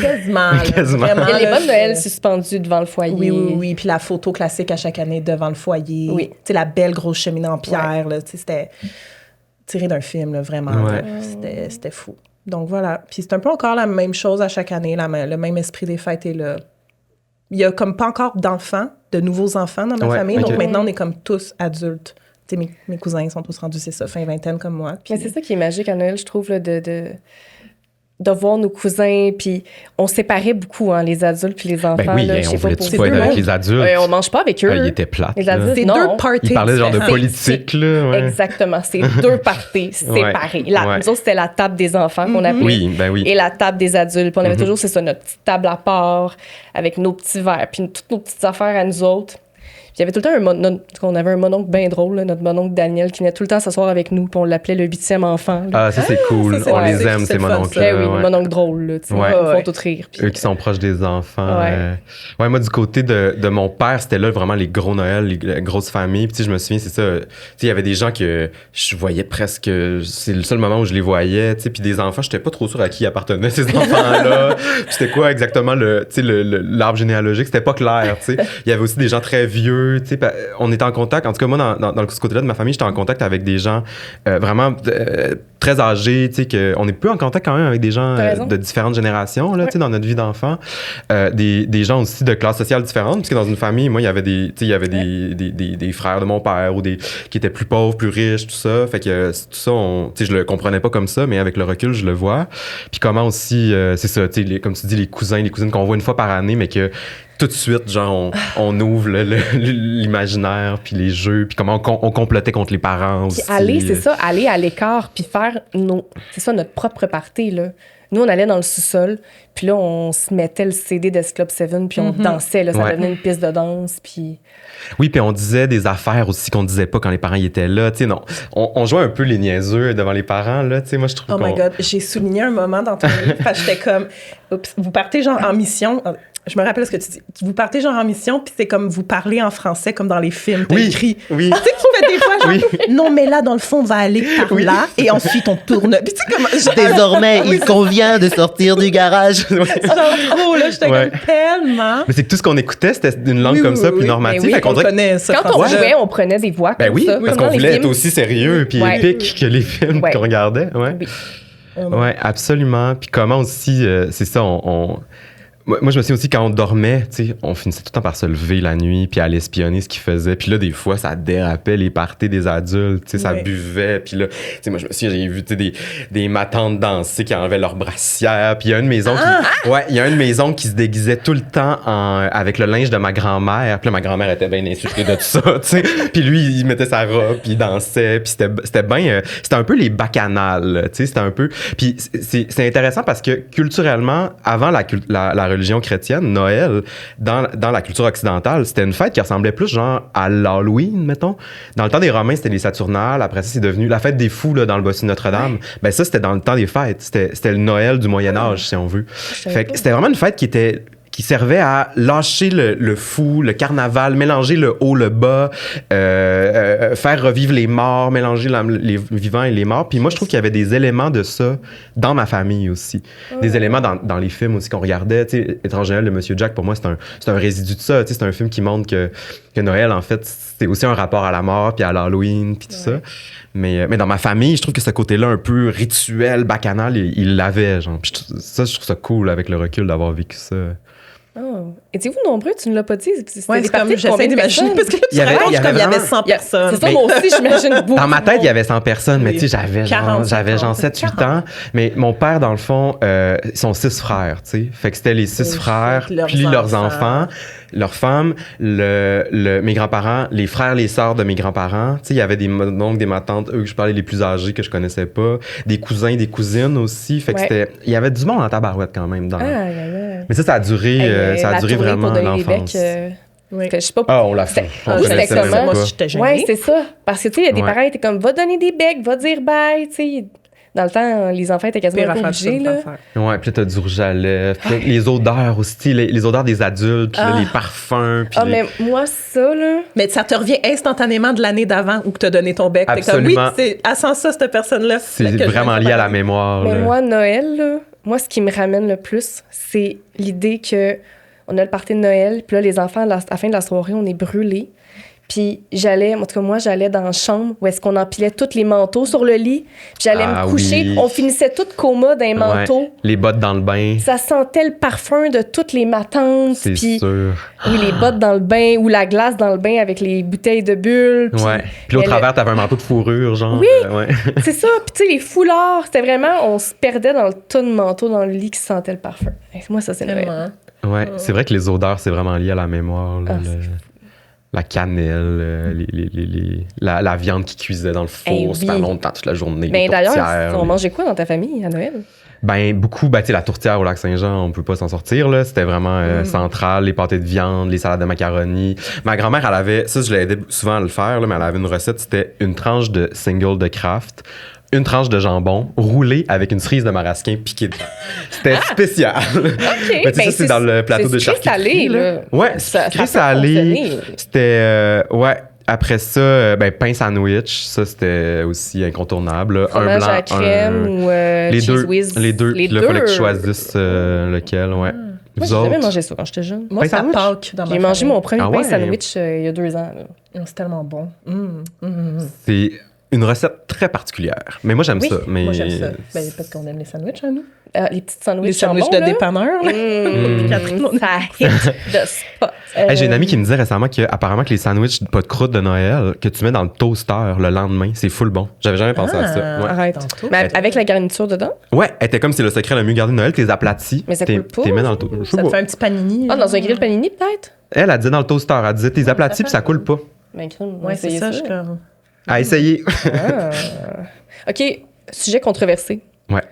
quasiment. là, Quasiment. vraiment, Il y a les là, bonnes Noël c'est- suspendus devant le foyer. Oui. Puis la photo classique à chaque année devant le foyer. Oui. Tu sais, la belle grosse cheminée en pierre, là, tu sais, c'était tiré d'un film, là, vraiment. Ouais. là. C'était fou. Donc voilà. Puis c'est un peu encore la même chose à chaque année, le même esprit des fêtes est là. Il y a comme pas encore d'enfants, de nouveaux enfants dans ma Ouais, famille. ok. Donc maintenant, on est comme tous adultes. Tu sais, mes cousins sont tous rendus, c'est ça, fin vingtaine comme moi. Puis Mais c'est ça qui est magique à Noël, je trouve, là, de voir nos cousins. Puis on séparait beaucoup, hein, les adultes puis les enfants. Ben oui, là, je on sais pas voulait pour pas vous. être avec monde. les adultes. On mange pas avec eux. Ah, il était plate. Les là. adultes, c'est non. deux parties. Il parlait genre de différentes. politique, là. Ouais. Exactement. C'est 2 parties séparées. Ouais. Nous autres, c'était la table des enfants qu'on appelait. Oui, ben oui. Et la table des adultes. Puis on avait toujours, c'est ça, notre petite table à part, avec nos petits verres, puis toutes nos petites affaires à nous autres. il y avait tout le temps on avait un mononcle bien drôle, là, notre mononcle Daniel, qui venait tout le temps s'asseoir avec nous, puis on l'appelait le 8e enfant. Là. Ah, ça, c'est cool. ça, c'est On vrai, les aime, c'est ces le fun, mononcles. ça. Ben oui, le mononcle drôle, là, tu sais, Ouais. ils Ouais. font tout rire. Puis, Eux qui sont proches des enfants. Ouais. Moi, du côté de mon père, c'était là vraiment les gros Noël, les grosses familles. Puis, tu sais, je me souviens, c'est ça. Tu sais, il y avait des gens que je voyais presque. C'est le seul moment où je les voyais. Tu sais, puis des enfants, j'étais pas trop sûr à qui appartenaient ces enfants-là. Puis c'était quoi exactement l'arbre généalogique? C'était pas clair. Tu sais, il y avait aussi des gens très vieux. Tu sais, on était en contact. En tout cas, moi, dans ce côté-là de ma famille, j'étais en contact avec des gens vraiment très âgés. Tu sais, on est peu en contact quand même avec des gens de différentes générations là, tu sais, dans notre vie d'enfant. Des gens aussi de classes sociales différentes, parce que dans une famille, moi, il y avait des frères de mon père ou qui étaient plus pauvres, plus riches, tout ça. Fait que tout ça, tu sais, je le comprenais pas comme ça, mais avec le recul, je le vois. Puis comment aussi, c'est ça, tu sais, comme tu dis, les cousins, les cousines qu'on voit une fois par année, mais que tout de suite, genre, on ouvre l'imaginaire, puis les jeux, puis comment on complotait contre les parents aussi. Puis aller à l'écart, puis faire c'est ça, notre propre party, là. Nous, on allait dans le sous-sol, puis là, on se mettait le CD d'S Club 7, puis on dansait, là, ça devenait une piste de danse, puis... Oui, puis on disait des affaires aussi qu'on disait pas quand les parents y étaient là, tu sais, non. On jouait un peu les niaiseux devant les parents, là, tu sais, moi, je trouve Oh my God, j'ai souligné un moment dans ton livre, parce que j'étais comme, oups, vous partez genre en mission... Je me rappelle ce que tu dis. Vous partez genre en mission, puis c'est comme vous parlez en français, comme dans les films. T'as écrit. Oui. Tu sais, tu fais des fois, genre, non, mais là, dans le fond, on va aller par là, et ensuite, on tourne. Puis tu sais, comme. Désormais, il convient de sortir du garage. Genre trop, là, j'étais comme tellement. Mais c'est que tout ce qu'on écoutait, c'était une langue comme ça, puis normative. Mais oui, fait qu'on On dirait connaît ça. Quand on jouait, on prenait des voix ben comme oui, ça. parce comme qu'on dans les voulait être films. aussi sérieux puis épique que les films qu'on regardait. Ouais. Oui. Ouais, absolument. Puis comment aussi, c'est ça, moi, je me souviens aussi, quand on dormait, tu sais, on finissait tout le temps par se lever la nuit puis aller espionner ce qu'ils faisaient. Puis là, des fois, ça dérapait les parties des adultes, tu sais, ça buvait. Puis là, tu sais, moi, je me souviens, j'ai vu, tu sais, des matantes danser qui enlevaient leurs brassières. Puis il y a une maison il y a une maison qui se déguisait tout le temps avec le linge de ma grand-mère. Puis là, ma grand-mère était bien insultée de tout ça, tu sais. Puis lui, il mettait sa robe, puis il dansait. Puis c'était bien... c'était un peu les bacchanales, tu sais, c'était un peu... Puis c'est intéressant parce que culturellement, avant la religion chrétienne, Noël, dans la culture occidentale, c'était une fête qui ressemblait plus genre à l'Halloween, mettons. Dans le temps des Romains, c'était les Saturnales. Après ça, c'est devenu la fête des fous là, dans le bossu de Notre-Dame. Ben ça, c'était dans le temps des fêtes. C'était le Noël du Moyen-Âge, si on veut. Fait que c'était vraiment une fête qui servait à lâcher le fou, le carnaval, mélanger le haut, le bas, faire revivre les morts, mélanger les vivants et les morts. Puis moi, je trouve qu'il y avait des éléments de ça dans ma famille aussi. Des éléments dans les films aussi qu'on regardait. Tu sais, Étrange Noël de Monsieur Jack, pour moi, c'est un résidu de ça. Tu sais, c'est un film qui montre que Noël, en fait, c'est aussi un rapport à la mort, puis à l'Halloween, puis tout ça. Mais dans ma famille, je trouve que ce côté-là un peu rituel, bacchanal, il l'avait. Genre. Puis je trouve ça cool avec le recul d'avoir vécu ça. Oh. Étiez-vous nombreux? Tu ne l'as pas dit? Ouais, c'est comme, j'essaie d'imaginer, parce que là, tu racontes comme il y avait 100 personnes. C'est ça, moi aussi, j'imagine beaucoup. Dans ma tête, il y avait 100 personnes, mais Oui. tu sais, j'avais genre 7-8 ans. Mais mon père, dans le fond, ils sont 6 frères, tu sais. Fait que c'était les 6 frères, puis leurs enfants, leurs femmes, mes grands-parents, les frères, les sœurs de mes grands-parents. Tu sais, il y avait des oncles, des matantes, eux que je parlais les plus âgés que je connaissais pas, des cousins, des cousines aussi. Fait que il y avait du monde en tabarouette quand même. Mais ça a duré, vraiment l'enfance. Oui. Je sais pas. Ah, on l'a fait. On c'était connaissait même comment? Moi, pas. j'étais gênée. Ouais, c'est ça. Parce que, tu sais, il y a des Ouais. parents qui étaient comme, va donner des becs, va dire bye, tu sais. Dans le temps, les enfants étaient quasiment Pire pas affaire, ça, obligés, de là. pas faire. Ouais, puis là, t'as du rouge à lèvres. Puis là, les odeurs aussi, les odeurs des adultes, puis là, les parfums. Puis Mais moi, ça, là... Mais ça te revient instantanément de l'année d'avant où tu as donné ton bec. T'es comme, Absolument. oui, c'est sans ça, cette personne-là. c'est que je vraiment vais lié à la parler. mémoire. Mais là. moi, Noël, là, moi, ce qui me ramène le plus, c'est l'idée que on a le party de Noël, puis là, les enfants, à la fin de la soirée, on est brûlés. Puis en tout cas, moi, j'allais dans la chambre où est-ce qu'on empilait tous les manteaux sur le lit. Puis j'allais me coucher. Oui. On finissait tout coma d'un manteau. Ouais, les bottes dans le bain. Ça sentait le parfum de toutes les matantes. C'est Puis sûr. oui, les bottes dans le bain ou la glace dans le bain avec les bouteilles de bulles. Puis Ouais. Puis là, au elle- travers, t'avais un manteau de fourrure, genre. Oui. Ouais. c'est ça. Puis tu sais, les foulards, c'était vraiment... On se perdait dans le tas de manteaux dans le lit qui sentait le parfum. Et moi, ça, c'est Noël. Tellement. Ouais, c'est vrai que les odeurs, c'est vraiment lié à la mémoire. Là, Ah, c'est la cannelle, la viande qui cuisait dans le four Eh oui. super longtemps toute la journée. Ben les d'ailleurs, tourtières, on mangeait quoi dans ta famille à Noël? Ben, beaucoup, tu sais, la tourtière au lac Saint-Jean, on peut pas s'en sortir, là. C'était vraiment central, les pâtés de viande, les salades de macaroni. Ma grand-mère, elle avait, ça, je l'ai aidé souvent à le faire, là, mais elle avait une recette, c'était une tranche de single de Kraft, une tranche de jambon roulée avec une cerise de marasquin piquée dedans. C'était spécial. Mais tu sais, ça, c'est dans le plateau de charcuterie. Salé, là. Ouais, Ça sucré peut salé. fonctionner. C'était, ouais. Après ça, pain sandwich, ça, c'était aussi incontournable. Là. Fromage à la crème ou les cheese deux, whiz. les deux. Puis là, il fallait que tu choisisses lequel, ouais. Moi, j'ai jamais mangé ça quand j'étais jeune. Moi, Pain ça sandwich? Pâques dans ma J'ai mangé famille. mon premier Ah pain ouais? sandwich il y a 2 ans. là. C'est tellement bon. C'est une recette très particulière. Mais moi, j'aime Oui, ça. Mais... Moi, j'aime ça. Parce qu'on aime les sandwichs à nous. Les petites sandwichs Les sandwichs de dépanneur. là. Ça hit de spot. Hey, j'ai une amie qui me disait récemment qu'apparemment que les sandwichs pas de croûte de Noël que tu mets dans le toaster le lendemain, c'est full bon. J'avais jamais pensé à ça. Ouais. Arrête. Tantôt. Mais avec la garniture dedans? Ouais, elle était comme c'est le secret le mieux gardé de Noël, t'es aplatis. Mais ça t'es- coule pas. T'es mets dans le toaster. Ça te fait un petit panini. Ah, dans un grill panini, peut-être? Elle disait dans le toaster, elle disait t'es aplatis puis ça coule pas. Ben, crème, Ouais, c'est ça. Je suis comme... À essayer. Ah. OK, sujet controversé. Ouais.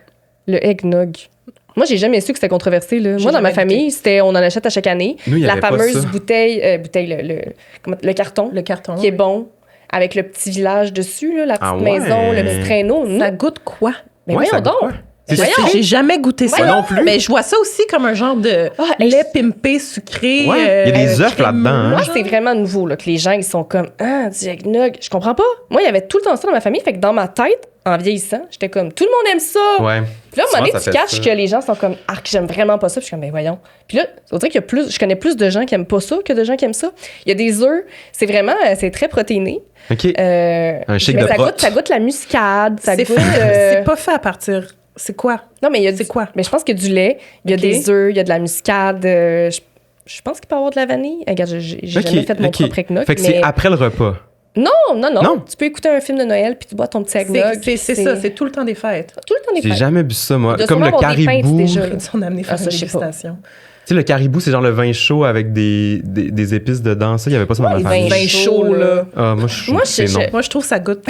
Le eggnog. Moi, j'ai jamais su que c'était controversé. Là. Moi, dans ma jamais famille, c'était on en achète à chaque année. Nous, il y la avait pas fameuse ça. bouteille, le carton, Le carton. qui est bon, avec le petit village dessus, là, la petite Ah ouais. maison, le petit traîneau. Ça goûte quoi? Mais Ouais, ça voyons goûte quoi? donc. C'est Voyons. sucré. J'ai jamais goûté ça. Moi non plus. Mais je vois ça aussi comme un genre de lait pimpé, sucré. Ouais, il y a des œufs là-dedans, hein. Moi, c'est vraiment nouveau là, que les gens ils sont comme ah, du eggnog. Je comprends pas. Moi, il y avait tout le temps ça dans ma famille. Fait que dans ma tête, en vieillissant, j'étais comme tout le monde aime ça. Ouais. Puis là, à un moment donné, Souvent, tu ça fait caches ça. que les gens sont comme arc, j'aime vraiment pas ça. Puis je suis comme, ben voyons. Puis là, on dirait qu'il y a plus, je connais plus de gens qui aiment pas ça que de gens qui aiment ça. Il y a des œufs, c'est vraiment, c'est très protéiné. OK. Un shake mais de ça prot. goûte, ça goûte la muscade, ça C'est goûte. c'est pas fait à partir. C'est quoi? Non, mais il y a c'est quoi? Mais je pense qu'il y a du lait, il y a OK. des œufs, il y a de la muscade. Je pense qu'il peut y avoir de la vanille. Regarde, j'ai jamais fait mon propre eggnog. Fait que mais... c'est après le repas. Non. Non. Tu peux écouter un film de Noël puis tu bois ton petit eggnog. C'est ça, c'est tout le temps des fêtes. tout le temps des J'ai fêtes. jamais bu ça, moi. Il doit Comme le sûrement avoir des pintes caribou. déjà, là. On a amené faire ça, une je sais pas. dégustation. Tu sais, le caribou, c'est genre le vin chaud avec des épices dedans. Ça, il y avait pas ça dans Ouais, ma le vin famille. Vin chaud, là. Ah, moi, je- non. Moi, je trouve ça goûte.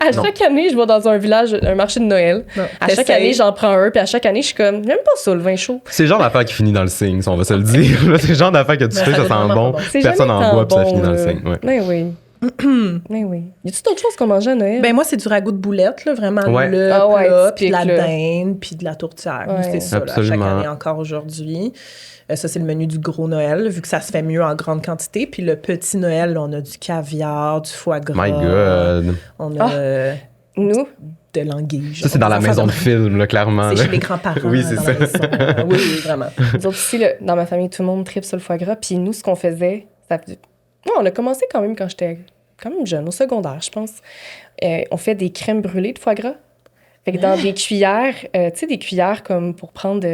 À chaque année, je vais dans un village, un marché de Noël. Non, À chaque t'essayes. année, j'en prends un, puis à chaque année, je suis comme, j'aime pas ça, le vin chaud. C'est le genre d'affaire qui finit dans le signe, si on va se le dire. C'est le genre d'affaire que tu Mais fais, ça ça doit sent vraiment bon. pas bon. C'est Personne jamais en tant boit, puis ça bon, finit dans le là. signe. Ouais. Mais oui. Mais oui. Y a-tu d'autres choses qu'on mangeait à Noël? Ben moi, c'est du ragoût de boulettes, là, vraiment Ouais. le Ah ouais, plat, puis de la typique, là. dinde, puis de la tourtière. Nous, Ouais. c'est ça, là, chaque Absolument. année encore aujourd'hui. Ça, c'est le menu du gros Noël, vu que ça se fait mieux en grande quantité. Puis le petit Noël, là, on a du caviar, du foie gras. My God. On a Nous, de l'anguille. Ça, c'est dans la maison de film, là, clairement. C'est là. chez les grands-parents. Oui, c'est dans ça. la maison. Oui, oui, vraiment. nous autres aussi, là, dans ma famille, tout le monde tripe sur le foie gras. Puis nous, ce qu'on faisait, on a commencé quand même quand j'étais quand même jeune, au secondaire, je pense. On fait des crèmes brûlées de foie gras. Fait que dans des cuillères, tu sais, des cuillères comme pour prendre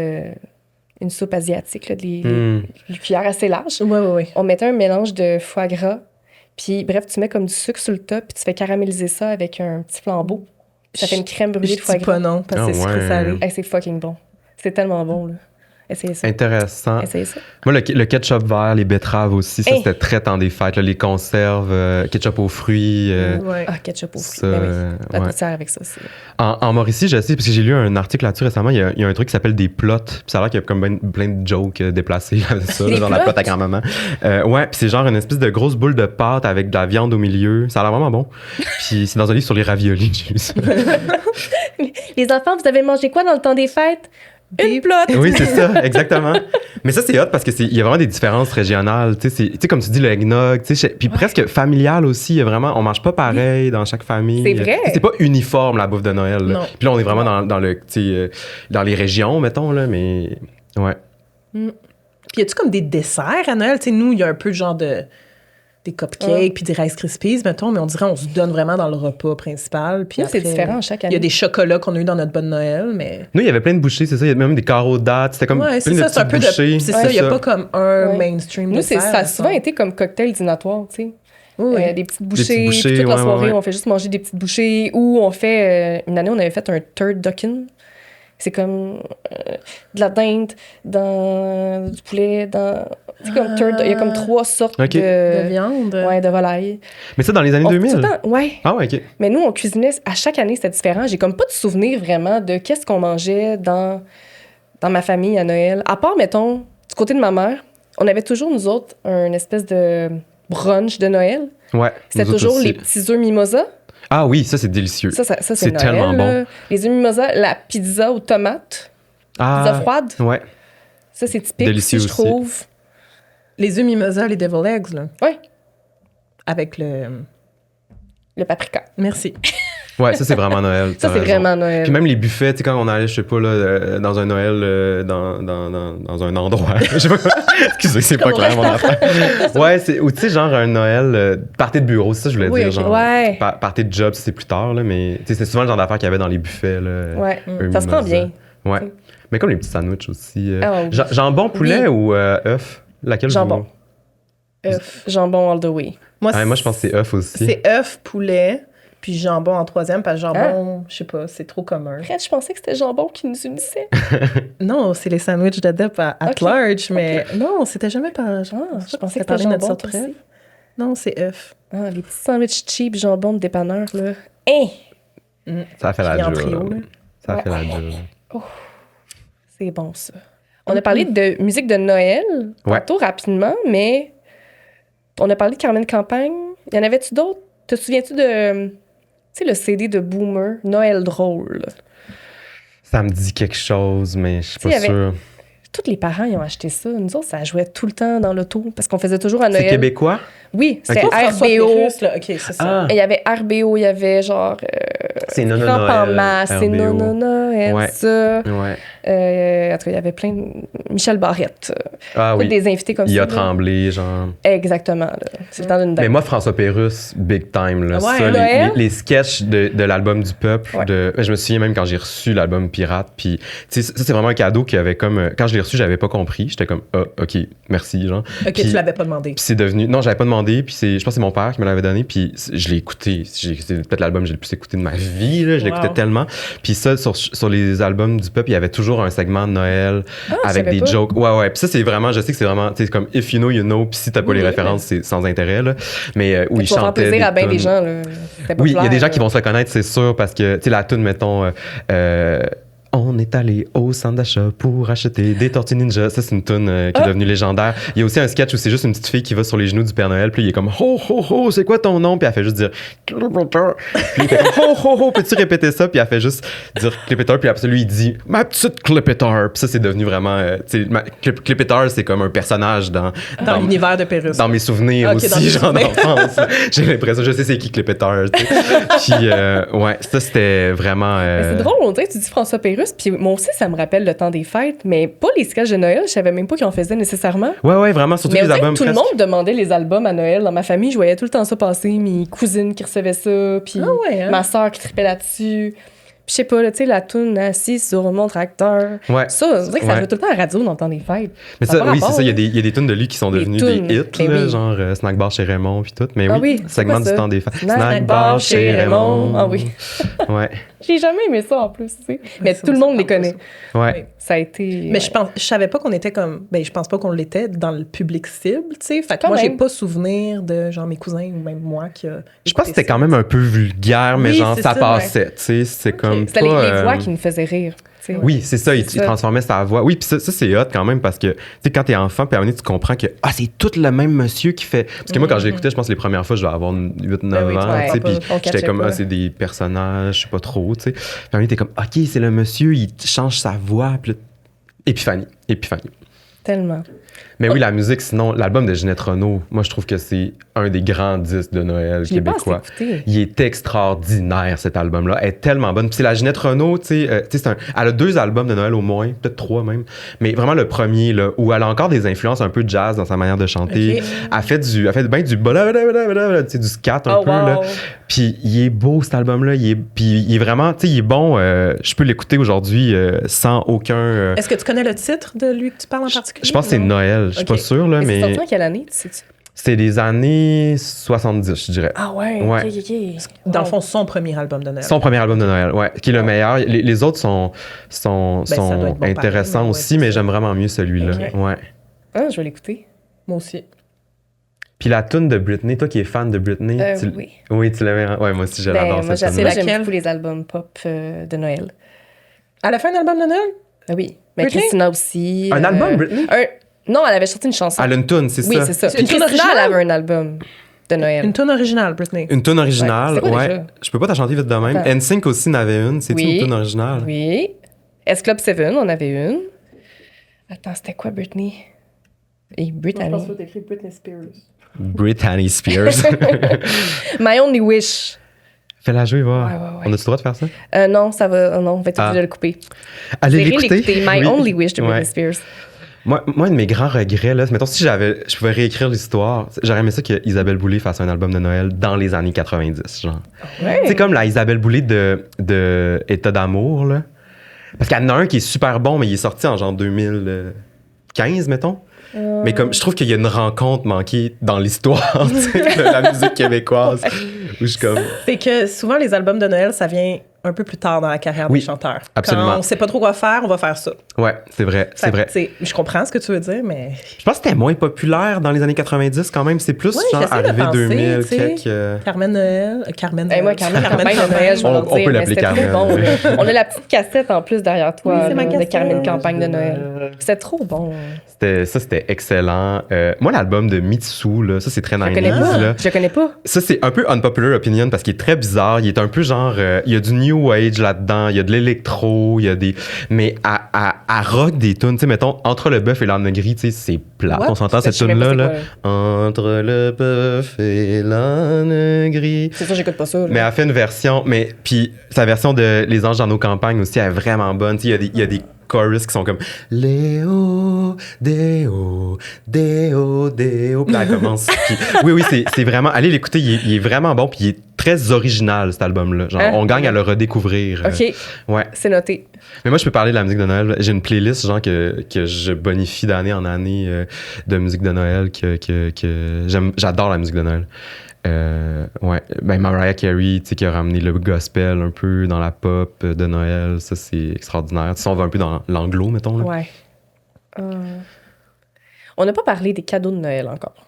une soupe asiatique, là, les cuillères assez larges. Oui, oui, oui. On mettait un mélange de foie gras. Puis, bref, tu mets comme du sucre sur le top, puis tu fais caraméliser ça avec un petit flambeau. Puis ça fait une crème brûlée de Je foie dis pas gras. non, parce que Ah c'est sucré ouais. salé. Hey, c'est fucking bon. C'est tellement bon, là. Essayez ça. Intéressant. Essayez ça. Moi, le ketchup vert, les betteraves aussi, ça, Hey. c'était très temps des fêtes. Là, les conserves, ketchup aux fruits. Ouais. Ah, ketchup au fruits. Ça, Ben oui. La ouais. tourtière avec ça, c'est... En Mauricie, je sais, parce que j'ai lu un article là-dessus récemment, il y a un truc qui s'appelle des plots. Puis ça a l'air qu'il y a comme plein de jokes déplacés avec ça, Des genre la plots? plot à grand-maman. Ouais, puis c'est genre une espèce de grosse boule de pâte avec de la viande au milieu. Ça a l'air vraiment bon. Puis c'est dans un livre sur les raviolis, j'ai lu ça. Les enfants, vous avez mangé quoi dans le temps des fêtes? Une plotte! Oui, c'est ça, exactement. Mais ça, c'est hot parce qu'il y a vraiment des différences régionales. Tu sais, comme tu dis, le eggnog, tu sais, puis presque familial aussi. Il y a vraiment, on mange pas pareil dans chaque famille. C'est vrai. Tu sais, c'est pas uniforme, la bouffe de Noël. Là. Non. Puis là, on est vraiment dans le, tu sais, dans les régions, mettons, là, mais ouais. Puis y a-tu comme des desserts à Noël? Tu sais, nous, il y a un peu le genre de... des cupcakes puis des Rice Krispies, mettons, mais on dirait on se donne vraiment dans le repas principal. Puis Nous, c'est après, différent chaque année. Il y a des chocolats qu'on a eu dans notre bonne Noël, mais... Nous, il y avait plein de bouchées, c'est ça. Il y a même des carreaux de dattes. C'était comme Ouais, plein c'est de ça, c'est un peu petites bouchées. de... C'est ça, il n'y a pas comme un Ouais. mainstream Nous, dessert. ça a souvent été comme cocktail dînatoire, tu sais. Oui, oui. Des petites bouchées, petites bouchées, puis toute la ouais, soirée, ouais. on fait juste manger des petites bouchées. Ou on fait... une année, on avait fait un turducken. C'est comme de la dinde, du poulet, c'est comme il y a comme 3 sortes Ok. De viande. de volaille. Mais ça, dans les années On fait 2000? tout le temps- ouais. Ah ouais, OK. Mais nous, on cuisinait, à chaque année, c'était différent. J'ai comme pas de souvenir vraiment de qu'est-ce qu'on mangeait dans ma famille à Noël. À part, mettons, du côté de ma mère, on avait toujours, nous autres, un espèce de brunch de Noël. Ouais. C'était nous autres toujours aussi. les petits œufs mimosa. Ah oui, ça, c'est délicieux. Ça c'est C'est Noël, tellement bon. là. Les œufs mimosa, la pizza aux tomates, Ah, pizza froide. ouais. Ça, c'est typique Délicieux aussi, je aussi. trouve. Les œufs mimosa, les devil eggs, là. Ouais, Avec le... le paprika. Merci. Ouais, ça, c'est vraiment Noël. Ça, t'as c'est raison. vraiment Noël. Puis même les buffets, tu sais, quand on allait, je sais pas, là, dans un Noël, dans un endroit. Je sais pas quoi. Excusez, c'est pas clair, mon affaire. Ouais, ou tu sais, genre un Noël, party de bureau, c'est ça, je voulais Oui, dire. ok. Genre, Ouais. party de job, c'est plus tard, là, mais tu sais, c'est souvent le genre d'affaires qu'il y avait dans les buffets, là. Ouais, eux, ça se prend mimosa. bien. Ouais. Mais comme les petits sandwichs aussi. Ah, oui. Jambon, poulet Oui. ou œuf? Laquelle Jambon. vous- œuf. Jambon all the way. Moi, Ah, moi, je pense que c'est œuf aussi. c'est œuf, poulet, puis jambon en troisième, parce que jambon, je sais pas, c'est trop commun. Arrête, je pensais que c'était jambon qui nous unissait. Non, c'est les sandwichs de Dep at Ok. large, mais non, c'était jamais par... Ah, je pensais que parlé c'était de notre jambon sorte aussi. rêve. Non, c'est œuf. Ah, les petits sandwichs cheap jambon de dépanneur, là. Hein! Ça a fait la Puis en job. trio, là. Ça a Ouais. fait la job. C'est bon, ça. On a parlé de musique de Noël, Ouais. tantôt, rapidement, mais on a parlé de Carmen Campagne. Y en avait-tu d'autres? Te souviens-tu de, tu sais, le CD de Boomer, Noël drôle? Ça me dit quelque chose, mais je suis Tu sais, pas il y avait- sûr. Tous les parents, ils ont acheté ça. Nous autres, ça jouait tout le temps dans l'auto, parce qu'on faisait toujours à C'est Noël. québécois? Oui, c'était Ok. François RBO. Pérusse, là. OK, c'est ça. Ah, Et il y avait RBO, il y avait genre c'est non Cramp en Noël. masse, c'est RBO. non Noël, Ouais. ça. Ouais. En tout cas, il y avait plein de... Michel Barrette. Ah Toutes oui. des invités comme Il ça. a là. tremblé, genre. Exactement. Là. C'est le temps d'une date. Mais moi, François Pérusse, big time. Là. Ouais, Ça, Noël? les sketchs de l'album du peuple. Ouais. Je me souviens même quand j'ai reçu l'album Pirate. Puis, tu sais, ça, c'est vraiment un cadeau qui avait comme. Quand je l'ai reçu, j'avais pas compris. J'étais comme, ah, OK, merci, genre. OK, Puis- tu l'avais pas demandé. Puis c'est devenu. Non, j'avais pas demandé. Puis je pense que c'est mon père qui me l'avait donné. Puis je l'ai écouté. C'est peut-être l'album que j'ai le plus écouté de ma vie. Là. Je l'écoutais Wow. tellement. Puis ça, sur les albums du peuple, il y avait toujours un segment de Noël Ah, je avec savais des pas. jokes. Ouais. Puis ça, c'est vraiment. Je sais que c'est vraiment. Tu sais, comme if you know, you know. Puis si t'as pas Oui, les oui, références, c'est sans intérêt. Là. Mais où ils Pour faire chantaient. plaisir à bien des tunes. gens. Là. C'était Oui, il y a des populaire, gens qui là. vont se reconnaître, c'est sûr, parce que, tu sais, la tune, mettons, on est allé au centre d'achat pour acheter des tortues ninja. Ça, c'est une tune qui est devenue légendaire. Il y a aussi un sketch où c'est juste une petite fille qui va sur les genoux du Père Noël, puis il est comme ho ho ho, c'est quoi ton nom? Puis elle fait juste dire puis il fait comme, ho ho ho, peux-tu répéter ça? Puis elle fait juste dire Clippeter, puis après lui il dit ma petite Clippeter. Puis ça, c'est devenu vraiment, tu sais, Clippeter, c'est comme un personnage dans L'univers de Pérusse. dans mes souvenirs Ok, aussi, dans tes genre souvenirs. d'enfance. J'ai l'impression, je sais c'est qui Clippeter. Tu sais. Puis, ouais, ça, c'était vraiment. Mais c'est drôle, on dirait que tu dis François Pérusse, puis moi aussi, ça me rappelle le temps des fêtes, mais pas les sketchs de Noël, je savais même pas qu'ils en faisaient nécessairement. Ouais, vraiment, surtout Mais on les dirait que albums. tout le presque. monde demandait les albums à Noël. Dans ma famille, je voyais tout le temps ça passer, mes cousines qui recevaient ça, puis Ah ouais, hein? ma soeur qui tripait là-dessus. Puis je sais pas, là, tu sais, la toune assise sur mon tracteur. Ouais. Ça, on dirait que ça Ouais. jouait tout le temps à la radio dans le temps des fêtes. Mais Ça a ça, pas oui, c'est rapport, ça. Il là. y a des tunes de lui qui sont Des devenues tunes, des hits, ben là, oui. genre Snack Bar chez Raymond, puis tout. Mais Ah oui, oui, c'est segment quoi du ça? temps des fêtes. Snack Bar chez Raymond. Ah oui. Ouais. J'ai jamais aimé ça en plus, tu sais. Mais ça, tout le ça monde les parle de connaît. Ouais. Ça a été. Mais je savais pas qu'on était comme... Ben, je pense pas qu'on l'était dans le public cible, tu sais. Fait que Quand moi, j'ai même. pas souvenir de, genre, mes cousins ou même moi qui a Je pense que écouté c'était ça. quand même un peu vulgaire, mais Oui, genre, c'est ça ça, passait. Tu sais, c'est comme. C'était pas, les voix qui nous faisaient rire. tu sais. Oui, c'est ça, il C'est ça. transformait sa voix. Oui, puis ça, c'est hot quand même parce que, tu sais, quand t'es enfant, puis à un moment donné, tu comprends que, c'est tout le même monsieur qui fait. Parce que moi, quand je l'écoutais, je pense que les premières fois, je devais avoir 8-9 Ben oui, ans, ouais, tu sais, on puis catchait j'étais comme, pas. c'est des personnages, je sais pas trop, tu sais. Puis à un moment donné, t'es comme, OK, c'est le monsieur, il change sa voix, puis là, Épiphanie. Tellement. Mais oui, la musique, sinon, l'album de Ginette Renault, moi, je trouve que c'est un des grands disques de Noël Je l'ai pas québécois. assez écouté. Il est extraordinaire, cet album-là. Elle est tellement bonne. Puis c'est la Ginette Renault, tu sais, elle a 2 albums de Noël au moins, peut-être 3 même. Mais vraiment le premier, là, où elle a encore des influences un peu jazz dans sa manière de chanter. Ok. Elle fait bien du blablabla, tu sais, du scat un Oh, peu, wow. là. Puis il est beau, cet album-là. Puis il est vraiment, tu sais, il est bon. Je peux l'écouter aujourd'hui sans aucun... Est-ce que tu connais le titre de lui que tu parles en particulier? je pense que c'est Non? Noël. Je suis Ok. pas sûr, là, Mais c'est mais... sorti en quelle année, tu sais-tu? C'est les années 70, je dirais. Ah ouais, Ouais. ok. Dans le fond, son premier album de Noël. Son premier album de Noël, ouais, qui est le meilleur. Les autres sont ça doit être bon intéressants pareil, mais aussi, ouais, mais c'est j'aime vraiment mieux celui-là. Ok. Ouais. Ah, je vais l'écouter. Moi aussi. Puis la tune de Britney, toi qui es fan de Britney, Oui. Oui, tu l'avais. Ouais, moi aussi, je Ben, l'adore moi, cette j'aime tune. laquelle? j'aime beaucoup les albums pop de Noël. À la fin de l'album de Noël? Ah oui. Mais Britney? Christina aussi. Un album, Britney? Non, elle avait sorti une chanson. Elle a une tune, c'est Oui, ça. c'est ça. C'est une Puis tune Christina, elle originale? avait un album de Noël. Une tune originale, Britney. Une tune originale, Ouais. C'est quoi ouais. déjà? Je peux pas t'en chanter vite de même. Attends. NSYNC aussi en avait une. C'est Oui. une tune originale. Oui. S-Club 7, on avait une. Attends, c'était quoi Britney? Et Brittany. t'écris Britney Spears. Britney Spears. My Only Wish. Fais-la jouer, voir. Ouais, ouais, ouais. On a-tu le droit de faire ça? Non, ça va. Non, on va être obligé de le couper. Allez J'ai l'écouter. réécouté My Oui. Only Wish de Britney Ouais. Spears. Moi, un de mes grands regrets, là, mettons, si je pouvais réécrire l'histoire, j'aurais aimé ça que Isabelle Boulay fasse un album de Noël dans les années 90, genre. Ouais. C'est comme la Isabelle Boulay de État d'amour, là. Parce qu'il y en a un qui est super bon, mais il est sorti en genre 2015, mettons. Mais comme, je trouve qu'il y a une rencontre manquée dans l'histoire tu sais, de la musique québécoise. Où je suis comme... C'est que souvent, les albums de Noël, ça vient un peu plus tard dans la carrière Oui, des chanteurs. absolument. Quand on sait pas trop quoi faire, on va faire ça. Ouais, c'est vrai, c'est Fait que, vrai. tu sais, je comprends ce que tu veux dire, mais... Je pense que c'était moins populaire dans les années 90 quand même. C'est plus Ouais, genre j'essaie de arrivé penser, 2000, tu sais. quelques... Carmen Noël... Carmen Noël. Hey, moi, Carmen Campagne de Noël, je vais On- leur on dire, peut mais l'appeler c'était trop Carmen. bon. là. On a la petite cassette en plus derrière toi, Oui, c'est ma là, de cassette. Carmen Campagne de Noël. C'était trop bon. C'était excellent. Moi, l'album de Mitsu, là, ça, c'est très Je 90s. connais pas. Là. Je connais pas. Ça, c'est un peu unpopular opinion parce qu'il est très bizarre. Il est un peu genre... il y a du new age là-dedans, il y a de l'électro, il y a des... Mais à rock des tunes, tu sais, mettons, Entre le bœuf et l'âne gris, tu sais, c'est plat. What? On s'entend cette Je sais même pas tune-là, c'est là. Entre le bœuf et l'âne gris... C'est ça, j'écoute pas ça. là. Mais elle a fait une version, mais puis sa version de Les Anges dans nos campagnes aussi elle est vraiment bonne. Tu sais, il y a des chorus qui sont comme Léo, Déo, Déo, Déo. Puis là, elle commence. Puis, oui, c'est vraiment. Allez l'écouter, il est vraiment bon, puis il est très original cet album-là. Genre, Hein? on gagne à le redécouvrir. OK, Ouais. c'est noté. Mais moi, je peux parler de la musique de Noël. J'ai une playlist, genre, que je bonifie d'année en année de musique de Noël, que j'aime. J'adore la musique de Noël. Ouais, ben Mariah Carey, tu sais, qui a ramené le gospel un peu dans la pop de Noël, ça c'est extraordinaire. Tu sais, on va un peu dans l'anglo, mettons. Là. Ouais. On n'a pas parlé des cadeaux de Noël encore.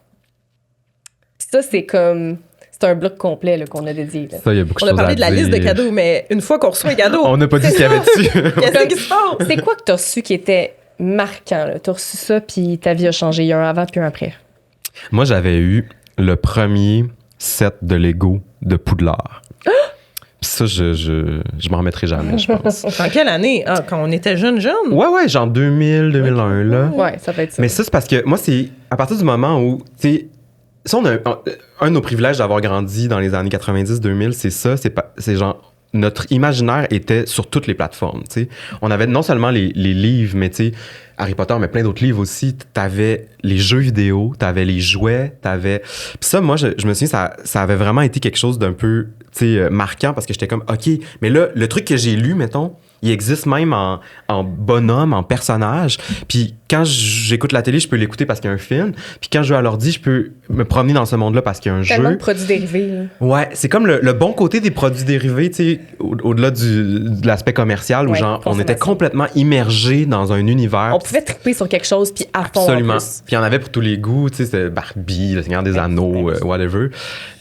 Puis ça, c'est comme... C'est un bloc complet là, qu'on a dédié. Là. Ça, il y a beaucoup On de a choses parlé à de la liste de dire. cadeaux, mais une fois qu'on reçoit un cadeau, On n'a pas dit ce qu'il y avait dessus. qu'est-ce qui se passe? C'est quoi que t'as reçu qui était marquant? Là? T'as reçu ça, puis ta vie a changé. Il y a un avant, puis un après. Moi, j'avais eu le premier set de Lego de Poudlard. Puis ça, je m'en remettrai jamais, je pense. En quelle année? Ah, quand on était jeune. Ouais, genre 2000, 2001, là. Ouais, ça peut être ça. Mais ça, c'est parce que moi, c'est à partir du moment où, tu sais, ça, un de nos privilèges d'avoir grandi dans les années 90-2000, c'est ça, c'est genre, notre imaginaire était sur toutes les plateformes, tu sais. On avait non seulement les livres, mais tu sais, Harry Potter, mais plein d'autres livres aussi. T'avais les jeux vidéo, t'avais les jouets, t'avais... Puis ça, moi, je me souviens, ça avait vraiment été quelque chose d'un peu, tu sais, marquant parce que j'étais comme, OK, mais là, le truc que j'ai lu, mettons, il existe même en bonhomme, en personnage. Puis quand j'écoute la télé, je peux l'écouter parce qu'il y a un film. Puis quand je joue à l'ordi, je peux me promener dans ce monde-là parce qu'il y a un Tellement jeu. de produits dérivés. Là. Ouais, c'est comme le bon côté des produits dérivés, tu sais, au-delà de l'aspect commercial, où Ouais, genre, on était consommation. complètement immergé dans un univers. On pouvait triper sur quelque chose, puis à fond en Absolument. plus. Puis il y en avait pour tous les goûts, tu sais, c'était Barbie, Le Seigneur des Anneaux, whatever.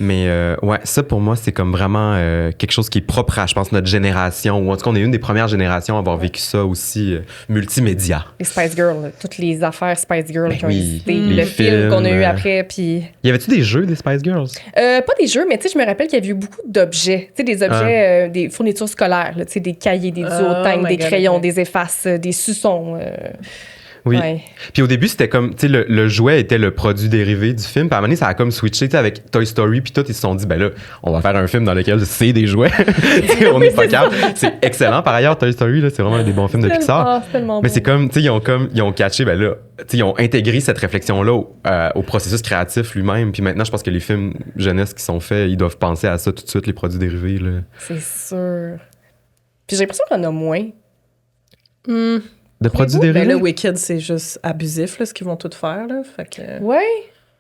Mais ouais, ça pour moi, c'est comme vraiment quelque chose qui est propre à, je pense, notre génération, ou en tout cas, on est une des premières générations à avoir vécu ça aussi, multimédia. Les Spice Girls, là, toutes les affaires Spice Girls Ben qui ont oui, existé, les le film films, qu'on a eu après, puis... Y avait-tu des jeux des Spice Girls? Pas des jeux, mais tu sais, je me rappelle qu'il y avait eu beaucoup d'objets. Tu sais, des objets, des fournitures scolaires, là, tu sais, des cahiers, des duotangs, my des God, crayons, ok. des effaces, des suçons. Oui. Ouais. Puis au début, c'était comme, tu sais, le jouet était le produit dérivé du film. Puis à un moment donné, ça a comme switché, tu sais, avec Toy Story. Puis tout, ils se sont dit, ben là, on va faire un film dans lequel c'est des jouets. Tu sais, on est pas capable. C'est excellent. Par ailleurs, Toy Story, là, c'est vraiment un des bons films de Pixar. Ah, c'est tellement Mais beau. c'est comme, tu sais, ils ont catché, ben là, tu sais, ils ont intégré cette réflexion-là au processus créatif lui-même. Puis maintenant, je pense que les films jeunesse qui sont faits, ils doivent penser à ça tout de suite, les produits dérivés, là. C'est sûr. Puis j'ai l'impression qu'il y en a moins. De produits Ben dérivés? là, Wicked, c'est juste abusif, là, ce qu'ils vont tout faire, là. Fait que... Ouais.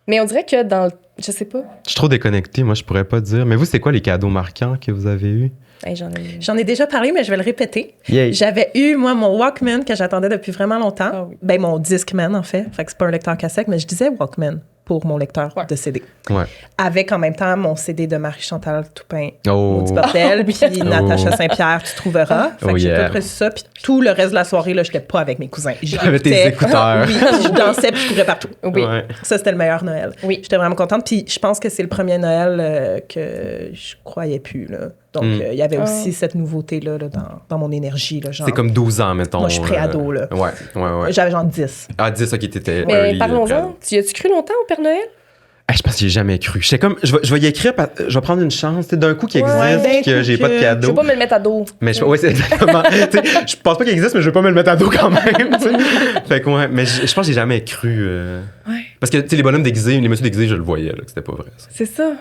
Mais on dirait que je sais pas. Je suis trop déconnecté, moi, je pourrais pas dire. Mais vous, c'est quoi les cadeaux marquants que vous avez eus? Hey, J'en ai déjà parlé, mais je vais le répéter. Yay. J'avais eu, moi, mon Walkman que j'attendais depuis vraiment longtemps. Ah oui. Ben, mon Discman, en fait. Fait que c'est pas un lecteur cassette, mais je disais Walkman pour mon lecteur Ouais. de CD. Ouais. Avec en même temps mon CD de Marie-Chantal Toupin. Oh. Maudit bordel, puis Oh. Natacha Saint-Pierre, tu trouveras. Fait Oh que j'ai yeah. tout reçu ça, puis tout le reste de la soirée, là, j'étais pas avec mes cousins. Avec tes J'écoutais- écouteurs. Oui, je dansais, puis je courais partout. Oui. Ouais. Ça, c'était le meilleur Noël. Oui. J'étais vraiment contente, puis je pense que c'est le premier Noël que je croyais plus, là. Donc, il y avait aussi cette nouveauté-là là, dans mon énergie, là, genre. C'est comme 12 ans, mettons. Moi, je suis pré-ado, là. Ouais. J'avais genre 10. Ah, 10, ok, t'étais Mais early, parlons-en. pré-ado. Tu as-tu cru longtemps au Père Noël? Ah, je pense que j'y ai jamais cru. J'étais comme, je vais y écrire, je vais prendre une chance, tu sais, d'un coup qui existe, Ouais, puis que j'ai pas de Je cadeau. veux pas me le mettre à dos. Mais ouais, c'est exactement. Tu sais, je pense pas qu'il existe, mais je veux pas me le mettre à dos quand même. Tu sais. Fait que ouais, mais je pense que j'ai jamais cru. Parce que tu sais, les bonhommes déguisés, les messieurs déguisés, je le voyais, là, que c'était pas vrai. Ça. C'est ça.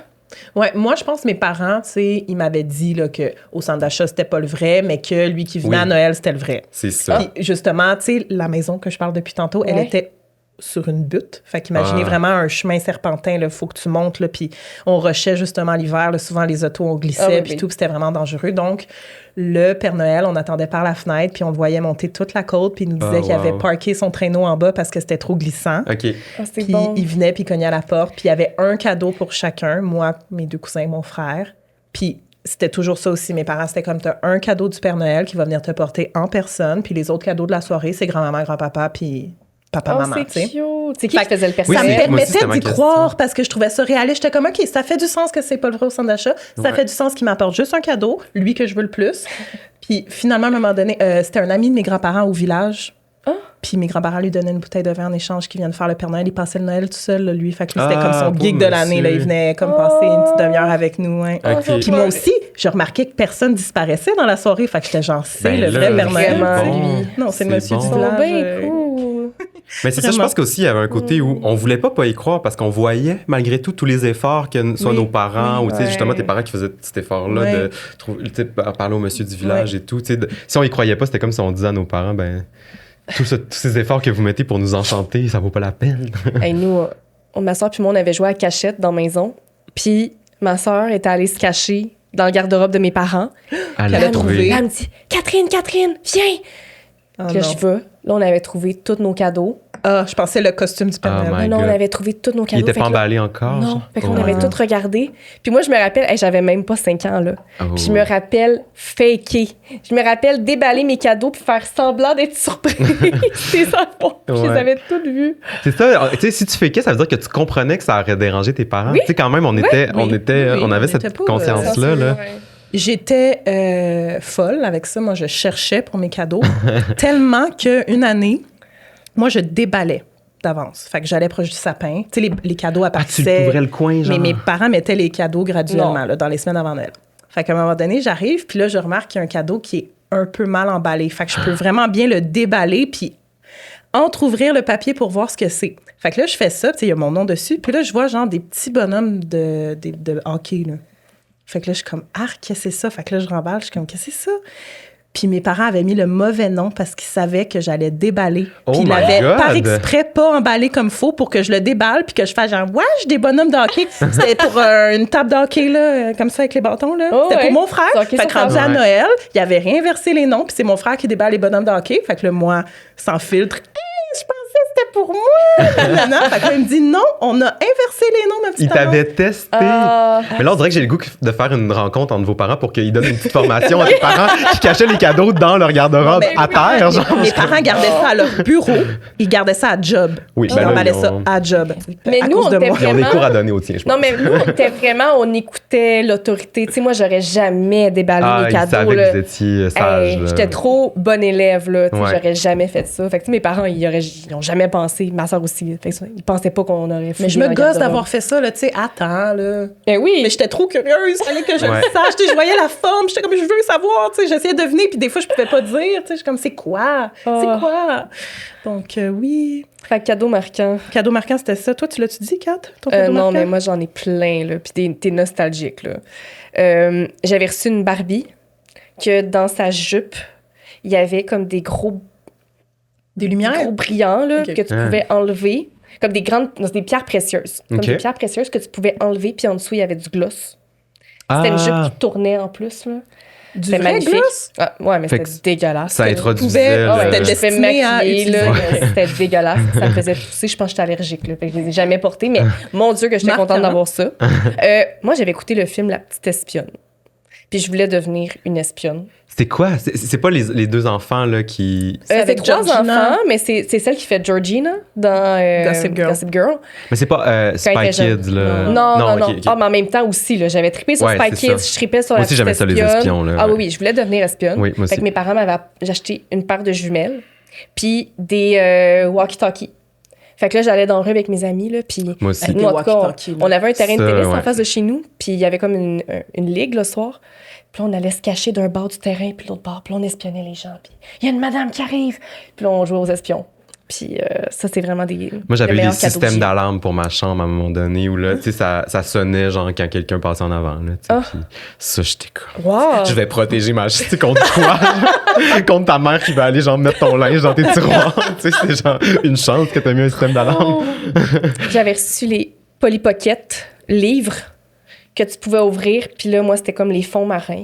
Ouais, moi, je pense que mes parents, tu sais, ils m'avaient dit là, qu'au centre d'achat, c'était pas le vrai, mais que lui qui venait Oui. à Noël, c'était le vrai. C'est ça. Puis justement, tu sais, la maison que je parle depuis tantôt, elle Ouais. était sur une butte. Fait qu'imaginez Ah. vraiment un chemin serpentin, il faut que tu montes, là, puis on rushait justement l'hiver, là, souvent les autos, on glissait, Ah oui, puis oui. tout, puis c'était vraiment dangereux. Donc, le Père Noël, on attendait par la fenêtre, puis on le voyait monter toute la côte, puis il nous disait Ah, qu'il avait wow. parké son traîneau en bas parce que c'était trop glissant. Ok. Ah, c'est Puis bon. il venait, puis il cognait à la porte, puis il y avait un cadeau pour chacun, moi, mes 2 cousins, mon frère. Puis c'était toujours ça aussi, mes parents, c'était comme, t'as un cadeau du Père Noël qui va venir te porter en personne, puis les autres cadeaux de la soirée, c'est grand-maman, grand-papa, puis papa, Oh, maman, tu c'est sais. cute. C'est qui Fait qui faisait le Oui, Ça me c'est- personnel? moi aussi, permettait c'était ma d'y question. croire parce que je trouvais ça réaliste. J'étais comme, OK, ça fait du sens que c'est pas le vrai au centre d'achat. Ça Ouais. fait du sens qu'il m'apporte juste un cadeau, lui que je veux le plus. Puis finalement, à un moment donné, c'était un ami de mes grands-parents au village. Ah. Puis mes grands-parents lui donnaient une bouteille de vin en échange qui vient de faire le Père Noël. Il passait le Noël tout seul, là, lui. Fait que lui, c'était Ah, comme son beau geek de l'année. Là. Il monsieur. venait comme Oh. passer une petite demi-heure avec nous. Hein. Ok. Oh, Puis moi aussi, je remarquais que personne disparaissait dans la soirée. Fait que j'étais genre, c'est Ben le là, vrai Père Noël. vraiment, tu sais. lui. Non, c'est le monsieur bon. du Ils sont village. bien cool. Mais c'est ça, je Vraiment. pense qu'aussi, il y avait un côté où on voulait pas y croire parce qu'on voyait, malgré tout, tous les efforts que soit Oui. nos parents ou, tu sais, Ouais. justement, tes parents qui faisaient cet effort-là Ouais. de trouver, tu sais, parler au monsieur du village et tout. Tu sais, si on y croyait pas, c'était comme si on disait à nos parents, ben, tous ces efforts que vous mettez pour nous enchanter, ça vaut pas la peine. Hey, nous, ma soeur puis moi, on avait joué à cachette dans la maison. Puis ma soeur était allée se cacher dans le garde-robe de mes parents. Elle Qu'elle a a trouvé. trouvé. Là, elle me dit Catherine, viens! Ah, Puis là, non. je vais. Là, on avait trouvé tous nos cadeaux. Ah, je pensais le costume du Père Oh Noël. my Non, on God. avait trouvé tous nos Il cadeaux. était Fait pas que là- emballé encore? Non, genre? fait qu'on Oh. avait tout regardé. Puis moi, je me rappelle, hey, j'avais même pas 5 ans, là. Oh. Puis je me rappelle faker. Je me rappelle déballer mes cadeaux puis faire semblant d'être surprise. C'est ça, bon. Je les Ouais. avais toutes vues. C'est ça, tu sais, si tu fais ça veut dire que tu comprenais que ça aurait dérangé tes parents. Tu sais, quand même, on avait oui, on avait on cette était pas, conscience-là. Là. J'étais folle avec ça. Moi, je cherchais pour mes cadeaux. Tellement qu'une année, moi, je déballais d'avance. Fait que j'allais proche du sapin. Tu sais, les cadeaux Ah, tu appartissaient. couvrais le coin, genre. Mais mes parents mettaient les cadeaux graduellement Non. là, dans les semaines avant Noël. Fait qu'à un moment donné, j'arrive, puis là, je remarque qu'il y a un cadeau qui est un peu mal emballé. Fait que je peux vraiment bien le déballer, puis entre-ouvrir le papier pour voir ce que c'est. Fait que là, je fais ça, tu sais, il y a mon nom dessus. Puis là, je vois genre des petits bonhommes de hockey, là. Fait que là, je suis comme, ah, qu'est-ce que c'est ça? Fait que là, je remballe, je suis comme, qu'est-ce que c'est ça? Puis mes parents avaient mis le mauvais nom parce qu'ils savaient que j'allais déballer. Oh Puis ils my l'avaient God! par exprès pas emballé comme faux pour que je le déballe puis que je fasse genre, wesh, des bonhommes de hockey. C'était pour une table de hockey, là, comme ça, avec les bâtons, là. Oh, C'était ouais. pour mon frère. C'est hockey Fait sur que rendu à table. Noël, il avait réinversé les noms puis c'est mon frère qui déballe les bonhommes de hockey. Fait que là, moi, sans filtre, hey, je pensais que c'était pour moi. Non, fait que là, il me dit, non, on a inversé les noms, ma petite Il t'avait testé. Ah. Mais là, on dirait que j'ai le goût de faire une rencontre entre vos parents pour qu'ils donnent une petite formation à tes parents qui cachaient les cadeaux dans leur garde-robe Mais- à terre. Genre. Mes parents gardaient ça à leur bureau. Ils gardaient ça à job. Oui, Ils ben là, emballaient ils ça ont- à job. Mais à nous, cause on de était moi. Ils ont des vraiment- cours à donner au tien, je pense. Non, mais nous, on était vraiment, on écoutait l'autorité. Tu sais, moi, j'aurais jamais déballé Ah, mes ils cadeaux. savaient là. que vous étiez sage. Hey, là. j'étais trop bonne élève, là. Tu sais, Ouais. J'aurais jamais fait ça. Fait que, tu sais, mes parents, ils n'ont jamais pensé. Ma soeur aussi. Fait que ça, ils pensaient pas qu'on aurait fait. Mais je me gosse d'avoir fait ça, là, tu sais, attends, là. Ben oui. Mais j'étais trop curieuse, il fallait que je Ouais. le sache. Tu sais, je voyais la forme, j'étais comme, je veux savoir, tu sais, j'essayais de deviner, puis des fois, je pouvais pas dire, tu sais, je suis comme, c'est quoi? Ah. C'est quoi? Donc, oui. Fait que cadeau marquant. Cadeau marquant, c'était ça. Toi, tu l'as-tu dit, Kat? Ton cadeau Non, marquant? mais moi, j'en ai plein, là. Puis t'es nostalgique, là. J'avais reçu une Barbie que dans sa jupe, il y avait comme des gros Des lumières? brillants là, Ok. que tu Ah. pouvais enlever. Comme des grandes... non, c'est des pierres précieuses. Comme Ok. des pierres précieuses que tu pouvais enlever, puis en dessous, il y avait du gloss. C'était une jupe qui tournait en plus, là. Du C'était vrai magnifique. gloss? Ah, ouais, mais Fait c'était que dégueulasse. Ça là. introduisait... Ah ouais, C'était je fais destiné à maquiller, là, utiliser. c'était dégueulasse. Ça me faisait tousser. Je pense que j'étais allergique. Là. Fait que je les ai jamais portés, mais mon Dieu que j'étais Marquant. contente d'avoir ça. Moi, j'avais écouté le film La Petite Espionne. Puis je voulais devenir une espionne. C'est quoi? C'est pas les deux enfants là qui... C'est C'est avec 3 Georgina. enfants, mais c'est celle qui fait Georgina dans Gossip Girl. Mais c'est pas Spy Quand elle était Kids, jeune. là. Non. ok, ok. Ah, mais en même temps aussi, là, j'avais trippé sur Ouais, Spy c'est Kids, ça. je trippais sur Moi La aussi, Petite j'aimais ça, les Espionne. espions, là, Ah ouais. oui, je voulais devenir espionne. Oui, moi aussi. Fait que mes parents m'avaient j'ai acheté une paire de jumelles, puis des walkie-talkies. Fait que là, j'allais dans la rue avec mes amis, là, puis Moi aussi. nous, en tout cas, walkie-talkies, là. on avait un terrain de Ça, tennis en ouais. face de chez nous, puis il y avait comme une ligue le soir. Puis là, on allait se cacher d'un bord du terrain, puis l'autre bord, puis là, on espionnait les gens. Puis il y a une madame qui arrive, puis là, on jouait aux espions. Puis ça, c'est vraiment des. Moi, j'avais les eu des meilleurs cadeaux que systèmes j'ai. d'alarme pour ma chambre à un moment donné où là, tu sais, ça sonnait genre quand quelqu'un passait en avant. Là, tu sais, Ah. puis ça, j'étais comme. Wow! Je vais protéger ma chambre. Tu sais, contre quoi? Contre ta mère qui va aller genre mettre ton linge dans tes tiroirs. Tu sais, c'est genre une chance que t'as mis un système d'alarme. J'avais reçu les Polly Pocket livres que tu pouvais ouvrir, puis là, moi, c'était comme les fonds marins.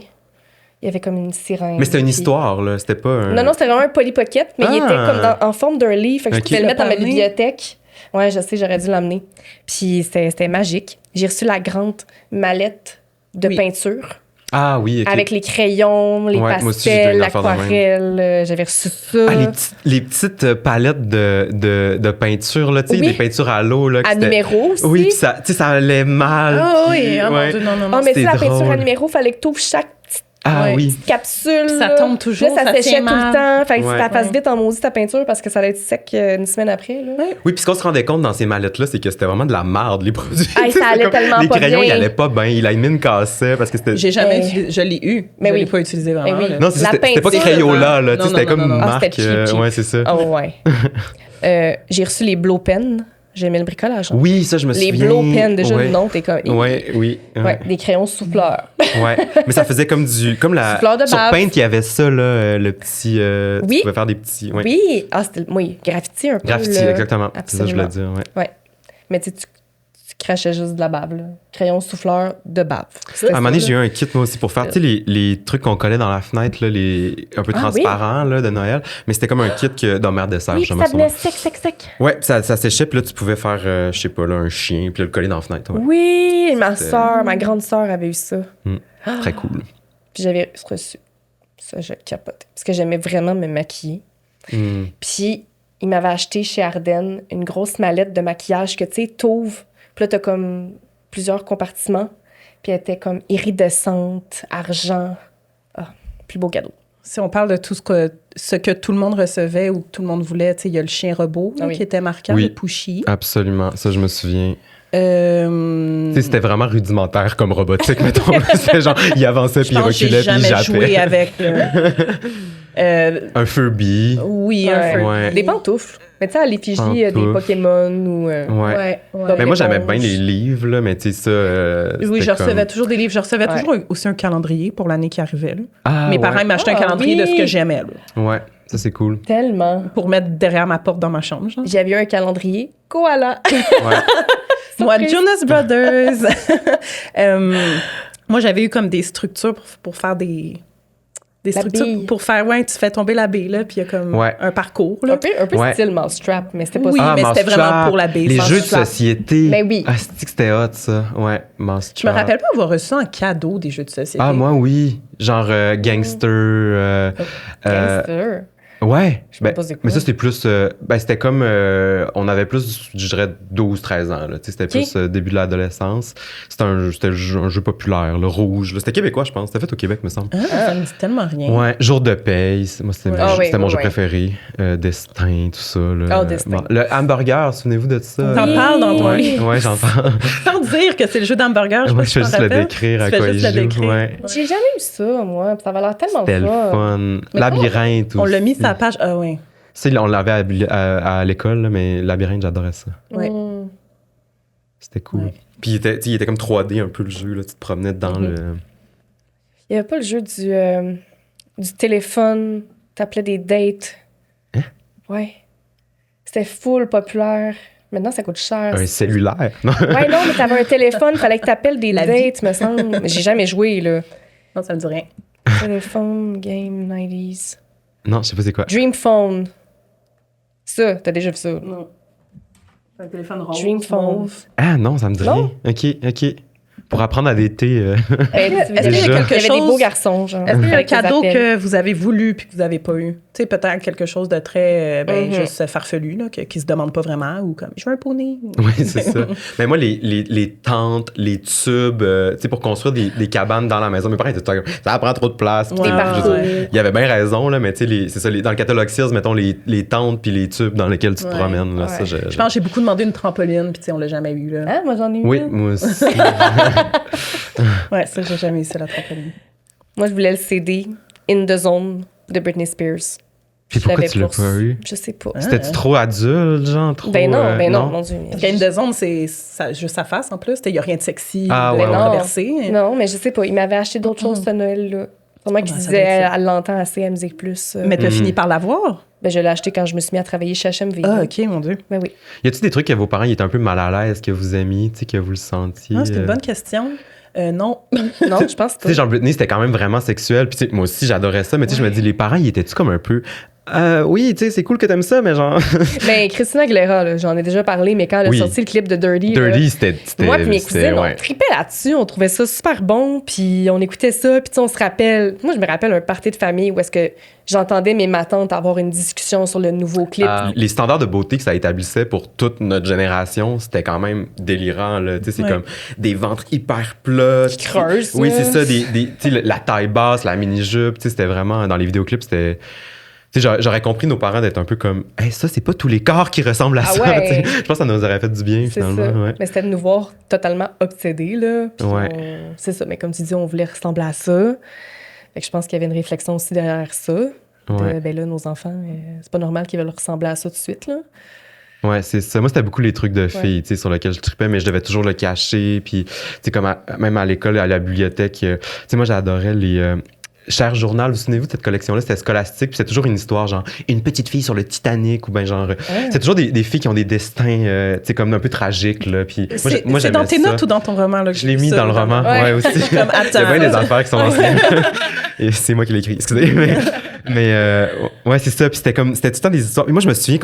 Il y avait comme une sirène. Mais c'était une puis- histoire, là. C'était pas un. Non, c'était vraiment un Polly Pocket, mais il Ah. était comme en forme d'un livre, fait que Ok. je pouvais le mettre dans ma T'as amené? bibliothèque. Ouais, je sais, j'aurais dû l'amener. Puis c'était magique. J'ai reçu la grande mallette de Oui. peinture Ah oui, ok. avec les crayons, les Ouais, moi aussi, j'ai déjà pastels, une affaire de même. l'aquarelle. J'avais reçu ça. Ah, les petites palettes de peinture, là, tu sais, Oui. des peintures à l'eau, là. que à c'était- numéro aussi. Oui, puis ça, tu sais, ça allait mal. Ah puis- oui, oh mon ouais. Dieu, non, Ah, mais tu sais, la c'était peinture drôle. à numéro, fallait que tu ouvres chaque Ah Ouais. oui. petite capsule. Puis ça là. tombe toujours, Là, ça ça séchait tient tout le mal. temps. Fait que Ouais. ça passe Ouais. vite en maudit ta peinture parce que ça allait être sec une semaine après. Là. Oui, puis ce qu'on se rendait compte dans ces mallettes-là, c'est que c'était vraiment de la merde, les produits. Ah, Tu sais, ça allait c'est comme- tellement les pas crayons, bien. ils allaient pas bien. La mine cassait parce que c'était. J'ai jamais Eh. utilisé. Je l'ai eu. Mais je oui. l'ai pas utilisé vraiment. Eh oui. là. Non, c'est La c'était pas peinture, Crayola, là. Tu sais, non, c'était non, comme non, une non. Ah, marque. c'était cheap. Ouais, c'est ça. Oh, ouais. J'ai reçu les blow pens. J'aimais le bricolage. hein. Oui, ça, je me Les souviens. blow pens, déjà, ouais. le nom, t'es comme. Ouais, oui. Ouais, des crayons souffleurs. Ouais. Mais ça faisait comme la. Souffleur de Sur bave. Paint, il y avait ça, là, le petit. Oui. Tu pouvais faire des petits. Ouais. Oui. Ah, c'était. Oui, graffiti un peu. Graffiti, là. exactement. C'est ça que je voulais dire, ouais. Ouais. Mais tu sais, tu crachais juste de la bave, là. Crayon souffleur de bave. C'était À un moment donné, ça, j'ai eu là. un kit, moi aussi, pour faire, tu sais, les trucs qu'on collait dans la fenêtre, là, un peu Ah, transparents, là, de Noël. Mais c'était comme un kit dans Mère Dessert, Oui, justement. ça venait sec. Ouais, ça séchait, puis là, tu pouvais faire, je sais pas, là, un chien, puis là, le coller dans la fenêtre. Ouais. Oui, C'était- ma grande sœur avait eu ça. Très cool. Puis j'avais reçu. Ça, je capotais. Parce que j'aimais vraiment me maquiller. Hmm. Puis il m'avait acheté chez Ardennes une grosse mallette de maquillage que, tu sais, t'ouvres. Puis là, t'as comme plusieurs compartiments. Puis elle était comme iridescente, argent. Ah, plus beau cadeau. Si on parle de tout ce que tout le monde recevait ou que tout le monde voulait, tu sais, il y a le chien robot là, Ah oui. qui était marquant, Oui. le Pushy. Absolument. Ça, je me souviens. Euh, Tu sais, c'était vraiment rudimentaire comme robotique, mettons. C'était genre, il avançait, puis je il pense que j'ai reculait, puis il jamais joué jappait. avec. Un Furby. Oui, Ouais. un Furby. Ouais. Des pantoufles. Mais tu sais, à l'effigie des Pantoufles. Pokémon ou... Ouais. Ouais, ouais. Mais moi, j'aimais Éponge. bien les livres, là, mais tu sais, ça. Oui, c'était je recevais comme- toujours des livres. Je recevais Ouais. toujours aussi un calendrier pour l'année qui arrivait. là. Ah, Mes ouais. parents m'achetaient un Ah, calendrier de oui. ce que j'aimais, là, Ouais, ça, c'est cool. Tellement. pour mettre derrière ma porte dans ma chambre. genre. J'avais eu un calendrier koala. Ouais. Moi, Surprise. Jonas Brothers. Moi, j'avais eu comme des structures pour faire des La structures bille. pour faire, ouais, tu fais tomber la bille, là, puis il y a comme Ouais. un parcours, là. Un peu Ouais. style Mousetrap, mais c'était pas Oui, ça. mais c'était Mousetrap, vraiment pour la bille. Les jeux de Mousetrap. société. Mais oui. Ah, c'est que c'était hot, ça. Ouais, Mousetrap. Je me rappelle pas avoir reçu ça en cadeau des jeux de société. Ah, moi, oui. Genre Gangster. Gangster. Ouais. Je sais pas c'est quoi. Mais ça, c'était plus. C'était comme. On avait plus, je dirais, 12-13 ans. Là. Tu sais, c'était plus début de l'adolescence. C'était un jeu populaire, le rouge. là. C'était québécois, je pense. C'était fait au Québec, me semble. Ah, ça me dit tellement rien. Ouais, Jour de paye. Moi, c'était Ah oui, c'était mon oui, jeu oui. préféré. Destin, tout ça. Là. Ah, Destin. Le hamburger, souvenez-vous de ça? T'en parles dans ton Ouais, livre. ouais, j'entends. Sans dire que c'est le jeu d'hamburger, je sais Moi, pas je si fais tu juste t'en le rappelles. décrire à Tu fais quoi juste il le joue. décrire. Ouais. J'ai jamais eu ça, moi. Ça avait l'air tellement C'était le fun. Mais Labyrinthe aussi. On l'a mis sur la page. Ah oui. Tu sais, on l'avait à l'école, là, mais Labyrinthe, j'adorais ça. Ouais. C'était cool. Ouais. Puis il était comme 3D un peu le jeu. Là. Tu te promenais dans le... Il y avait pas le jeu du téléphone. T'appelais des dates. Hein? Ouais. C'était full populaire. Maintenant, ça coûte cher. Un cellulaire. Non. Ouais, non, mais t'avais un téléphone, fallait que t'appelles des La vie. dates, me semble. J'ai jamais joué, là. Non, ça me dit rien. Téléphone, game, 90s. Non, je sais pas c'est quoi. Dream Phone. Ça, t'as déjà vu ça. Non. C'est un téléphone rose. Dream Phone. Ah non, ça me dit Non? rien. OK. Pour apprendre à dater. Est-ce qu'il y a Déjà. quelque Il y avait des chose... beaux garçons, genre. Est-ce qu'il y a un avec des cadeau appels. que vous avez voulu puis que vous n'avez pas eu? Tu sais, peut-être quelque chose de très, juste farfelu, là, qui se demande pas vraiment, ou comme, je veux un poney. Oui, c'est ça. Mais moi, les tentes, les tubes, tu sais, pour construire des cabanes dans la maison, mes parents étaient tout le temps comme, ça prend trop de place. Puis, Ouais, je veux dire, ouais. il y avait bien raison, là, mais tu sais, c'est ça, dans le catalogue Sears, mettons les tentes puis les tubes dans lesquels tu te Ouais. promènes. Là, Ouais. ça, Je pense que j'ai beaucoup demandé une trampoline, puis tu sais, on l'a jamais eu, là. Hein, moi, j'en ai eu. Oui, une. moi aussi. Ouais, ça, j'ai jamais eu ça, la trampoline. Moi, je voulais le CD In the Zone de Britney Spears. Puis Je pourquoi l'avais tu l'as pas eu? Je sais pas. C'était-tu trop adulte, genre? Trop, Ben non, mon Dieu. Game de zone, c'est juste sa face, en plus. Il n'y a rien de sexy, Ah, de ouais, ouais. controversé. Non, mais je sais pas. Il m'avait acheté d'autres choses ce Noël-là. Sûrement qu'il Ah, ça disait, doit être ça. elle l'entend assez à Musique Plus. Mais t'as fini par l'avoir? Ben, je l'ai acheté quand je me suis mis à travailler chez HMV. Ah, OK, mon Dieu. Ben oui. Y a-tu des trucs que vos parents ils étaient un peu mal à l'aise, que vous aimiez, tu sais, que vous le sentiez? Ah, c'est une bonne question. Non. Non, je pense Tu pas. sais, genre Britney, c'était quand même vraiment sexuel. Puis tu sais, moi aussi, j'adorais ça. Mais tu sais, je me dis, les parents, ils étaient-tu comme un peu... oui, tu sais, c'est cool que t'aimes ça, mais genre... Mais Christina Aguilera, là, j'en ai déjà parlé, mais quand elle a Oui. sorti le clip de Dirty, là, Dirty, c'était... moi et mes c'était- cousines, ouais. on tripait là-dessus, on trouvait ça super bon, puis on écoutait ça, puis tu sais, on se rappelle... Moi, je me rappelle un party de famille où est-ce que j'entendais mes matantes avoir une discussion sur le nouveau clip. Les standards de beauté que ça établissait pour toute notre génération, c'était quand même délirant, là. Tu sais, c'est Ouais. comme des ventres hyper plats. Qui creusent, Oui, là. c'est ça, tu sais, la taille basse, la mini-jupe, tu sais, c'était vraiment... Dans les vidéoclips, c'était... Tu sais, j'aurais compris nos parents d'être un peu comme « Hey, ça, c'est pas tous les corps qui ressemblent à Ah ça. ouais. Tu sais, je pense que ça nous aurait fait du bien, C'est finalement. ça. Ouais. Mais c'était de nous voir totalement obsédés, là. Puis Ouais. c'est ça. Mais comme tu dis, on voulait ressembler à ça. Fait que je pense qu'il y avait une réflexion aussi derrière ça. Ouais. Ben là, nos enfants, c'est pas normal qu'ils veulent ressembler à ça tout de suite, là. Ouais, c'est ça. Moi, c'était beaucoup les trucs de filles, tu sais, sur lesquels je tripais, mais je devais toujours le cacher. Puis, tu sais, comme même à l'école, à la bibliothèque, tu sais, moi, j'adorais les Cher Journal. Vous souvenez-vous de cette collection-là? C'était scolastique, puis c'était toujours une histoire, genre, une petite fille sur le Titanic, ou ben genre... C'est toujours des filles qui ont des destins, tu sais, comme un peu tragiques, là. Puis, C'est moi, dans j'aimais tes ça. notes ou dans ton roman? Là, que Je j'ai l'ai vu mis ça, dans le roman, ouais, aussi. Comme, Il y a bien des affaires qui sont anciennes. Et c'est moi qui l'ai écrit, excusez. Mais ouais, c'est ça. Puis c'était tout le temps des histoires. Et moi, je me souviens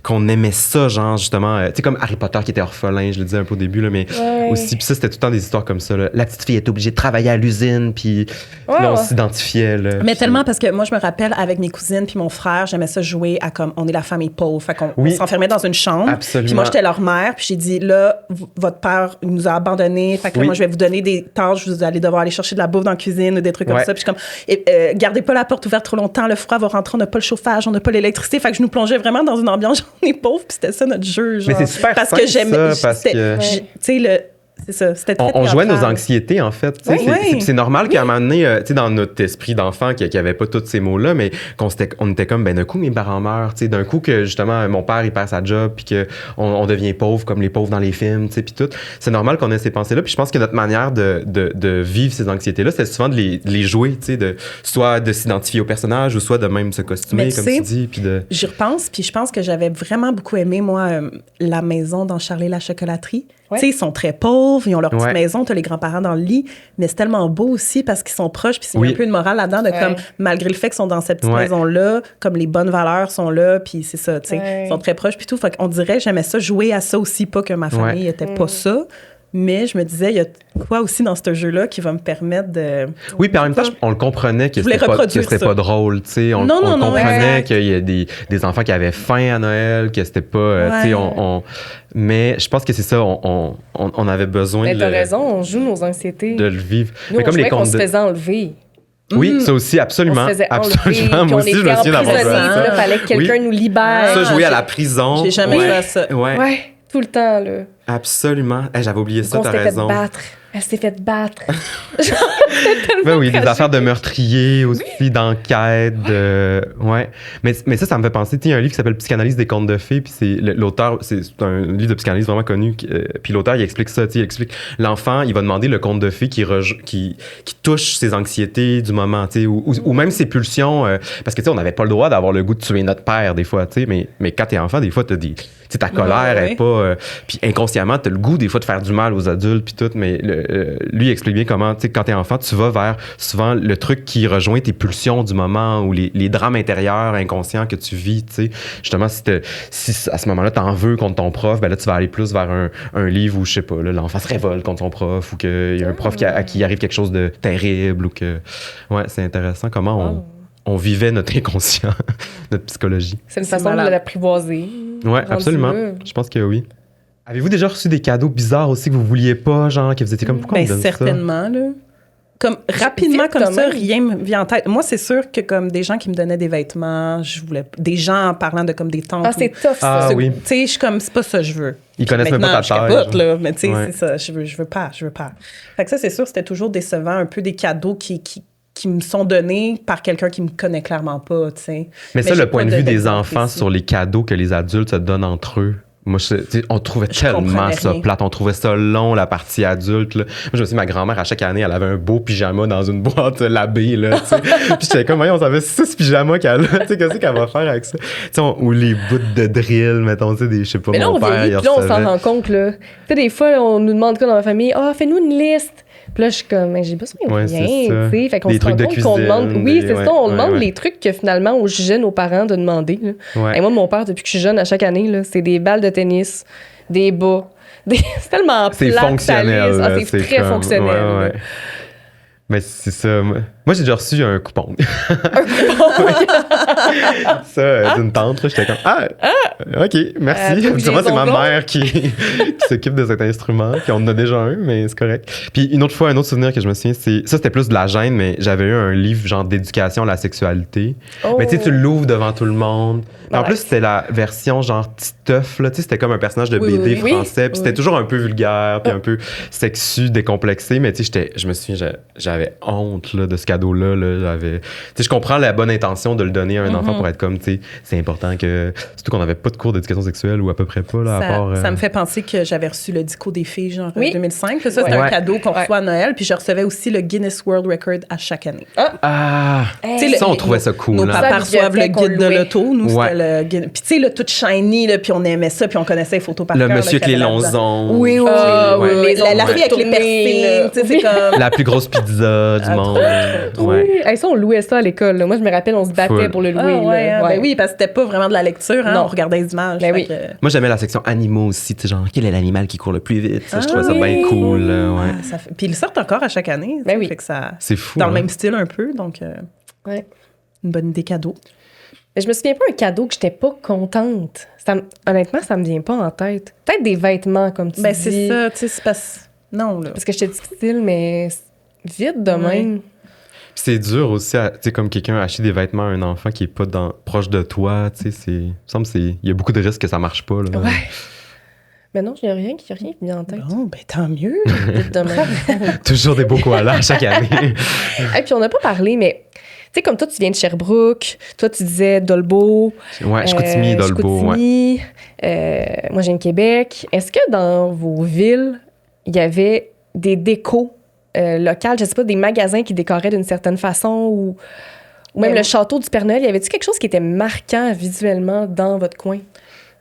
qu'on aimait ça, genre, justement. Tu sais, comme Harry Potter qui était orphelin, je le disais un peu au début, là, mais Ouais. aussi. Puis ça, c'était tout le temps des histoires comme ça, là. La petite fille est obligée de travailler à l'usine, puis là, on ouais. s'identifiait, là. Mais puis- tellement parce que moi, je me rappelle avec mes cousines puis mon frère, j'aimais ça jouer à comme on est la famille pauvre. Fait qu'on Oui. on s'enfermait dans une chambre. Absolument. Puis moi, j'étais leur mère. Puis j'ai dit, là, votre père nous a abandonnés. Fait que là, Oui. moi, je vais vous donner des tâches. Vous allez devoir aller chercher de la bouffe dans la cuisine ou des trucs comme Ouais. ça. Puis je suis comme, gardez pas la porte ouverte trop longtemps. Le froid va rentrer. On n'a pas le chauffage. On n'a pas l'électricité. Fait que je nous plongeais vraiment dans une ambiance. On est pauvres. Puis c'était ça notre jeu. Genre. Mais c'est super Parce fin, que j'aimais. ça, parce c'était- que- tu sais, c'est ça. C'était très On jouait nos théâtral. anxiétés, en fait. Tu sais, Oui. c'est normal qu'à un moment donné, tu sais, dans notre esprit d'enfant, qu'il n'y avait pas tous ces mots-là, mais on était comme, ben d'un coup, mes parents meurent. Tu sais, d'un coup, que justement, mon père, il perd sa job, puis qu'on devient pauvre, comme les pauvres dans les films, tu sais, puis tout. C'est normal qu'on ait ces pensées-là. Puis je pense que notre manière de vivre ces anxiétés-là, c'est souvent de les jouer, tu sais, soit de s'identifier au personnage, ou soit de même se costumer, Mais tu comme sais, tu dis, puis de... J'y repense, puis je pense que j'avais vraiment beaucoup aimé, moi, la maison dans Charlie la chocolaterie. Ouais. Tu sais, ils sont très pauvres, ils ont leur petite Ouais. maison, t'as les grands-parents dans le lit, mais c'est tellement beau aussi parce qu'ils sont proches, puis il y Oui. a un peu une morale là-dedans de Ouais. comme, malgré le fait qu'ils sont dans cette petite Ouais. maison-là, comme les bonnes valeurs sont là, puis c'est ça, tu sais, Ouais. ils sont très proches, puis tout. Fait qu'on dirait, j'aimais ça, jouer à ça aussi, pas que ma famille était pas ça, mais je me disais, il y a quoi aussi dans ce jeu-là qui va me permettre de... Oui, puis en même temps, on le comprenait que Je voulais c'était reproduire pas ça. drôle, tu sais. On Non, non, non, comprenait exact. qu'il y a des enfants qui avaient faim à Noël, que c'était pas, tu sais, Ouais. mais je pense que c'est ça, on avait besoin Mais de t'as raison, on joue nos anxiétés. le vivre. Nous, mais on jouait qu'on se faisait enlever. Oui, ça aussi, absolument. On se faisait enlever, Absolument. puis Moi on aussi, je était me souviens d'avoir joué emprisonnés, à puis là, ça. fallait que quelqu'un Oui. nous libère. Ça, jouer à j'ai- la prison. J'ai jamais ouais. joué à ça. Ouais. Ouais, tout le temps, là. Absolument. Hey, j'avais oublié ça, On t'as s'était fait raison. battre. Elle s'est fait battre. Ben oui, des tragique. affaires de meurtriers aussi, d'enquête. Ouais. Mais ça me fait penser. Tu sais, il y a un livre qui s'appelle Psychanalyse des contes de fées, puis l'auteur, c'est un livre de psychanalyse vraiment connu. Puis l'auteur, il explique ça. Tu sais, il explique l'enfant, il va demander le conte de fées qui touche ses anxiétés du moment, tu sais, ou même ses pulsions. Parce que, tu sais, on n'avait pas le droit d'avoir le goût de tuer notre père, des fois, tu sais, mais quand t'es enfant, des fois, t'as des. Tu sais, ta colère Ouais. est pas. Puis inconsciemment, t'as le goût, des fois, de faire du mal aux adultes, puis tout, mais lui, il explique bien comment, tu sais, quand t'es enfant, tu vas vers souvent le truc qui rejoint tes pulsions du moment ou les drames intérieurs inconscients que tu vis, tu sais. Justement, si à ce moment-là, t'en veux contre ton prof, ben là, tu vas aller plus vers un livre où, je sais pas, là, l'enfant se révolte contre son prof ou qu'il y a un prof à qui arrive quelque chose de terrible ou que. Ouais, c'est intéressant comment on vivait notre inconscient, notre psychologie. C'est une C'est façon malade. de l'apprivoiser. Ouais, Rendu absolument. là. Je pense que oui. Avez-vous déjà reçu des cadeaux bizarres aussi que vous vouliez pas, genre, que vous étiez comme, pourquoi on me donne Certainement, là. Comme rapidement, Vite, comme quand ça, même. rien me vient en tête. Moi, c'est sûr que comme des gens qui me donnaient des vêtements, je voulais des gens en parlant de comme des tantes. Ah, c'est tough, ça. Ah oui. Tu sais, je suis comme, c'est pas ça que je veux. Ils connaissent même Maintenant, pas ta taille. je capote, genre. là, mais tu sais, Ouais. c'est ça, je veux pas. Fait que ça, c'est sûr, c'était toujours décevant, un peu des cadeaux qui me sont donnés par quelqu'un qui me connaît clairement pas, tu sais. Mais ça, j'ai le point pas de vue des d'exemple enfants ici. sur les cadeaux que les adultes se donnent entre eux. Moi, tu sais, on trouvait Je tellement comprenais ça rien. plate. On trouvait ça long, la partie adulte. Là. Moi, je me souviens, ma grand-mère, à chaque année, elle avait un beau pyjama dans une boîte labée. Là, tu sais. Puis j'étais comme, voyons, on savait 6 pyjamas qu'elle a. Tu sais, qu'est-ce qu'elle va faire avec ça? Tu sais, ou les bouts de drill, mettons, tu sais, des, je sais pas, Mais là, mon on père, vieillit, il puis là, on s'en recevait. rend compte, là. Tu sais, des fois, on nous demande quoi dans ma famille? Ah, fais-nous une liste. Puis là, je suis comme, mais j'ai besoin de Ouais, rien, c'est ça. tu sais. Fait qu'on Des se rend trucs de compte qu'on cuisine, demande. Oui, des- c'est ouais, ça, on ouais, demande ouais. les trucs que finalement, on jugeait nos parents de demander, là. Ouais. Et moi, mon père, depuis que je suis jeune, à chaque année, là, c'est des balles de tennis, des bas. C'est tellement C'est plate, fonctionnel. ça lisse. Ah, là, c'est très comme- fonctionnel. ouais, ouais. là. Mais c'est ça. Moi, j'ai déjà reçu un coupon. Ça, d'une tante, là, j'étais comme, OK, merci. t'as oublié Moi, c'est ton ma blond? mère qui s'occupe de cet instrument, puis on en a déjà un, mais c'est correct. Puis une autre fois, un autre souvenir que je me souviens, c'était plus de la gêne, mais j'avais eu un livre genre d'éducation à la sexualité. Oh. Mais tu sais, tu l'ouvres devant tout le monde. En Ouais. plus, c'était la version genre Titeuf, là. Tu sais, c'était comme un personnage de Oui, BD oui, français. Puis c'était oui. toujours un peu vulgaire, puis un peu sexu, décomplexé. Mais tu sais, je me souviens, j'avais honte là, de ce cadeau-là. Là. Tu sais, je comprends la bonne intention de le donner à un enfant pour être comme, tu sais, c'est important que. Surtout qu'on n'avait pas de cours d'éducation sexuelle ou à peu près pas, là, à part. Ça me fait penser que j'avais reçu le Dico des filles, genre en Oui. 2005. Ça, c'était Ouais. un cadeau qu'on Ouais. reçoit à Noël. Puis je recevais aussi le Guinness World Record à chaque année. Ah! Hey. Tu sais, Ça, on trouvait ça cool. Nos hein. papas Ça, reçoivent le bibliothèque, on guide de louait. l'auto. Nous, Ouais. c'était le guide. Puis tu sais, le tout shiny, là, puis on aimait ça, puis on connaissait les photos par Le cœur. monsieur avec les qu'il y avait longs là-dedans. ongles. Oui, oui, Ah, oui, oui, oui. les La ongles fille avec les tournés, piercings, là. tu sais, c'est comme... La plus grosse pizza du monde. Ouais. Oui, hey, ça, on louait ça à l'école. là. Moi, je me rappelle, on se battait Full. pour le louer. Ah, ouais, là. hein, ben oui, parce que c'était pas vraiment de la lecture, hein, Non. on regardait les images. Ben fait oui. que- Moi, j'aimais la section animaux aussi. Tu sais, genre, quel est l'animal qui court le plus vite? Ça, je trouvais ça oui. bien cool. Ouais. Ah, puis ils sortent encore à chaque année. tu sais, oui. fait que ça... C'est fou. Dans hein. le même style un peu, donc Ouais. une bonne idée cadeau. Mais je me souviens pas un cadeau que j'étais pas contente. Honnêtement, ça me vient pas en tête. Peut-être des vêtements, comme tu Ben dis. c'est ça, tu sais, c'est parce... Non, là. Parce que j'étais difficile, mais vite de Ouais. même. Puis c'est dur aussi, tu sais, comme quelqu'un acheter des vêtements à un enfant qui est pas proche de toi, tu sais, il me semble il y a beaucoup de risques que ça marche pas, là. Ouais. Mais non, il n'y a rien qui vient en tête. Bon, ben tant mieux. Vite de même. Toujours des beaux koalas chaque année. Et puis on n'a pas parlé, mais tu sais, comme toi, tu viens de Sherbrooke. Toi, tu disais Dolbeau. Ouais, Chicoutimi, Dolbeau, ouais. Chicoutimi. Moi, j'ai une Québec. Est-ce que dans vos villes, il y avait des décos locales, je sais pas, des magasins qui décoraient d'une certaine façon ou même Ben, le château du Père Noël? Y avait-tu quelque chose qui était marquant visuellement dans votre coin?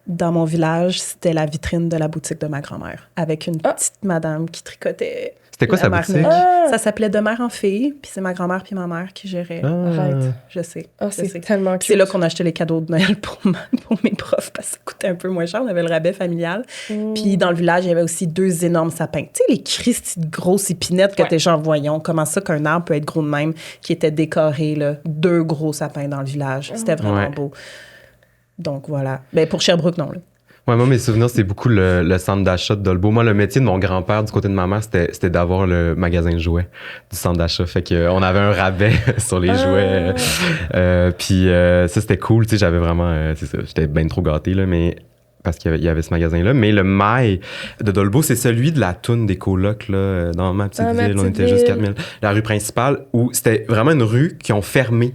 Dans mon village, c'était la vitrine de la boutique de ma grand-mère, avec une Ah. petite madame qui tricotait. C'était quoi la sa mère boutique? Noël. Ah! Ça s'appelait De mère en fille, puis c'est ma grand-mère puis ma mère qui géraient. Arrête. Je sais. Ah, je c'est sais. tellement cute. C'est là qu'on achetait les cadeaux de Noël pour mes profs, parce que ça coûtait un peu moins cher. On avait le rabais familial. Puis dans le village, il y avait aussi 2 énormes sapins. Tu sais, les Christy de grosses épinettes que Ouais. t'es genre, voyons, comment ça qu'un arbre peut être gros de même, qui étaient décorés, là, 2 gros sapins dans le village. C'était vraiment Ouais. beau. Donc voilà. Ben pour Sherbrooke, non. Là. Ouais, moi, mes souvenirs, c'est beaucoup le centre d'achat de Dolbeau. Moi, le métier de mon grand-père, du côté de ma mère, c'était d'avoir le magasin de jouets du centre d'achat. Fait que on avait un rabais sur les jouets. Puis ça, c'était cool. Tu sais, j'avais vraiment... c'est ça, j'étais bien trop gâté, là. Mais parce qu'il y avait ce magasin-là. Mais le mail de Dolbeau, c'est celui de la toune des colocs, là, dans ma petite ville. On était juste 4000. La rue principale, où c'était vraiment une rue qui ont fermé.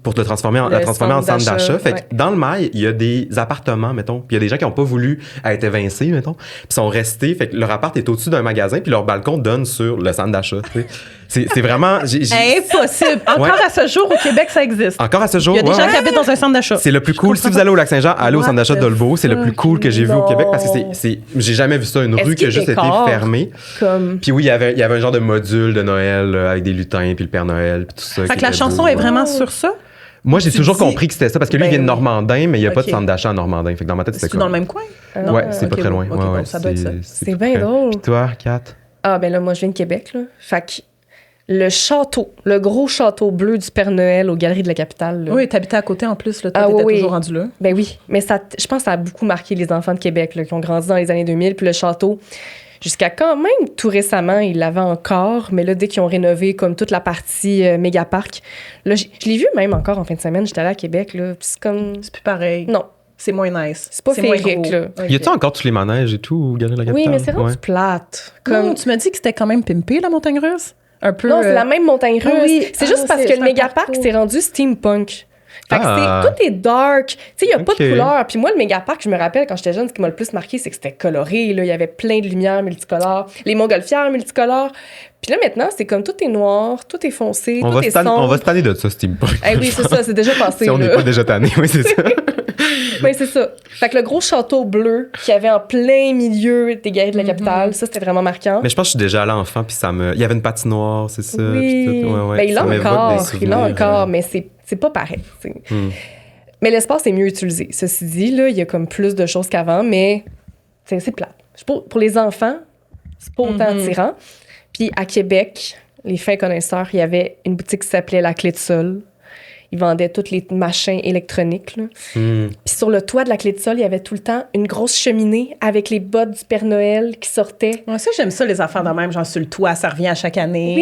Pour te transformer en centre d'achat. Fait que dans le mail, il y a des appartements, mettons. Puis il y a des gens qui n'ont pas voulu être évincés, mettons. Puis sont restés. Fait que leur appart est au-dessus d'un magasin, puis leur balcon donne sur le centre d'achat. C'est vraiment... Impossible. Encore à ce jour, au Québec, ça existe. Encore à ce jour, il y a des gens qui habitent dans un centre d'achat. C'est le plus cool. Si vous allez au Lac-Saint-Jean, allez au centre d'achat de Dolbeau. C'est le plus cool que j'ai vu au Québec parce que j'ai jamais vu ça. Une rue qui a juste été fermée. Puis oui, il y avait un genre de module de Noël avec des lutins, puis le Père Noël, puis tout ça. Fait que la chanson est vraiment sur ça? Moi, j'ai toujours compris que c'était ça parce que lui, il vient de Normandin, mais il n'y a pas de centre d'achat à Normandin. Fait que dans ma tête, c'était dans le même coin? Ouais, c'est pas très loin. Bon, ça doit être ça. C'est bien drôle. Puis toi, Kat? Ah, ben là, moi, je viens de Québec, là. Fait que le château, le gros château bleu du Père Noël aux Galeries de la Capitale. Là. Oui, t'habitais à côté en plus, là. T'étais toujours rendu là. Ben oui, mais ça, je pense que ça a beaucoup marqué les enfants de Québec, là, qui ont grandi dans les années 2000. Puis le château, jusqu'à quand même tout récemment, ils l'avaient encore. Mais là, dès qu'ils ont rénové comme toute la partie méga parc, là, je l'ai vu même encore en fin de semaine. J'étais allée à Québec, là. Puis c'est comme... C'est plus pareil. Non. C'est moins nice. C'est pas féerique, là. Okay. Y a-tu encore tous les manèges et tout au Galerie de la Capitale? Oui, mais c'est rendu plate. Comme... Non, tu m'as dit que c'était quand même pimpé, la montagne russe? Un peu... Non, c'est la même montagne russe. Oui. C'est juste parce que le mégaparc, c'est rendu steampunk. Fait que tout est dark. Tu sais, il n'y a pas de couleur. Puis moi, le mégaparc, je me rappelle, quand j'étais jeune, ce qui m'a le plus marqué, c'est que c'était coloré. Là. Il y avait plein de lumières multicolores. Les montgolfières multicolores. Puis là, maintenant, c'est comme tout est noir, tout est foncé, tout est sombre. On va se tanner de ça, steampunk. Oui, c'est ça, c'est déjà passé. Si on n'est pas déjà tanné, oui, c'est ça. Oui, c'est ça. Fait que le gros château bleu qu'il y avait en plein milieu des Galeries de la Capitale, ça, c'était vraiment marquant. Mais je pense que je suis déjà allée enfant, puis il y avait une patinoire, c'est ça. Oui. Puis tout. Ouais. Ben, il l'a encore, mais c'est pas pareil. Mais l'espace est mieux utilisé. Ceci dit, là, il y a comme plus de choses qu'avant, mais c'est plate. Pour les enfants, c'est pas autant attirant. Puis à Québec, les fins connaisseurs, il y avait une boutique qui s'appelait La Clé de Sol. Ils vendaient tous les machins électroniques. Là. Puis sur le toit de La Clé de Sol, il y avait tout le temps une grosse cheminée avec les bottes du Père Noël qui sortaient. Moi, ça, j'aime ça, les affaires de même, genre sur le toit, ça revient à chaque année.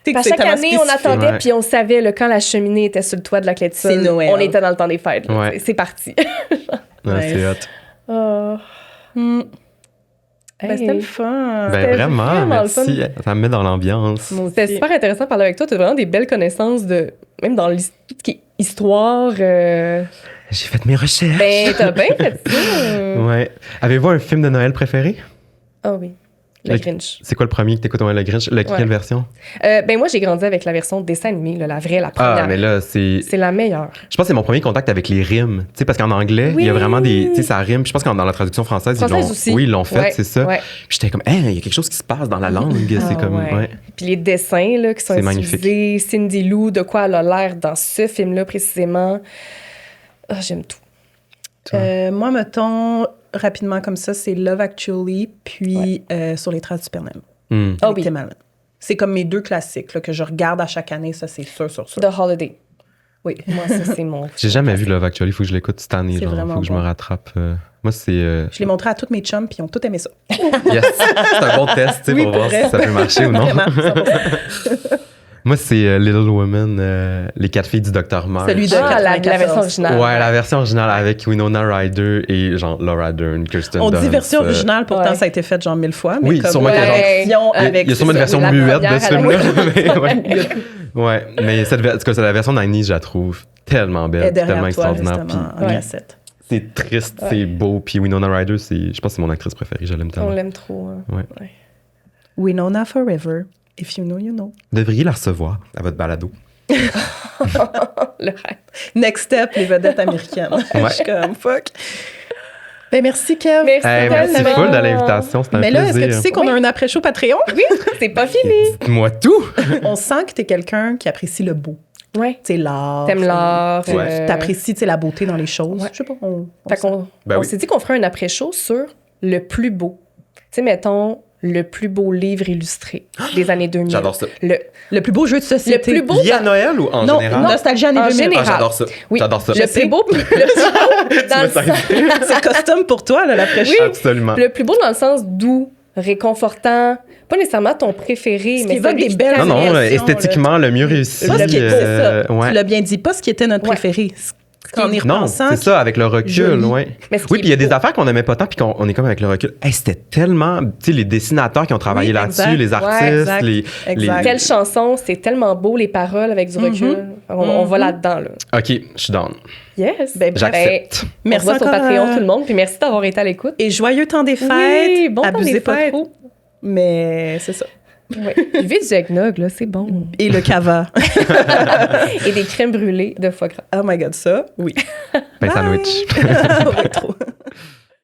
Oui. À chaque année, on attendait, puis on savait, là, quand la cheminée était sur le toit de La Clé de Sol, on était dans le temps des fêtes. Là. C'est parti. C'est hot. C'était le fun. Ben vraiment, merci. Ça me met dans l'ambiance. C'était super intéressant de parler avec toi. Tu as vraiment des belles connaissances, même dans tout ce qui est histoire. J'ai fait mes recherches. Ben, t'as bien fait ça. Ouais. Avez-vous un film de Noël préféré? Ah oui. Le Grinch. C'est quoi le premier que t'écoutes, le Grinch? Quelle version? Ben moi, j'ai grandi avec la version dessin animé, là, la vraie, la première. Ah, mais là, c'est la meilleure. Je pense que c'est mon premier contact avec les rimes. Tu sais, parce qu'en anglais, il y a vraiment des... Tu sais, ça rime. Puis je pense que dans la traduction française, ils l'ont fait, c'est ça. Puis j'étais comme, il y a quelque chose qui se passe dans la langue. C'est comme... Puis les dessins, là, qui sont utilisés. Magnifique. Cindy Lou, de quoi elle a l'air dans ce film-là, précisément. J'aime tout. Moi, mettons... Rapidement comme ça, c'est Love Actually, puis Sur les traces du Père Noël. Oui. C'est comme mes deux classiques là, que je regarde à chaque année, ça c'est sûr. The Holiday. Oui. Moi, ça c'est mon... J'ai jamais vu Love Actually, il faut que je l'écoute cette année. Il faut que je me rattrape. Moi, c'est... Je l'ai montré à toutes mes chums, puis ils ont tous aimé ça. Yes! C'est un bon test pour voir si ça peut marcher ou non. Vraiment, 100%. Moi, c'est Little Women, les 4 filles du Dr. March. Celui de la version originale. Ouais, la version originale avec Winona Ryder et genre Laura Dern, Kirsten Dunst. On dit version originale, pourtant ça a été fait genre 1000 fois. Mais oui, comme sûrement qu'il y a version avec... Il y a sûrement une version muette de ce film-là. Ouais, mais cette la version 90s, je la trouve tellement belle, tellement extraordinaire. C'est triste, c'est beau. Puis Winona Ryder, je pense que c'est mon actrice préférée, je l'aime tellement. On l'aime trop. Ouais. Winona Forever. If you know, you know. Vous devriez la recevoir à votre balado. Le rêve. Next step, les vedettes américaines. Je suis comme, fuck. Ben merci, Kev. Merci full de l'invitation, c'était un plaisir. Mais là, est-ce que tu sais qu'on a un après-show Patreon? Oui, c'est pas fini. Dites-moi tout. On sent que t'es quelqu'un qui apprécie le beau. Ouais. Tu sais, l'art. T'aimes l'art. T'apprécies, tu sais, la beauté dans les choses. Je sais pas. On s'est dit qu'on ferait un après-show sur le plus beau. Tu sais, mettons... le plus beau livre illustré des années 2000. J'adore ça. Le plus beau jeu de société. Le plus beau... Lié à Noël ou en général? Non, Nostalgie années 2000. Général. J'adore ça. Oui. J'adore ça. Le plus beau dans le sens... C'est custom pour toi, là, l'après-show. Oui, absolument. Le plus beau dans le sens doux, réconfortant, pas nécessairement ton préféré, mais ça des belles esthétiquement, le mieux réussi. C'est ça. Tu l'as bien dit, pas ce qui était notre préféré. Quand on y Non, repensant, c'est ça, avec le recul, joli. ouais. Mais ce qui Oui, est puis il y a des beau- affaires qu'on n'aimait pas tant, puis qu'on est comme avec le recul. Hey, c'était tellement, tu sais, les dessinateurs qui ont travaillé Oui, là-dessus, exact. les artistes, Ouais, exact. les... Exact. Telle chanson, c'est tellement beau, les paroles avec du recul. On va là-dedans, là. OK, je suis down. Yes. Ben, J'accepte. Merci on va sur encore, Patreon, tout le monde. Puis merci d'avoir été à l'écoute. Et joyeux temps des fêtes. Oui, bon temps Abusez des pas fêtes. trop. Mais c'est ça. Ouais. Buvez du eggnog, là, c'est bon. Et le cava. Et des crèmes brûlées de foie gras. Oh my God, ça, oui. Ben, sandwich. Ouais, trop.